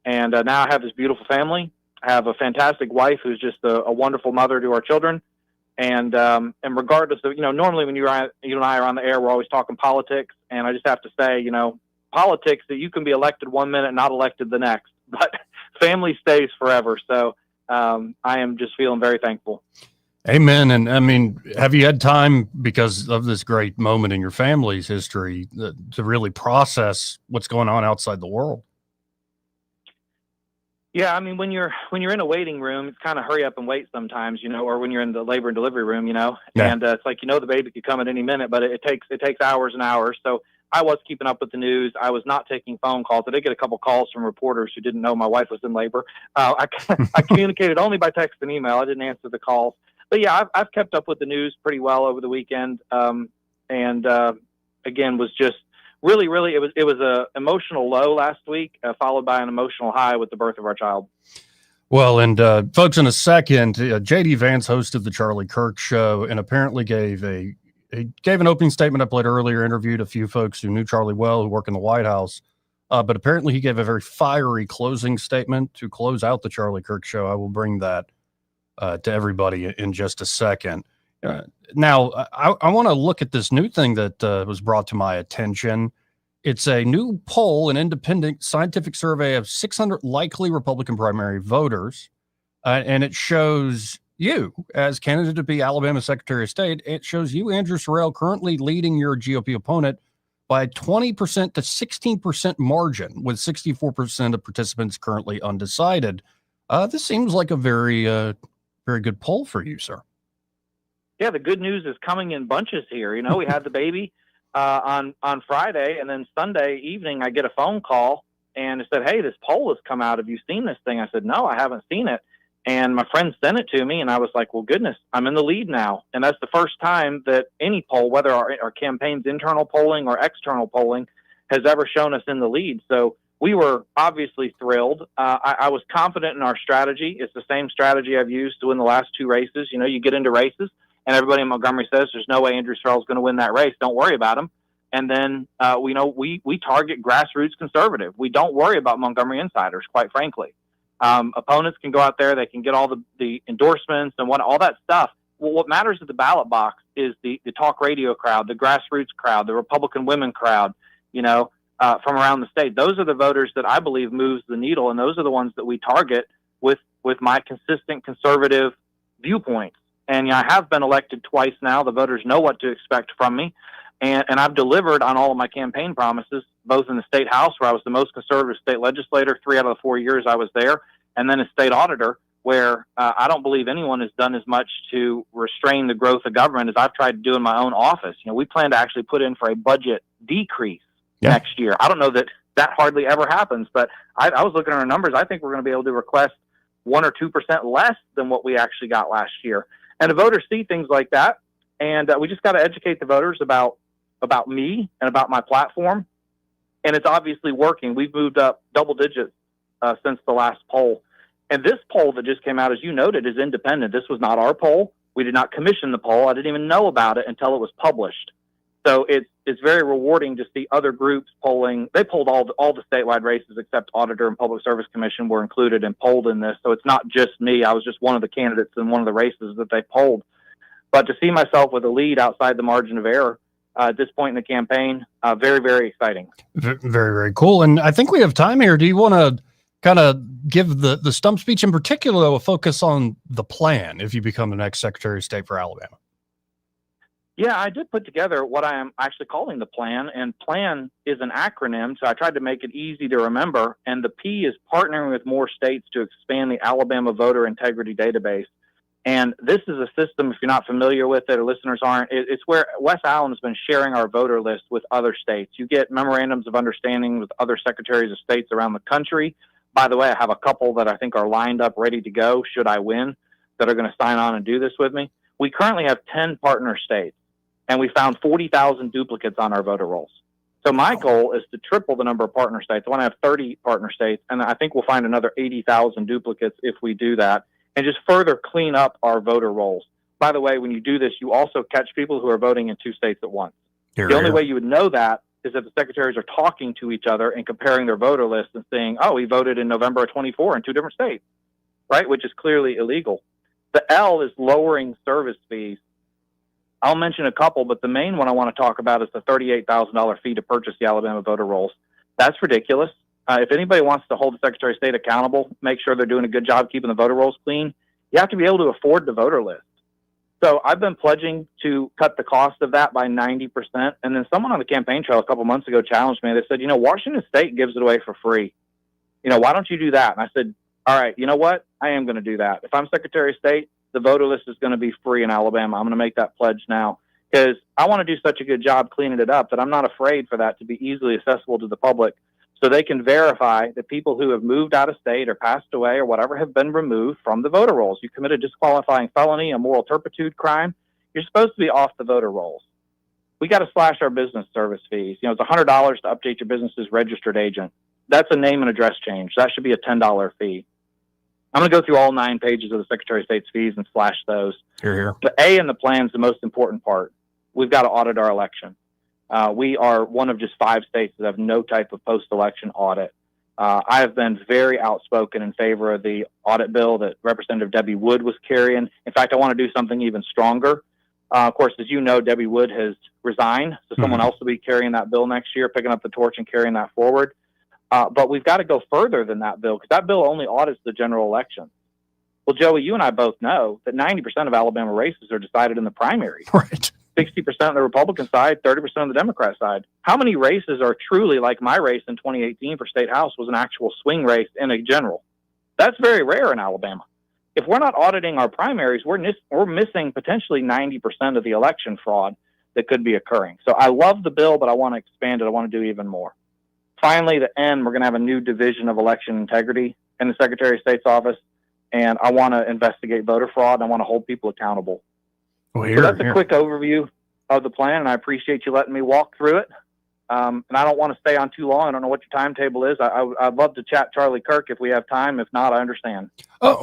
And now I have this beautiful family. I have a fantastic wife who's just a wonderful mother to our children. And regardless of, normally when you and I are on the air, we're always talking politics. And I just have to say, politics, that you can be elected one minute, not elected the next. But family stays forever. So I am just feeling very thankful. Amen. And I mean, have you had time, because of this great moment in your family's history, to really process what's going on outside the world? Yeah, I mean, when you're in a waiting room, it's kind of hurry up and wait sometimes, or when you're in the labor and delivery room, Yeah. and it's like, the baby could come at any minute, but it takes hours and hours. So I was keeping up with the news. I was not taking phone calls. I did get a couple calls from reporters who didn't know my wife was in labor. I communicated only by text and email. I didn't answer the calls. But yeah, I've kept up with the news pretty well over the weekend, and again was just really, it was a emotional low last week, followed by an emotional high with the birth of our child. Well, and folks, in a second, J.D. Vance hosted the Charlie Kirk show and apparently gave an opening statement. I played earlier, interviewed a few folks who knew Charlie well, who work in the White House, but apparently he gave a very fiery closing statement to close out the Charlie Kirk show. I will bring that to everybody in just a second. Now, I want to look at this new thing that was brought to my attention. It's a new poll, an independent scientific survey of 600 likely Republican primary voters, and it shows you as candidate to be Alabama Secretary of State. It shows you, Andrew Sorrell, currently leading your GOP opponent by 20% to 16% margin, with 64% of participants currently undecided. This seems like a very good poll for you, sir. Yeah, the good news is coming in bunches here. We had the baby on Friday, and then Sunday evening I get a phone call and it said, "Hey, this poll has come out. Have you seen this thing?" I said, "No, I haven't seen it." And my friend sent it to me, and I was like, well, goodness, I'm in the lead now. And that's the first time that any poll, whether our campaign's internal polling or external polling, has ever shown us in the lead. So we were obviously thrilled. I was confident in our strategy. It's the same strategy I've used to win the last two races. You get into races, and everybody in Montgomery says, there's no way Andrew Sorrell's going to win that race. Don't worry about him. And then we target grassroots conservative. We don't worry about Montgomery insiders, quite frankly. Opponents can go out there, they can get all the endorsements and all that stuff. Well, what matters at the ballot box is the talk radio crowd, the grassroots crowd, the Republican women crowd, from around the state. Those are the voters that I believe moves the needle, and those are the ones that we target with my consistent conservative viewpoints. And I have been elected twice now. The voters know what to expect from me. And I've delivered on all of my campaign promises, both in the state house, where I was the most conservative state legislator 3 out of the 4 years I was there, and then as state auditor, where I don't believe anyone has done as much to restrain the growth of government as I've tried to do in my own office. We plan to actually put in for a budget decrease next year. I don't know that hardly ever happens, but I was looking at our numbers. I think we're going to be able to request 1 or 2% less than what we actually got last year. And the voters see things like that, and we just got to educate the voters about me and about my platform. And it's obviously working. We've moved up double digits since the last poll. And this poll that just came out, as you noted, is independent. This was not our poll. We did not commission the poll. I didn't even know about it until it was published. So it's very rewarding to see other groups polling. They polled all the statewide races except Auditor and Public Service Commission were included and polled in this. So it's not just me. I was just one of the candidates in one of the races that they polled. But to see myself with a lead outside the margin of error at this point in the campaign, very, very exciting. Very, very cool. And I think we have time here. Do you want to kind of give the stump speech in particular, a focus on the plan if you become the next Secretary of State for Alabama? Yeah, I did put together what I am actually calling the plan, and PLAN is an acronym, so I tried to make it easy to remember, and the P is partnering with more states to expand the Alabama Voter Integrity Database. And this is a system, if you're not familiar with it or listeners aren't, it's where Wes Allen has been sharing our voter list with other states. You get memorandums of understanding with other secretaries of states around the country. By the way, I have a couple that I think are lined up, ready to go, should I win, that are going to sign on and do this with me. We currently have 10 partner states, and we found 40,000 duplicates on our voter rolls. So my goal is to triple the number of partner states. I want to have 30 partner states, and I think we'll find another 80,000 duplicates if we do that, and just further clean up our voter rolls. By the way, when you do this, you also catch people who are voting in 2 states at once. The only way you would know that is if the secretaries are talking to each other and comparing their voter lists and saying, oh, he voted in November of 24 in 2 different states, right? Which is clearly illegal. The L is lowering service fees. I'll mention a couple, but the main one I want to talk about is the $38,000 fee to purchase the Alabama voter rolls. That's ridiculous. if anybody wants to hold the Secretary of State accountable, make sure they're doing a good job keeping the voter rolls clean, you have to be able to afford the voter list. So I've been pledging to cut the cost of that by 90%. And then someone on the campaign trail a couple months ago challenged me. They said, Washington State gives it away for free. Why don't you do that? And I said, all right, you know what? I am going to do that. If I'm Secretary of State, the voter list is going to be free in Alabama. I'm going to make that pledge now because I want to do such a good job cleaning it up that I'm not afraid for that to be easily accessible to the public so they can verify that people who have moved out of state or passed away or whatever have been removed from the voter rolls. You commit a disqualifying felony, a moral turpitude crime, you're supposed to be off the voter rolls. We got to slash our business service fees. It's $100 to update your business's registered agent. That's a name and address change. That should be a $10 fee. I'm going to go through all 9 pages of the Secretary of State's fees and slash those. Here. The A in the plan is the most important part. We've got to audit our election. We are one of just 5 states that have no type of post-election audit. I have been very outspoken in favor of the audit bill that Representative Debbie Wood was carrying. In fact, I want to do something even stronger. Of course, as you know, Debbie Wood has resigned, so someone else will be carrying that bill next year, picking up the torch and carrying that forward. But we've got to go further than that bill because that bill only audits the general election. Well, Joey, you and I both know that 90% of Alabama races are decided in the primary. Right. 60% on the Republican side, 30% on the Democrat side. How many races are truly like my race in 2018 for State House was an actual swing race in a general? That's very rare in Alabama. If we're not auditing our primaries, we're missing potentially 90% of the election fraud that could be occurring. So I love the bill, but I want to expand it. I want to do even more. Finally, the end, we're going to have a new division of election integrity in the Secretary of State's office, and I want to investigate voter fraud, and I want to hold people accountable. So that's a quick overview of the plan, and I appreciate you letting me walk through it. And I don't want to stay on too long. I don't know what your timetable is. I'd love to chat Charlie Kirk if we have time. If not, I understand.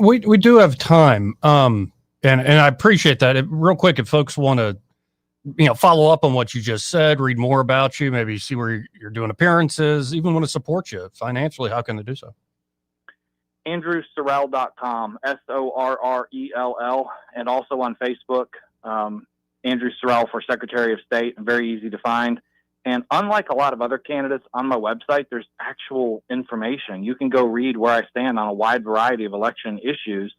We do have time, and I appreciate that. Real quick, if folks want to follow up on what you just said, read more about you, maybe see where you're doing appearances, even want to support you financially, how can they do so? AndrewSorrell.com, SORRELL, and also on Facebook, Andrew Sorrell for Secretary of State, very easy to find. And unlike a lot of other candidates on my website, there's actual information. You can go read where I stand on a wide variety of election issues.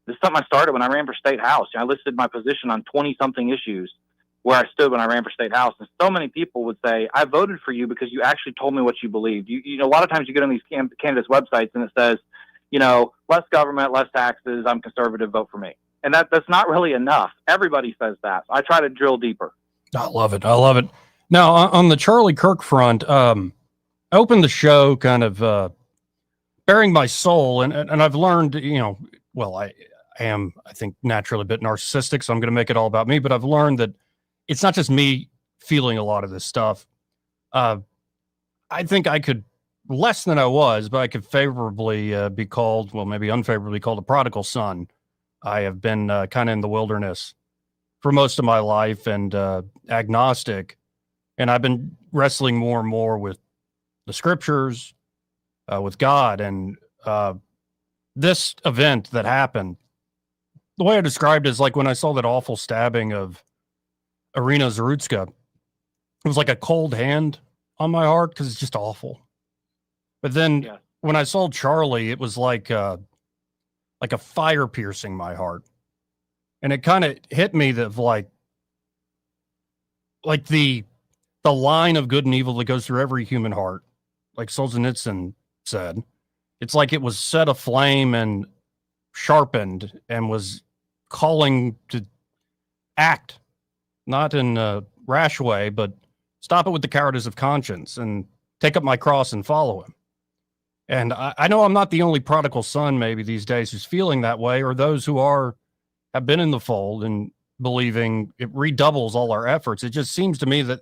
This is something I started when I ran for State House. I listed my position on 20-something issues where I stood when I ran for State House. And so many people would say, I voted for you because you actually told me what you believed. A lot of times you get on these candidates' websites and it says, less government, less taxes, I'm conservative, vote for me. And that's not really enough. Everybody says that. So I try to drill deeper. I love it. Now, on the Charlie Kirk front, I opened the show kind of bearing my soul, and I've learned, I am, I think, naturally a bit narcissistic, so I'm going to make it all about me, but I've learned that it's not just me feeling a lot of this stuff. I think I could, less than I was, but I could favorably be called, maybe unfavorably called a prodigal son. I have been kind of in the wilderness for most of my life and agnostic. And I've been wrestling more and more with the scriptures, with God. And this event that happened, the way I described it is like when I saw that awful stabbing of Irina Zarutska, it was like a cold hand on my heart because it's just awful. But then when I saw Charlie, it was like a fire piercing my heart. And it kind of hit me that like the line of good and evil that goes through every human heart, like Solzhenitsyn said, it's like it was set aflame and sharpened and was calling to act, not in a rash way, but stop it with the cowardice of conscience and take up my cross and follow him. And I know I'm not the only prodigal son maybe these days who's feeling that way, or those who have been in the fold and believing it redoubles all our efforts. It just seems to me that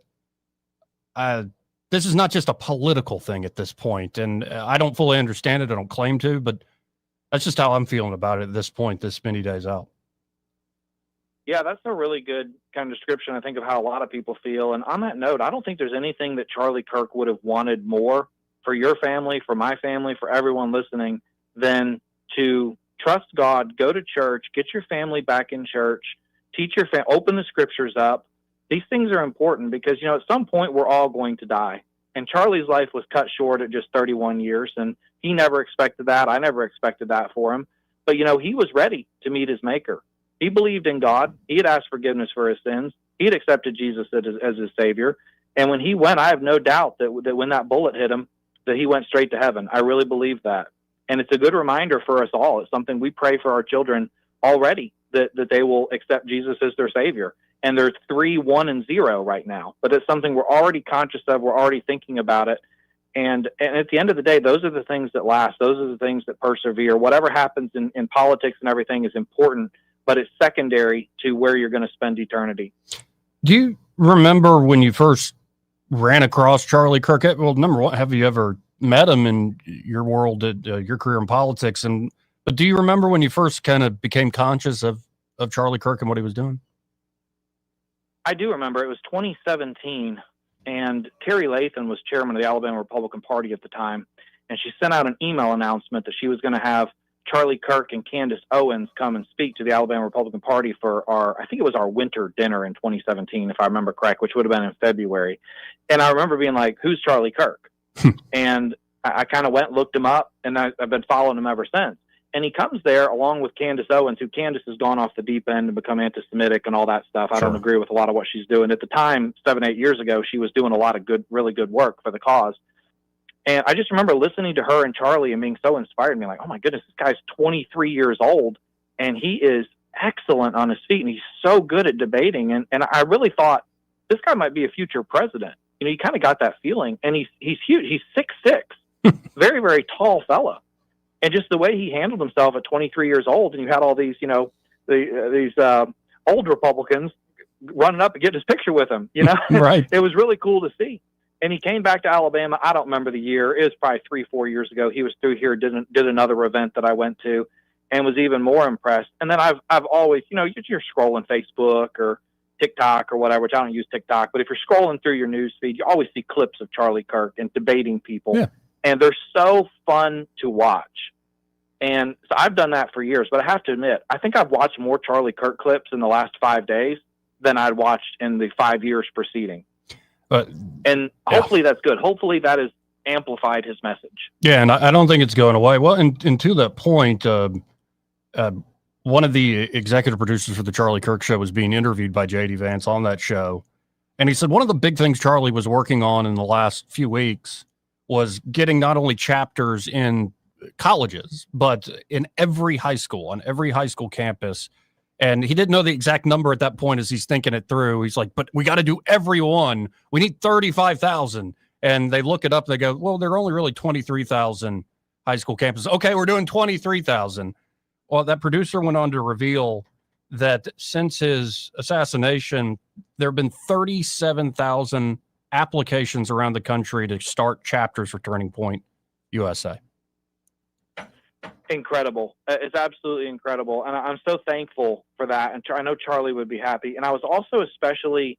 this is not just a political thing at this point, and I don't fully understand it. I don't claim to, but that's just how I'm feeling about it at this point, this many days out. Yeah, that's a really good kind of description, I think, of how a lot of people feel. And on that note, I don't think there's anything that Charlie Kirk would have wanted more for your family, for my family, for everyone listening, than to trust God, go to church, get your family back in church, teach your open the scriptures up. These things are important because, at some point we're all going to die. And Charlie's life was cut short at just 31 years, and he never expected that. I never expected that for him. But, he was ready to meet his maker. He believed in God. He had asked forgiveness for his sins. He had accepted Jesus as his Savior. And when he went, I have no doubt that when that bullet hit him, that he went straight to heaven. I really believe that. And it's a good reminder for us all. It's something we pray for our children already, that they will accept Jesus as their Savior. And there's 3, 1, and 0 right now. But it's something we're already conscious of. We're already thinking about it. And at the end of the day, those are the things that last. Those are the things that persevere. Whatever happens in politics and everything is important, but it's secondary to where you're going to spend eternity. Do you remember when you first ran across Charlie Kirk? Well, number one, have you ever met him in your world, your career in politics? But do you remember when you first kind of became conscious of Charlie Kirk and what he was doing? I do remember. It was 2017, and Terry Lathan was chairman of the Alabama Republican Party at the time, and she sent out an email announcement that she was going to have Charlie Kirk and Candace Owens come and speak to the Alabama Republican Party for I think it was our winter dinner in 2017, if I remember correct, which would have been in February. And I remember being like, who's Charlie Kirk? And I kind of went and looked him up, and I've been following him ever since. And he comes there along with Candace Owens, who Candace has gone off the deep end and become anti-Semitic and all that stuff. I don't agree with a lot of what she's doing. At the time, 7-8 years ago, she was doing a lot of really good work for the cause. And I just remember listening to her and Charlie and being so inspired and being like, oh my goodness, this guy's 23 years old and he is excellent on his feet and he's so good at debating. And I really thought this guy might be a future president. You kind of got that feeling. And he's huge. He's 6'6", very, very tall fella. And just the way he handled himself at 23 years old, and you had all these, these old Republicans running up and getting his picture with him, Right. It was really cool to see. And he came back to Alabama. I don't remember the year. It was probably 3-4 years ago. He was through here, did another event that I went to, and was even more impressed. And then I've always, you're scrolling Facebook or TikTok or whatever, which I don't use TikTok, but if you're scrolling through your news feed, you always see clips of Charlie Kirk and debating people. Yeah. And they're so fun to watch. And so I've done that for years, but I have to admit, I think I've watched more Charlie Kirk clips in the last 5 days than I'd watched in the 5 years preceding. And hopefully that's good. Hopefully that has amplified his message. Yeah, and I don't think it's going away. Well, and to that point, one of the executive producers for the Charlie Kirk show was being interviewed by J.D. Vance on that show. And he said one of the big things Charlie was working on in the last few weeks was getting not only chapters in colleges, but in every high school, on every high school campus. And he didn't know the exact number at that point as he's thinking it through. He's like, but we got to do every one. We need 35,000. And they look it up. They go, well, there are only really 23,000 high school campuses. Okay, we're doing 23,000. Well, that producer went on to reveal that since his assassination, there have been 37,000 applications around the country to start chapters for Turning Point USA. Incredible. It's absolutely incredible. And I'm so thankful for that. And I know Charlie would be happy. And I was also especially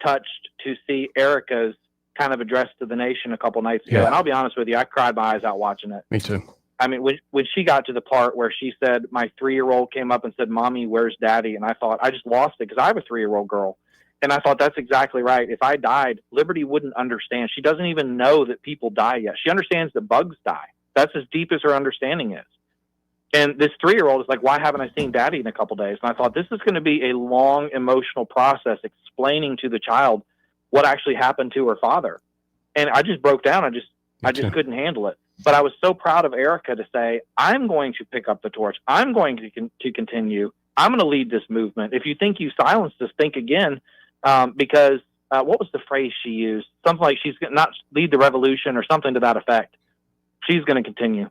touched to see Erika's kind of address to the nation a couple nights ago. Yeah. And I'll be honest with you, I cried my eyes out watching it. Me too. I mean, when she got to the part where she said, my 3-year-old came up and said, Mommy, where's Daddy? And I thought, I just lost it because I have a 3-year-old girl. And I thought, that's exactly right. If I died, Liberty wouldn't understand. She doesn't even know that people die yet. She understands that bugs die. That's as deep as her understanding is. And this 3-year-old is like, why haven't I seen Daddy in a couple days? And I thought, this is going to be a long emotional process explaining to the child what actually happened to her father. And I just broke down. I just couldn't handle it. But I was so proud of Erika to say, I'm going to pick up the torch. I'm going to continue. I'm going to lead this movement. If you think you silenced us, think again, because what was the phrase she used? Something like she's going to not lead the revolution or something to that effect. She's going to continue.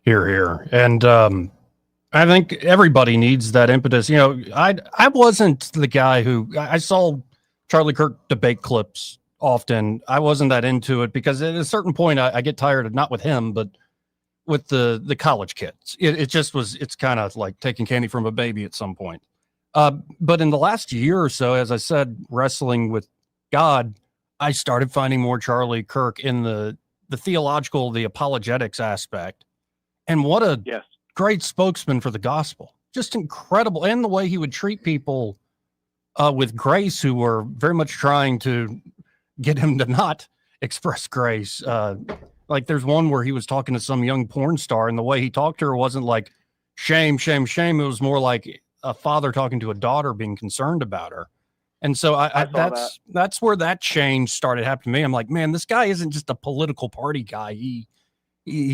Here. And I think everybody needs that impetus. I wasn't the guy who I saw Charlie Kirk debate clips often. I wasn't that into it because at a certain point I get tired of, not with him, but with the college kids. It's kind of like taking candy from a baby at some point. But in the last year or so, as I said, wrestling with God, I started finding more Charlie Kirk in the theological, the apologetics aspect. And what a great spokesman for the gospel. Just incredible. And the way he would treat people with grace who were very much trying to get him to not express grace. Like there's one where he was talking to some young porn star, and the way he talked to her wasn't like shame, shame, shame. It was more like a father talking to a daughter, being concerned about her. And so that's where that change started happening to me. I'm like, man, this guy isn't just a political party guy. He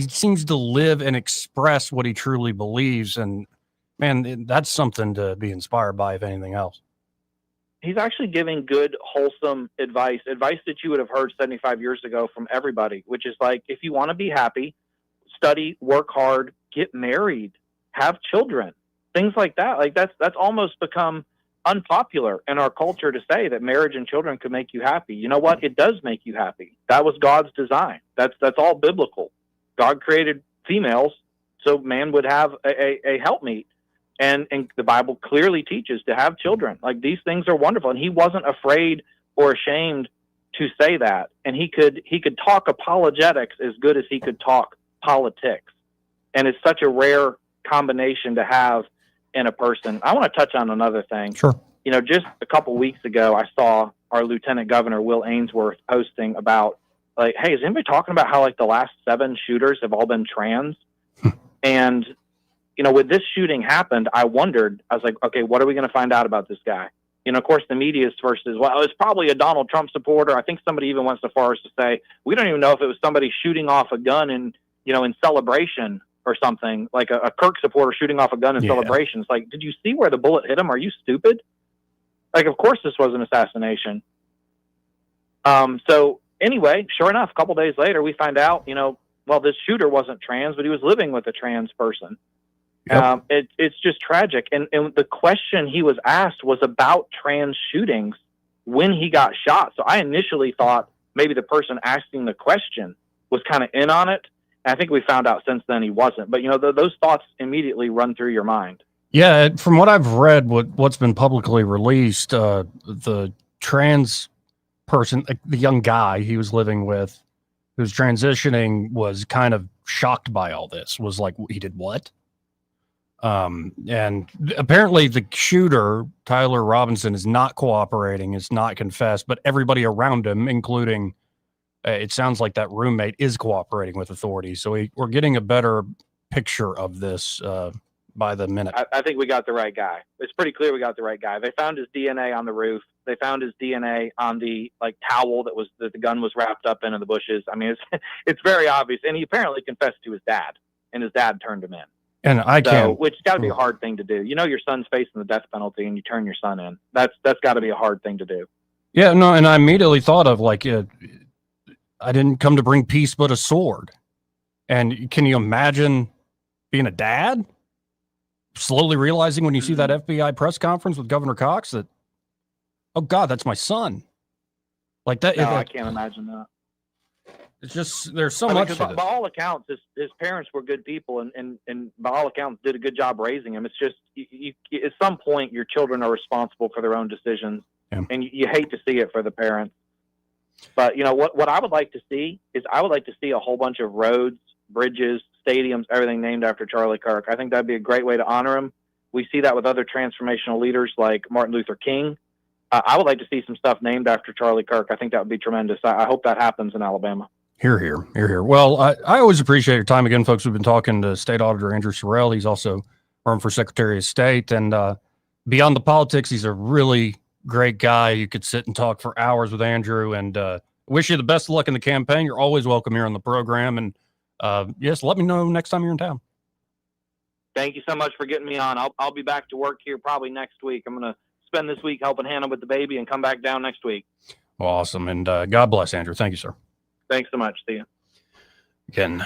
seems to live and express what he truly believes. And man, that's something to be inspired by, if anything else. He's actually giving good, wholesome advice that you would have heard 75 years ago from everybody, which is like, if you want to be happy, study, work hard, get married, have children, things like that. Like that's almost become unpopular in our culture to say that marriage and children could make you happy. You know what? It does make you happy. That was God's design. That's all biblical. God created females so man would have a helpmeet. And the Bible clearly teaches to have children. Like these things are wonderful. And he wasn't afraid or ashamed to say that. And he could talk apologetics as good as he could talk politics. And it's such a rare combination to have in a person. I want to touch on another thing. Sure. You know, just a couple weeks ago, I saw our Lieutenant Governor, Will Ainsworth, posting about like, hey, is anybody talking about how like the last 7 shooters have all been trans? And you know, when this shooting happened, I was like, okay, what are we going to find out about this guy? You know, of course, the media's first is, well, it's probably a Donald Trump supporter. I think somebody even went so far as to say, we don't even know if it was somebody shooting off a gun in celebration or something, like a Kirk supporter shooting off a gun in celebration. It's like, did you see where the bullet hit him? Are you stupid? Like, of course this was an assassination. So anyway, sure enough, a couple days later, we find out, well, this shooter wasn't trans, but he was living with a trans person. Yep. It's just tragic. And the question he was asked was about trans shootings when he got shot. So I initially thought maybe the person asking the question was kind of in on it. And I think we found out since then he wasn't. But, those thoughts immediately run through your mind. Yeah, from what I've read, what's been publicly released, the trans person, the young guy he was living with, who's transitioning, was kind of shocked by all this, was like, he did what? And apparently the shooter, Tyler Robinson, is not cooperating, is not confessed, but everybody around him, including, it sounds like that roommate, is cooperating with authorities. So we're getting a better picture of this by the minute. I think we got the right guy. It's pretty clear we got the right guy. They found his DNA on the roof. They found his DNA on the towel that the gun was wrapped up in the bushes. I mean, it's very obvious. And he apparently confessed to his dad, and his dad turned him in. And which got to be a hard thing to do. Your son's facing the death penalty, and you turn your son in. That's got to be a hard thing to do. Yeah, no, and I immediately thought of I didn't come to bring peace but a sword. And can you imagine being a dad, slowly realizing when you see that FBI press conference with Governor Cox that, oh God, that's my son. Like that. No, I can't imagine that. It's just, there's so much. By all accounts, his parents were good people, and by all accounts did a good job raising him. It's just, at some point, your children are responsible for their own decisions, and you hate to see it for the parents. But what I would like to see is a whole bunch of roads, bridges, stadiums, everything named after Charlie Kirk. I think that'd be a great way to honor him. We see that with other transformational leaders like Martin Luther King. I would like to see some stuff named after Charlie Kirk. I think that would be tremendous. I hope that happens in Alabama. Hear, hear, hear, hear. Well, I always appreciate your time again, folks. We've been talking to State Auditor Andrew Sorrell. He's also run for Secretary of State. And beyond the politics, he's a really great guy. You could sit and talk for hours with Andrew, and wish you the best of luck in the campaign. You're always welcome here on the program. And yes, let me know next time you're in town. Thank you so much for getting me on. I'll be back to work here probably next week. I'm going to spend this week helping Hannah with the baby and come back down next week. Awesome. And God bless, Andrew. Thank you, sir. Thanks so much. See you. Again,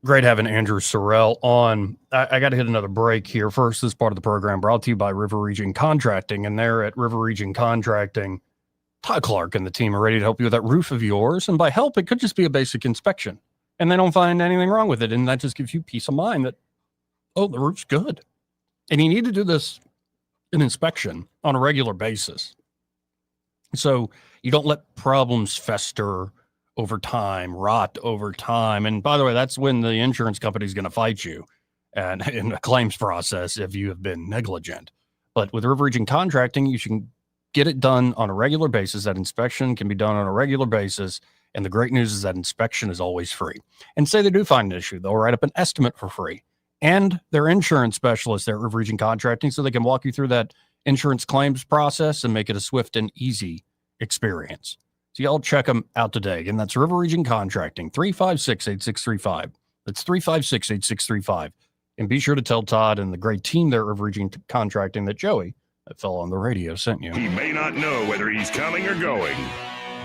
great having Andrew Sorrell on. I got to hit another break here. First, this part of the program brought to you by River Region Contracting. And there at River Region Contracting, Todd Clark and the team are ready to help you with that roof of yours. And by help, it could just be a basic inspection. And they don't find anything wrong with it. And that just gives you peace of mind that, oh, the roof's good. And you need to do an inspection on a regular basis, so you don't let problems fester over time, rot over time. And by the way, that's when the insurance company is going to fight you and in a claims process if you have been negligent. But with River Region Contracting, you can get it done on a regular basis. That inspection can be done on a regular basis, And the great news is that inspection is always free. And say they do find an issue, they'll write up an estimate for free. And they're insurance specialists at River Region Contracting, so they can walk you through that insurance claims process and make it a swift and easy experience. So y'all check them out today. And that's River Region Contracting, 356-8635. That's 356-8635. And be sure to tell Todd and the great team there at River Region Contracting that Joey, that fellow on the radio, sent you. He may not know whether he's coming or going,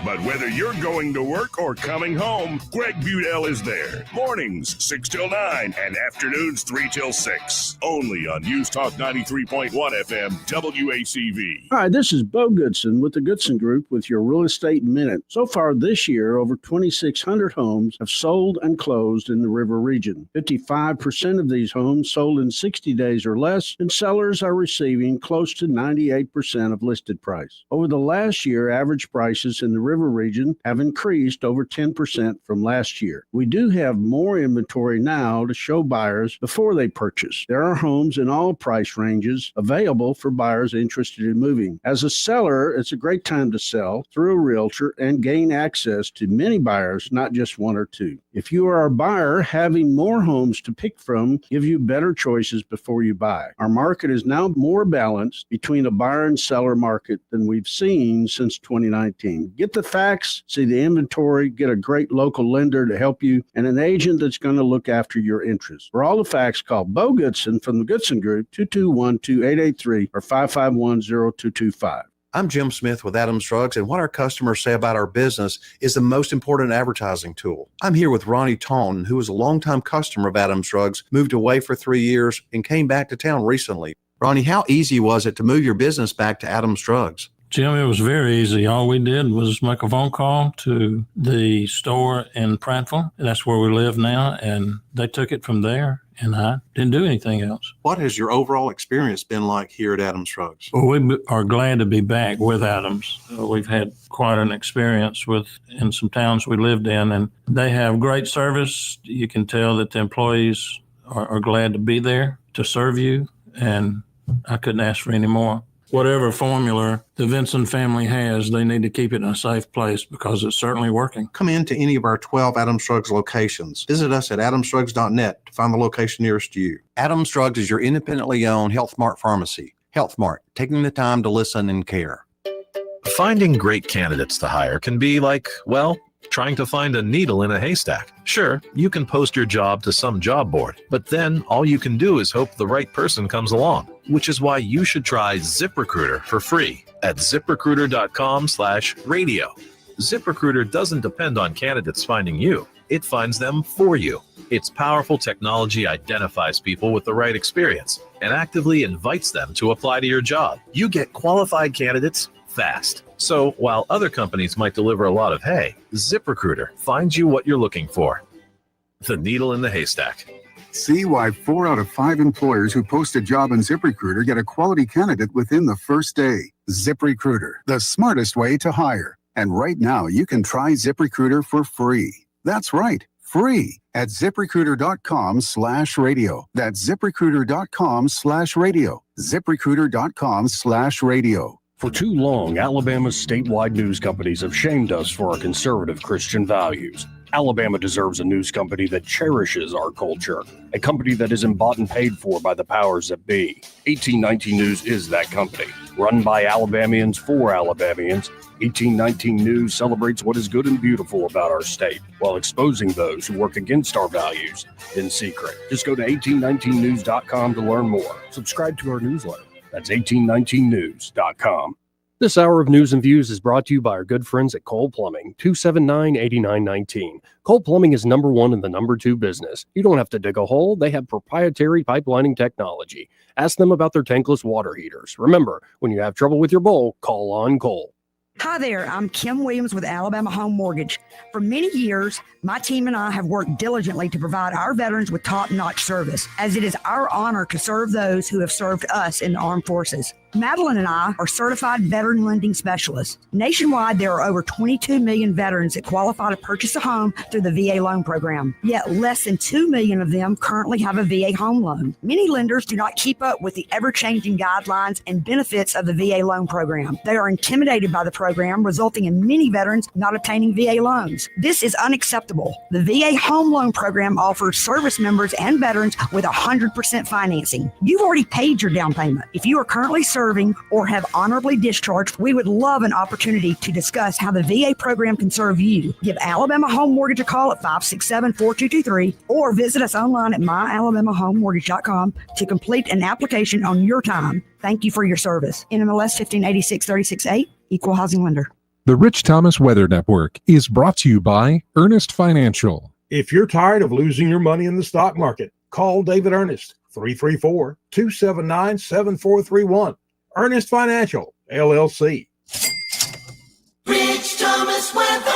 but whether you're going to work or coming home, Greg Budell is there. Mornings, 6 till 9, and afternoons, 3 till 6. Only on News Talk 93.1 FM, WACV. Hi, this is Bo Goodson with the Goodson Group with your Real Estate Minute. So far this year, over 2,600 homes have sold and closed in the River region. 55% of these homes sold in 60 days or less, and sellers are receiving close to 98% of listed price. Over the last year, average prices in the River region have increased over 10% from last year. We do have more inventory now to show buyers before they purchase. There are homes in all price ranges available for buyers interested in moving. As a seller, it's a great time to sell through a realtor and gain access to many buyers, not just one or two. If you are a buyer, having more homes to pick from gives you better choices before you buy. Our market is now more balanced between a buyer and seller market than we've seen since 2019. Get the facts, see the inventory, get a great local lender to help you, and an agent that's going to look after your interests. For all the facts, call Bo Goodson from the Goodson Group, 221-2883 or 551-0225. I'm Jim Smith with Adams Drugs, and what our customers say about our business is the most important advertising tool. I'm here with Ronnie Taunton, who is a longtime customer of Adams Drugs, moved away for 3 years, and came back to town recently. Ronnie, how easy was it to move your business back to Adams Drugs? Jim, it was very easy. All we did was make a phone call to the store in Prattville. That's where we live now, and they took it from there, and I didn't do anything else. What has your overall experience been like here at Adams Drugs? Well, we are glad to be back with Adams. We've had quite an experience in some towns we lived in, and they have great service. You can tell that the employees are glad to be there to serve you, and I couldn't ask for any more. Whatever formula the Vinson family has, they need to keep it in a safe place because it's certainly working. Come into any of our 12 Adams Drugs locations. Visit us at adamsdrugs.net to find the location nearest you. Adams Drugs is your independently owned Health Mart pharmacy. Health Mart, taking the time to listen and care. Finding great candidates to hire can be like, well, trying to find a needle in a haystack. Sure, you can post your job to some job board, but then all you can do is hope the right person comes along, which is why you should try ZipRecruiter for free at ZipRecruiter.com/radio. ZipRecruiter doesn't depend on candidates finding you. It finds them for you. Its powerful technology identifies people with the right experience and actively invites them to apply to your job. You get qualified candidates fast. So while other companies might deliver a lot of hay, ZipRecruiter finds you what you're looking for. The needle in the haystack. See why 4 out of 5 employers who post a job in ZipRecruiter get a quality candidate within the first day. ZipRecruiter, the smartest way to hire. And right now, you can try ZipRecruiter for free. That's right, free at ZipRecruiter.com/radio. That's ZipRecruiter.com/radio. ZipRecruiter.com/radio. For too long, Alabama's statewide news companies have shamed us for our conservative Christian values. Alabama deserves a news company that cherishes our culture, a company that isn't bought and paid for by the powers that be. 1819 News is that company. Run by Alabamians for Alabamians, 1819 News celebrates what is good and beautiful about our state while exposing those who work against our values in secret. Just go to 1819news.com to learn more. Subscribe to our newsletter. That's 1819news.com. This hour of News and Views is brought to you by our good friends at Cole Plumbing, 279-8919. Cole Plumbing is number 1 in the number 2 business. You don't have to dig a hole. They have proprietary pipelining technology. Ask them about their tankless water heaters. Remember, when you have trouble with your bowl, call on Cole. Hi there, I'm Kim Williams with Alabama Home Mortgage. For many years, my team and I have worked diligently to provide our veterans with top-notch service, as it is our honor to serve those who have served us in the armed forces. Madeline and I are certified veteran lending specialists. Nationwide, there are over 22 million veterans that qualify to purchase a home through the VA loan program. Yet less than 2 million of them currently have a VA home loan. Many lenders do not keep up with the ever-changing guidelines and benefits of the VA loan program. They are intimidated by the program, resulting in many veterans not obtaining VA loans. This is unacceptable. The VA home loan program offers service members and veterans with 100% financing. You've already paid your down payment. If you are currently serving or have honorably discharged, we would love an opportunity to discuss how the VA program can serve you. Give Alabama Home Mortgage a call at 567-4223 or visit us online at myalabamahomemortgage.com to complete an application on your time. Thank you for your service. NMLS 1586-36-8, Equal Housing Lender. The Rich Thomas Weather Network is brought to you by Ernest Financial. If you're tired of losing your money in the stock market, call David Ernest, 334-279-7431. Ernest Financial, LLC. Rich Thomas Weather.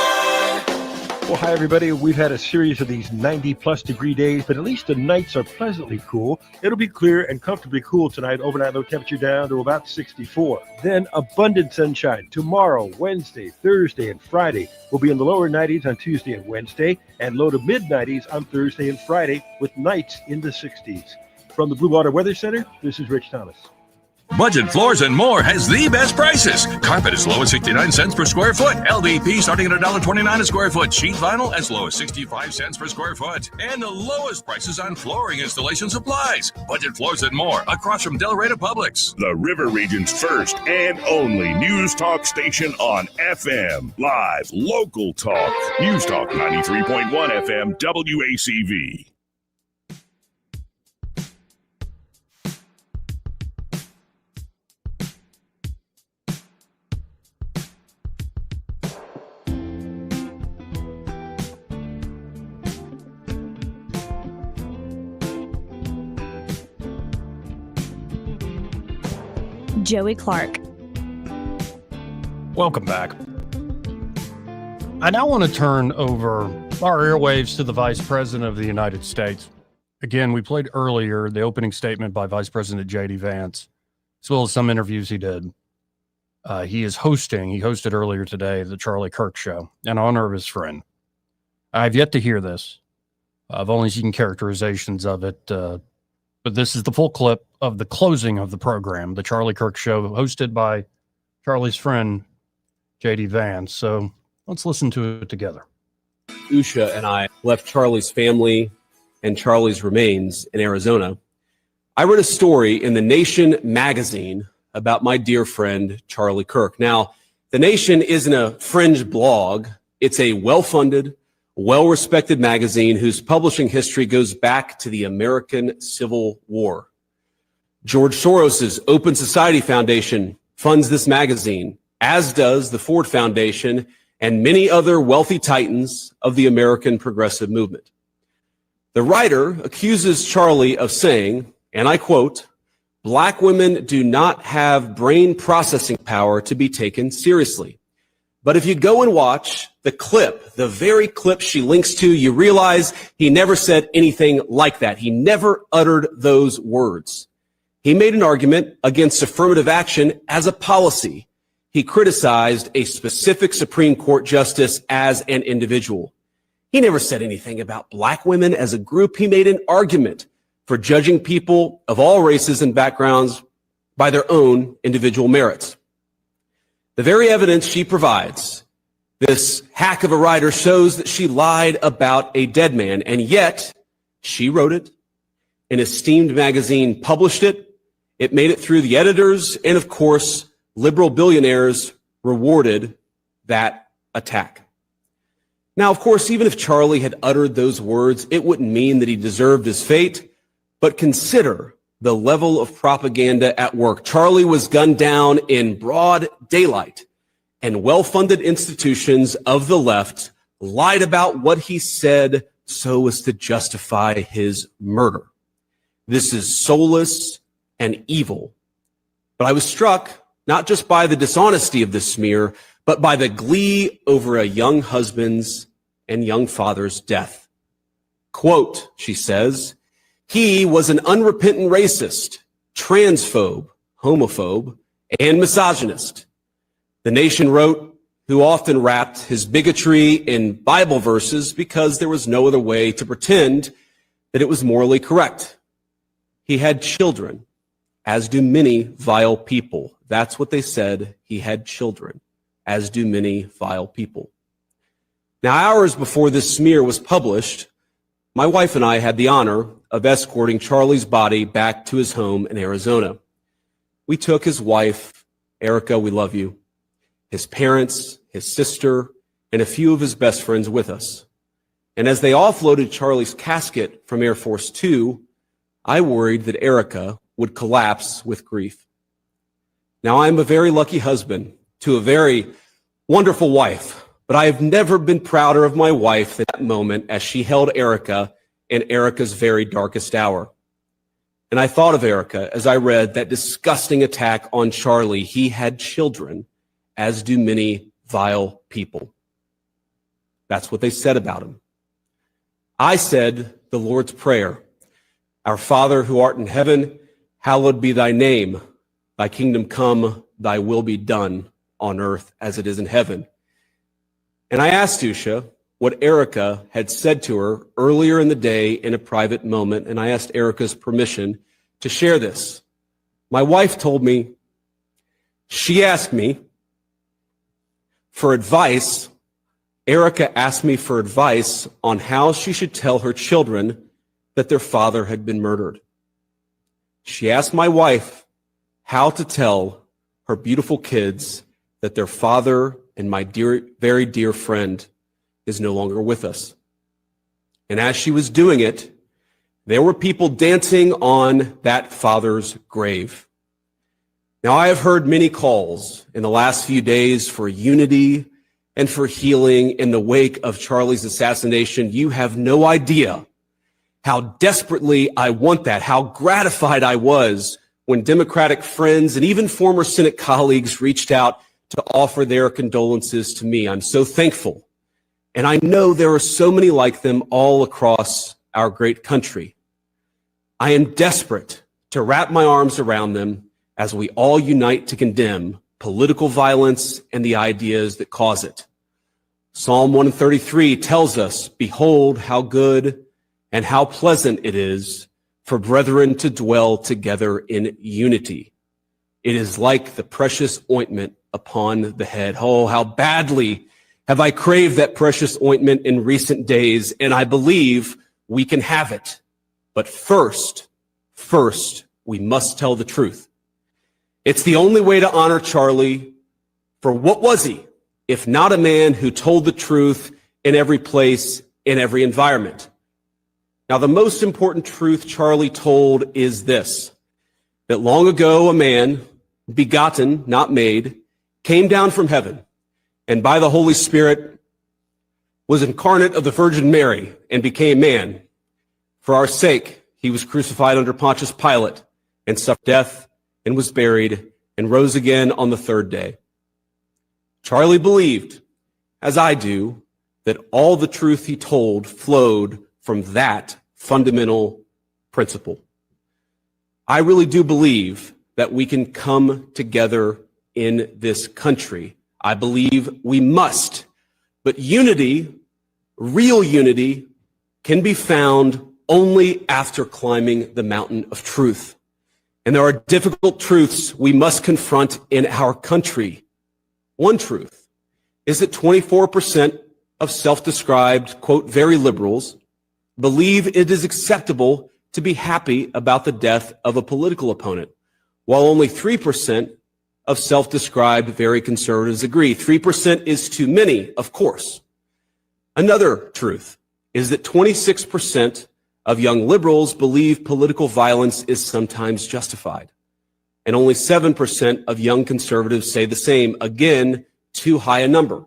Well, hi, everybody. We've had a series of these 90-plus degree days, but at least the nights are pleasantly cool. It'll be clear and comfortably cool tonight. Overnight low temperature down to about 64. Then abundant sunshine tomorrow, Wednesday, Thursday, and Friday. We'll be in the lower 90s on Tuesday and Wednesday, and low to mid-90s on Thursday and Friday, with nights in the 60s. From the Blue Water Weather Center, this is Rich Thomas. Budget Floors and More has the best prices. Carpet as low as 69 cents per square foot. LVP starting at $1.29 a square foot. Sheet vinyl as low as 65 cents per square foot. And the lowest prices on flooring installation supplies. Budget Floors and More across from Delray to Publix. The River Region's first and only news talk station on FM. Live, local talk. News Talk 93.1 FM WACV. Joey Clark. Welcome back. I now want to turn over our airwaves to the Vice President of the United States. Again, we played earlier the opening statement by Vice President J.D. Vance, as well as some interviews he did. He hosted earlier today the Charlie Kirk Show in honor of his friend. I've yet to hear this. I've only seen characterizations of it, but this is the full clip of the closing of the program, the Charlie Kirk Show, hosted by Charlie's friend, J.D. Vance. So let's listen to it together. Usha and I left Charlie's family and Charlie's remains in Arizona. I read a story in The Nation magazine about my dear friend, Charlie Kirk. Now, The Nation isn't a fringe blog. It's a well-funded, well-respected magazine whose publishing history goes back to the American Civil War. George Soros's Open Society Foundation funds this magazine, as does the Ford Foundation and many other wealthy titans of the American progressive movement. The writer accuses Charlie of saying, and I quote, "Black women do not have brain processing power to be taken seriously." But if you go and watch the clip, the very clip she links to, you realize he never said anything like that. He never uttered those words. He made an argument against affirmative action as a policy. He criticized a specific Supreme Court justice as an individual. He never said anything about black women as a group. He made an argument for judging people of all races and backgrounds by their own individual merits. The very evidence she provides, this hack of a writer, shows that she lied about a dead man, and yet she wrote it. An esteemed magazine published it. It made it through the editors, and of course, liberal billionaires rewarded that attack. Now, of course, even if Charlie had uttered those words, it wouldn't mean that he deserved his fate, but consider the level of propaganda at work. Charlie was gunned down in broad daylight, and well-funded institutions of the left lied about what he said so as to justify his murder. This is soulless and evil. But I was struck not just by the dishonesty of this smear, but by the glee over a young husband's and young father's death. Quote, she says, "He was an unrepentant racist, transphobe, homophobe, and misogynist. The Nation wrote, who often wrapped his bigotry in Bible verses because there was no other way to pretend that it was morally correct. He had children, as do many vile people. That's what they said. He had children, as do many vile people. Now, hours before this smear was published, my wife and I had the honor of escorting Charlie's body back to his home in Arizona. We took his wife, Erika, we love you, his parents, his sister, and a few of his best friends with us. And as they offloaded Charlie's casket from Air Force Two, I worried that Erika would collapse with grief. Now, I'm a very lucky husband to a very wonderful wife, but I have never been prouder of my wife than that moment as she held Erika in Erika's very darkest hour. And I thought of Erika as I read that disgusting attack on Charlie. He had children, as do many vile people. That's what they said about him. I said the Lord's Prayer. Our Father who art in heaven, hallowed be thy name. Thy kingdom come, thy will be done on earth as it is in heaven. And I asked Usha what Erika had said to her earlier in the day in a private moment, and I asked Erika's permission to share this. My wife told me, she asked me for advice. Erika asked me for advice on how she should tell her children that their father had been murdered. She asked my wife how to tell her beautiful kids that their father and my dear, very dear friend is no longer with us. And as she was doing it, there were people dancing on that father's grave. Now, I have heard many calls in the last few days for unity and for healing in the wake of Charlie's assassination. You have no idea how desperately I want that, how gratified I was when Democratic friends and even former Senate colleagues reached out to offer their condolences to me. I'm so thankful. And I know there are so many like them all across our great country. I am desperate to wrap my arms around them as we all unite to condemn political violence and the ideas that cause it. Psalm 133 tells us, behold how good and how pleasant it is for brethren to dwell together in unity. It is like the precious ointment upon the head. Oh, how badly have I craved that precious ointment in recent days, and I believe we can have it. But first, we must tell the truth. It's the only way to honor Charlie, for what was he, if not a man who told the truth in every place, in every environment? Now, the most important truth Charlie told is this, that long ago a man, begotten, not made, came down from heaven, and by the Holy Spirit was incarnate of the Virgin Mary and became man. For our sake, he was crucified under Pontius Pilate and suffered death and was buried and rose again on the third day. Charlie believed, as I do, that all the truth he told flowed from that fundamental principle. I really do believe that we can come together in this country. I believe we must. But unity, real unity, can be found only after climbing the mountain of truth. And there are difficult truths we must confront in our country. One truth is that 24% of self-described, quote, very liberals believe it is acceptable to be happy about the death of a political opponent, while only 3% of self-described very conservatives agree. 3% is too many, of course. Another truth is that 26% of young liberals believe political violence is sometimes justified. And only 7% of young conservatives say the same. Again, too high a number.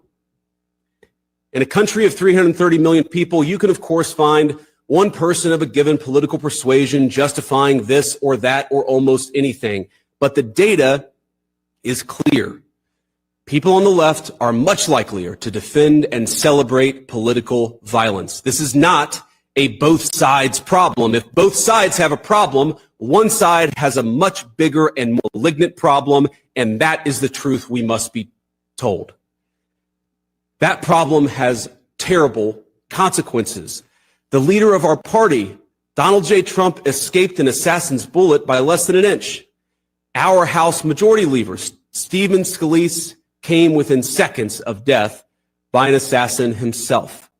In a country of 330 million people, you can, of course, find one person of a given political persuasion justifying this or that or almost anything. But the data is clear. People on the left are much likelier to defend and celebrate political violence. This is not a both sides problem. If both sides have a problem, One side has a much bigger and malignant problem, and that is the truth we must be told. That problem has terrible consequences. The leader of our party, Donald J. Trump, escaped an assassin's bullet by less than an inch. Our House Majority Leader, Stephen Scalise, came within seconds of death by an assassin himself.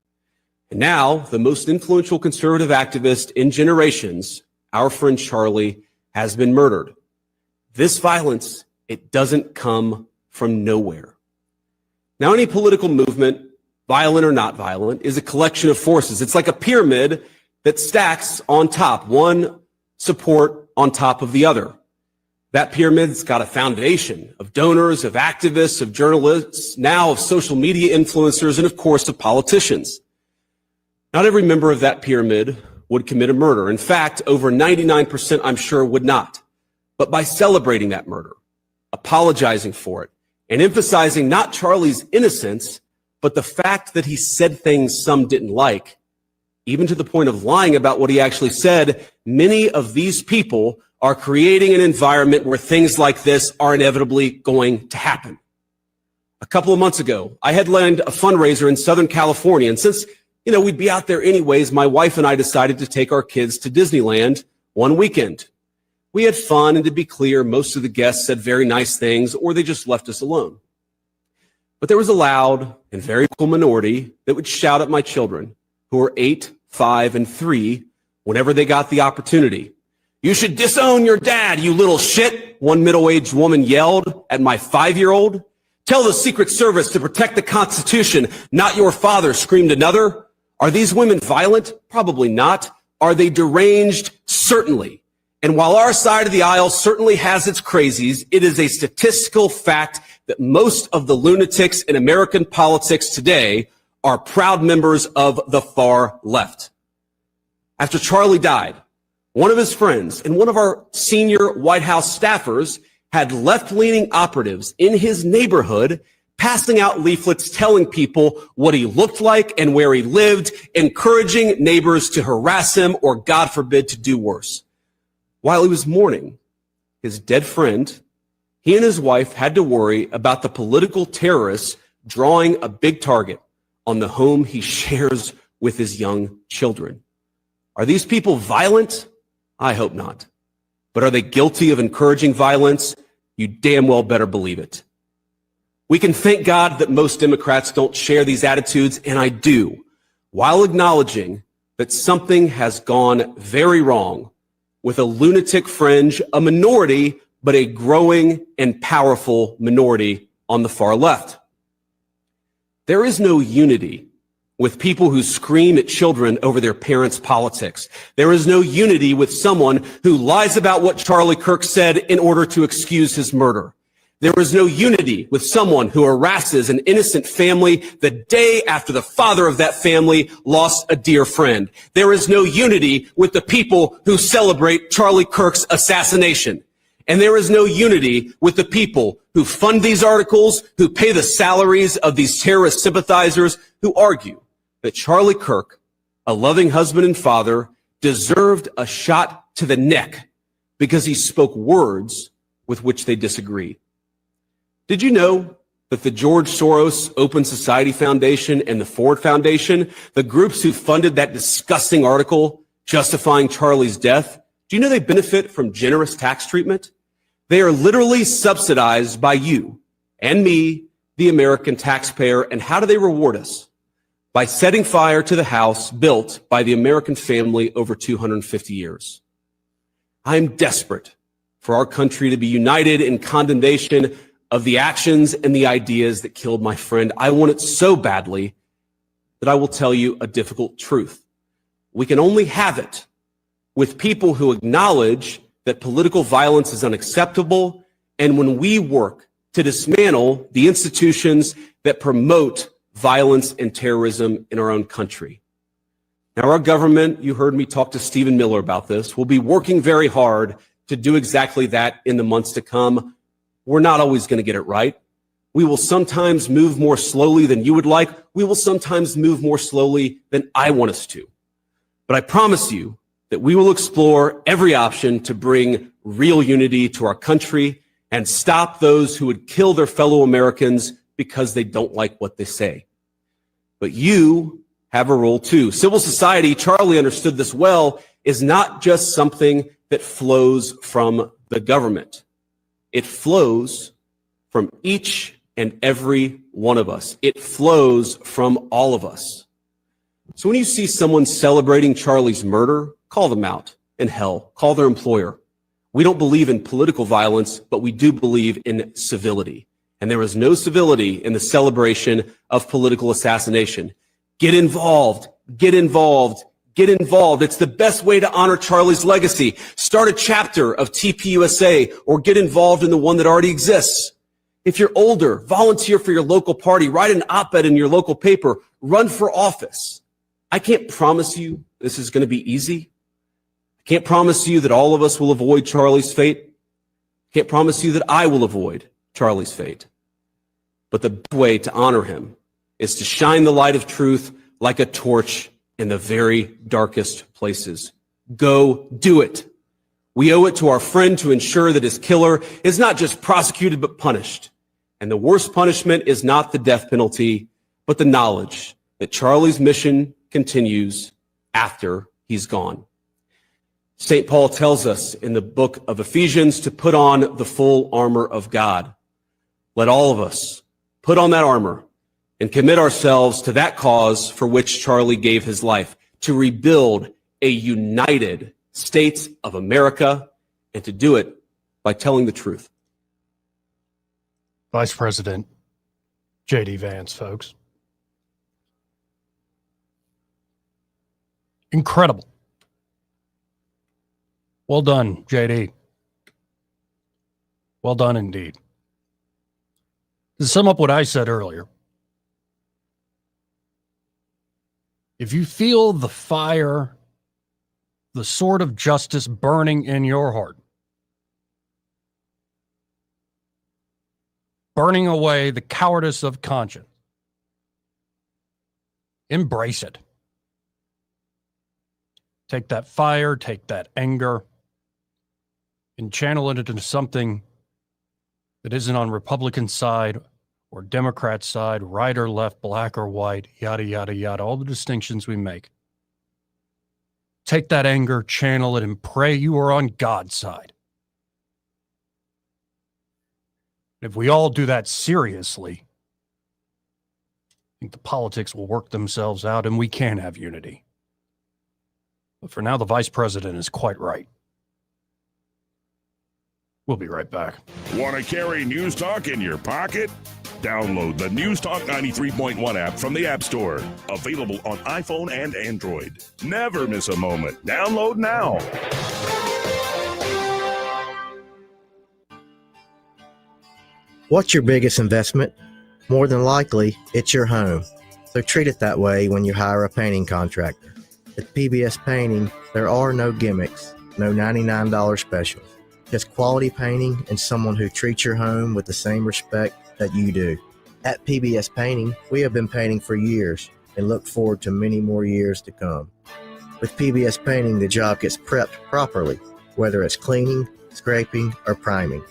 And now, the most influential conservative activist in generations, our friend Charlie, has been murdered. This violence, it doesn't come from nowhere. Now, any political movement, violent or not violent, is a collection of forces. It's like a pyramid that stacks on top, one support on top of the other. That pyramid's got a foundation of donors, of activists, of journalists, now of social media influencers, and of course of politicians. Not every member of that pyramid would commit a murder. In fact, over 99%, I'm sure, would not. But by celebrating that murder, apologizing for it, and emphasizing not Charlie's innocence, but the fact that he said things some didn't like, even to the point of lying about what he actually said, many of these people are creating an environment where things like this are inevitably going to happen. A couple of months ago, I headlined a fundraiser in Southern California, and since we'd be out there anyways, my wife and I decided to take our kids to Disneyland one weekend. We had fun, and to be clear, most of the guests said very nice things, or they just left us alone. But there was a loud and very vocal minority that would shout at my children, who were 8, 5, and 3, whenever they got the opportunity. "You should disown your dad, you little shit," one middle-aged woman yelled at my 5-year-old. "Tell the Secret Service to protect the Constitution, not your father," screamed another. Are these women violent? Probably not. Are they deranged? Certainly. And while our side of the aisle certainly has its crazies, it is a statistical fact that most of the lunatics in American politics today are proud members of the far left. After Charlie died, one of his friends and one of our senior White House staffers had left-leaning operatives in his neighborhood passing out leaflets telling people what he looked like and where he lived, encouraging neighbors to harass him or, God forbid, to do worse. While he was mourning his dead friend, he and his wife had to worry about the political terrorists drawing a big target on the home he shares with his young children. Are these people violent? I hope not. But are they guilty of encouraging violence? You damn well better believe it. We can thank God that most Democrats don't share these attitudes, and I do, while acknowledging that something has gone very wrong with a lunatic fringe, a minority, but a growing and powerful minority on the far left. There is no unity with people who scream at children over their parents' politics. There is no unity with someone who lies about what Charlie Kirk said in order to excuse his murder. There is no unity with someone who harasses an innocent family the day after the father of that family lost a dear friend. There is no unity with the people who celebrate Charlie Kirk's assassination. And there is no unity with the people who fund these articles, who pay the salaries of these terrorist sympathizers, who argue that Charlie Kirk, a loving husband and father, deserved a shot to the neck because he spoke words with which they disagreed. Did you know that the George Soros Open Society Foundation and the Ford Foundation, the groups who funded that disgusting article justifying Charlie's death, do you know they benefit from generous tax treatment? They are literally subsidized by you and me, the American taxpayer. And how do they reward us? By setting fire to the house built by the American family over 250 years. I am desperate for our country to be united in condemnation of the actions and the ideas that killed my friend. I want it so badly that I will tell you a difficult truth. We can only have it with people who acknowledge that political violence is unacceptable, and when we work to dismantle the institutions that promote violence and terrorism in our own country. Now, our government, you heard me talk to Stephen Miller about this, will be working very hard to do exactly that in the months to come. We're not always going to get it right. We will sometimes move more slowly than you would like. We will sometimes move more slowly than I want us to. But I promise you that we will explore every option to bring real unity to our country and stop those who would kill their fellow Americans because they don't like what they say. But you have a role too. Civil society, Charlie understood this well, is not just something that flows from the government. It flows from each and every one of us. It flows from all of us. So when you see someone celebrating Charlie's murder, call them out. And hell, call their employer. We don't believe in political violence, but we do believe in civility. And there is no civility in the celebration of political assassination. Get involved, get involved, get involved. It's the best way to honor Charlie's legacy. Start a chapter of TPUSA or get involved in the one that already exists. If you're older, volunteer for your local party, write an op-ed in your local paper, run for office. I can't promise you this is going to be easy. I can't promise you that all of us will avoid Charlie's fate. I can't promise you that I will avoid Charlie's fate. But the best way to honor him is to shine the light of truth like a torch in the very darkest places. Go do it. We owe it to our friend to ensure that his killer is not just prosecuted but punished. And the worst punishment is not the death penalty, but the knowledge that Charlie's mission continues after he's gone. St. Paul tells us in the book of Ephesians to put on the full armor of God. Let all of us put on that armor and commit ourselves to that cause for which Charlie gave his life, to rebuild a united States of America, and to do it by telling the truth. Vice President J.D. Vance, folks. Incredible. Well done, J.D. Well done indeed. To sum up what I said earlier, if you feel the fire, the sword of justice burning in your heart, burning away the cowardice of conscience, embrace it. Take that fire, take that anger, and channel it into something that isn't on Republican side or Democrat side, right or left, black or white, yada, yada, yada, all the distinctions we make. Take that anger, channel it, and pray you are on God's side. If we all do that seriously, I think the politics will work themselves out and we can have unity. But for now, the vice president is quite right. We'll be right back. Want to carry News Talk in your pocket? Download the News Talk 93.1 app from the App Store. Available on iPhone and Android. Never miss a moment. Download now. What's your biggest investment? More than likely, it's your home. So treat it that way when you hire a painting contractor. At PBS Painting, there are no gimmicks, no $99 specials. Just quality painting and someone who treats your home with the same respect that you do. At PBS Painting, we have been painting for years and look forward to many more years to come. With PBS Painting, the job gets prepped properly, whether it's cleaning, scraping, or priming.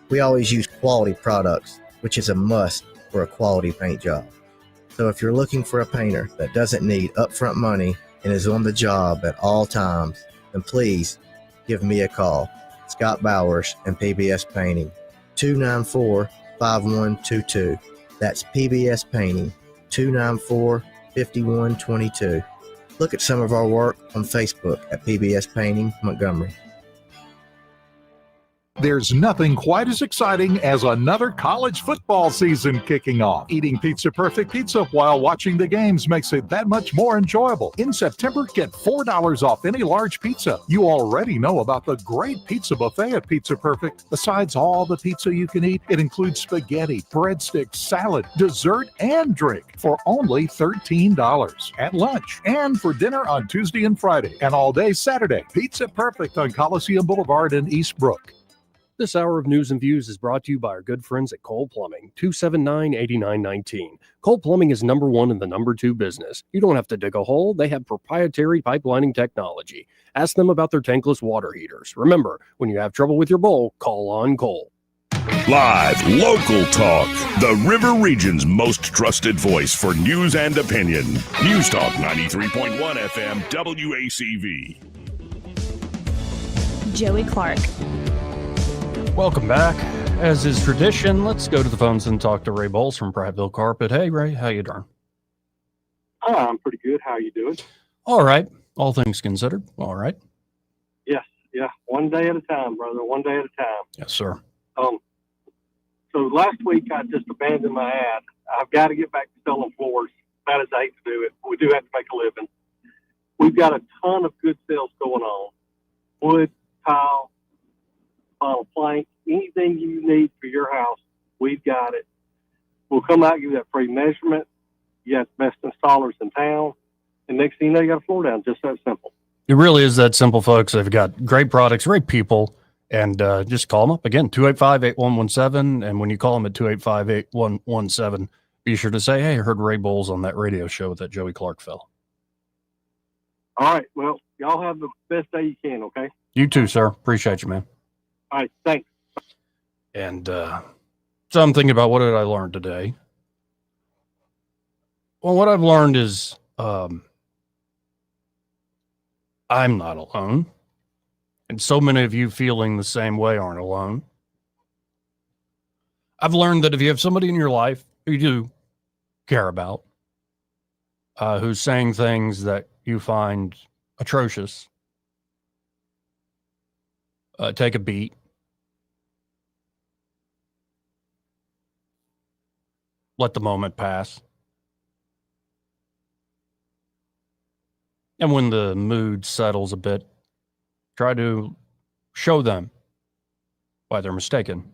We always use quality products, which is a must for a quality paint job. So if you're looking for a painter that doesn't need upfront money and is on the job at all times, then please give me a call. Scott Bowers and PBS Painting, 294-5122. That's PBS Painting, 294-5122. Look at some of our work on Facebook at PBS Painting Montgomery. There's nothing quite as exciting as another college football season kicking off. Eating Pizza Perfect pizza while watching the games makes it that much more enjoyable. In September, get $4 off any large pizza. You already know about the great pizza buffet at Pizza Perfect. Besides all the pizza you can eat, it includes spaghetti, breadsticks, salad, dessert, and drink for only $13 at lunch and for dinner on Tuesday and Friday and all day Saturday. Pizza Perfect on Coliseum Boulevard in East Brook. This hour of News and Views is brought to you by our good friends at Cole Plumbing, 279-8919. Cole Plumbing is number one in the number two business. You don't have to dig a hole. They have proprietary pipelining technology. Ask them about their tankless water heaters. Remember, when you have trouble with your bowl, call on Cole. Live, local talk. The River Region's most trusted voice for news and opinion. News Talk 93.1 FM WACV. Joey Clark. Welcome back. As is tradition, let's go to the phones and talk to Ray Bowles from Prattville Carpet. Hey, Ray, how you doing? Oh, I'm pretty good. How you doing? All right. All things considered. All right. Yes. Yeah. One day at a time, brother. One day at a time. Yes, sir. So last week I just abandoned my ad. I've got to get back to selling floors. Bad as I hate to do it, we do have to make a living. We've got a ton of good sales going on. Wood, tile, vinyl plank, anything you need for your house, we've got it. We'll come out and give you that free measurement. You got the best installers in town. And next thing you know, you got a floor down. Just that simple. It really is that simple, folks. They've got great products, great people, and just call them up. Again, 285-8117. And when you call them at 285-8117, be sure to say, hey, I heard Ray Bowles on that radio show with that Joey Clark fellow. All right. Well, y'all have the best day you can, okay? You too, sir. Appreciate you, man. All right. Thanks. And so I'm thinking about, what did I learn today? Well, what I've learned is I'm not alone. And so many of you feeling the same way aren't alone. I've learned that if you have somebody in your life who you do care about, who's saying things that you find atrocious, take a beat. Let the moment pass. And when the mood settles a bit, try to show them why they're mistaken.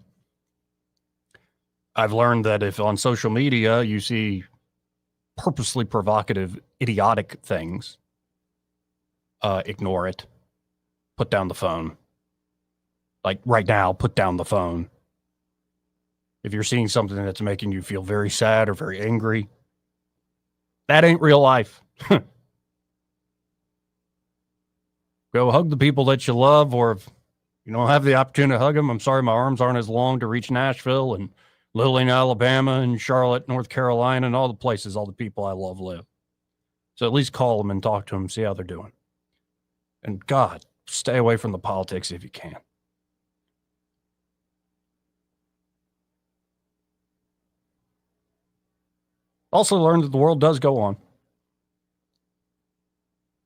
I've learned that if on social media you see purposely provocative, idiotic things, ignore it. Put down the phone. Like right now, put down the phone. If you're seeing something that's making you feel very sad or very angry, that ain't real life. Go hug the people that you love, or if you don't have the opportunity to hug them, I'm sorry my arms aren't as long to reach Nashville and Lillian, Alabama, and Charlotte, North Carolina, and all the places all the people I love live. So at least call them and talk to them, see how they're doing. And God, stay away from the politics if you can. Also learned that the world does go on.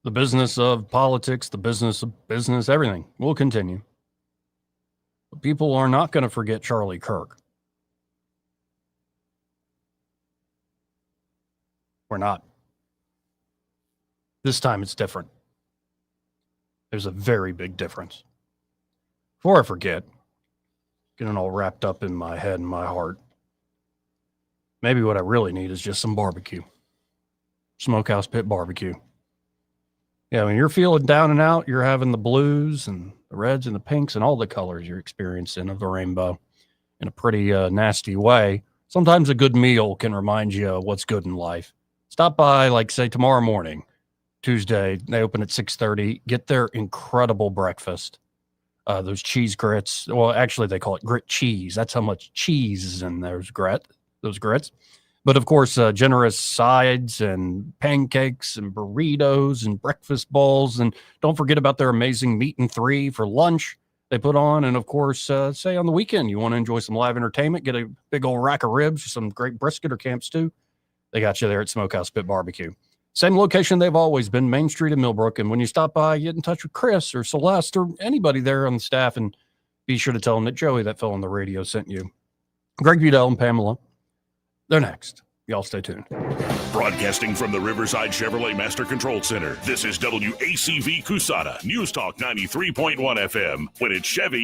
The business of politics, the business of business, everything will continue. But people are not going to forget Charlie Kirk. We're not. This time it's different. There's a very big difference. Before I forget, getting all wrapped up in my head and my heart, maybe what I really need is just some barbecue. Smokehouse Pit barbecue. Yeah, when you're feeling down and out, you're having the blues and the reds and the pinks and all the colors you're experiencing of the rainbow in a pretty nasty way. Sometimes a good meal can remind you of what's good in life. Stop by, like, say, tomorrow morning, Tuesday. They open at 6:30. Get their incredible breakfast. Those cheese grits. Well, actually, they call it grit cheese. That's how much cheese is in those grits. But, of course, generous sides and pancakes and burritos and breakfast bowls. And don't forget about their amazing meat and three for lunch they put on. And, of course, say on the weekend you want to enjoy some live entertainment, get a big old rack of ribs, some great brisket or camp stew. They got you there at Smokehouse Pit Barbecue. Same location they've always been, Main Street in Millbrook. And when you stop by, get in touch with Chris or Celeste or anybody there on the staff, and be sure to tell them that Joey, that fellow on the radio, sent you. Greg Budell and Pamela, they're next. Y'all stay tuned. Broadcasting from the Riverside Chevrolet Master Control Center, this is WACV Cusada, News Talk 93.1 FM. When it's Chevy,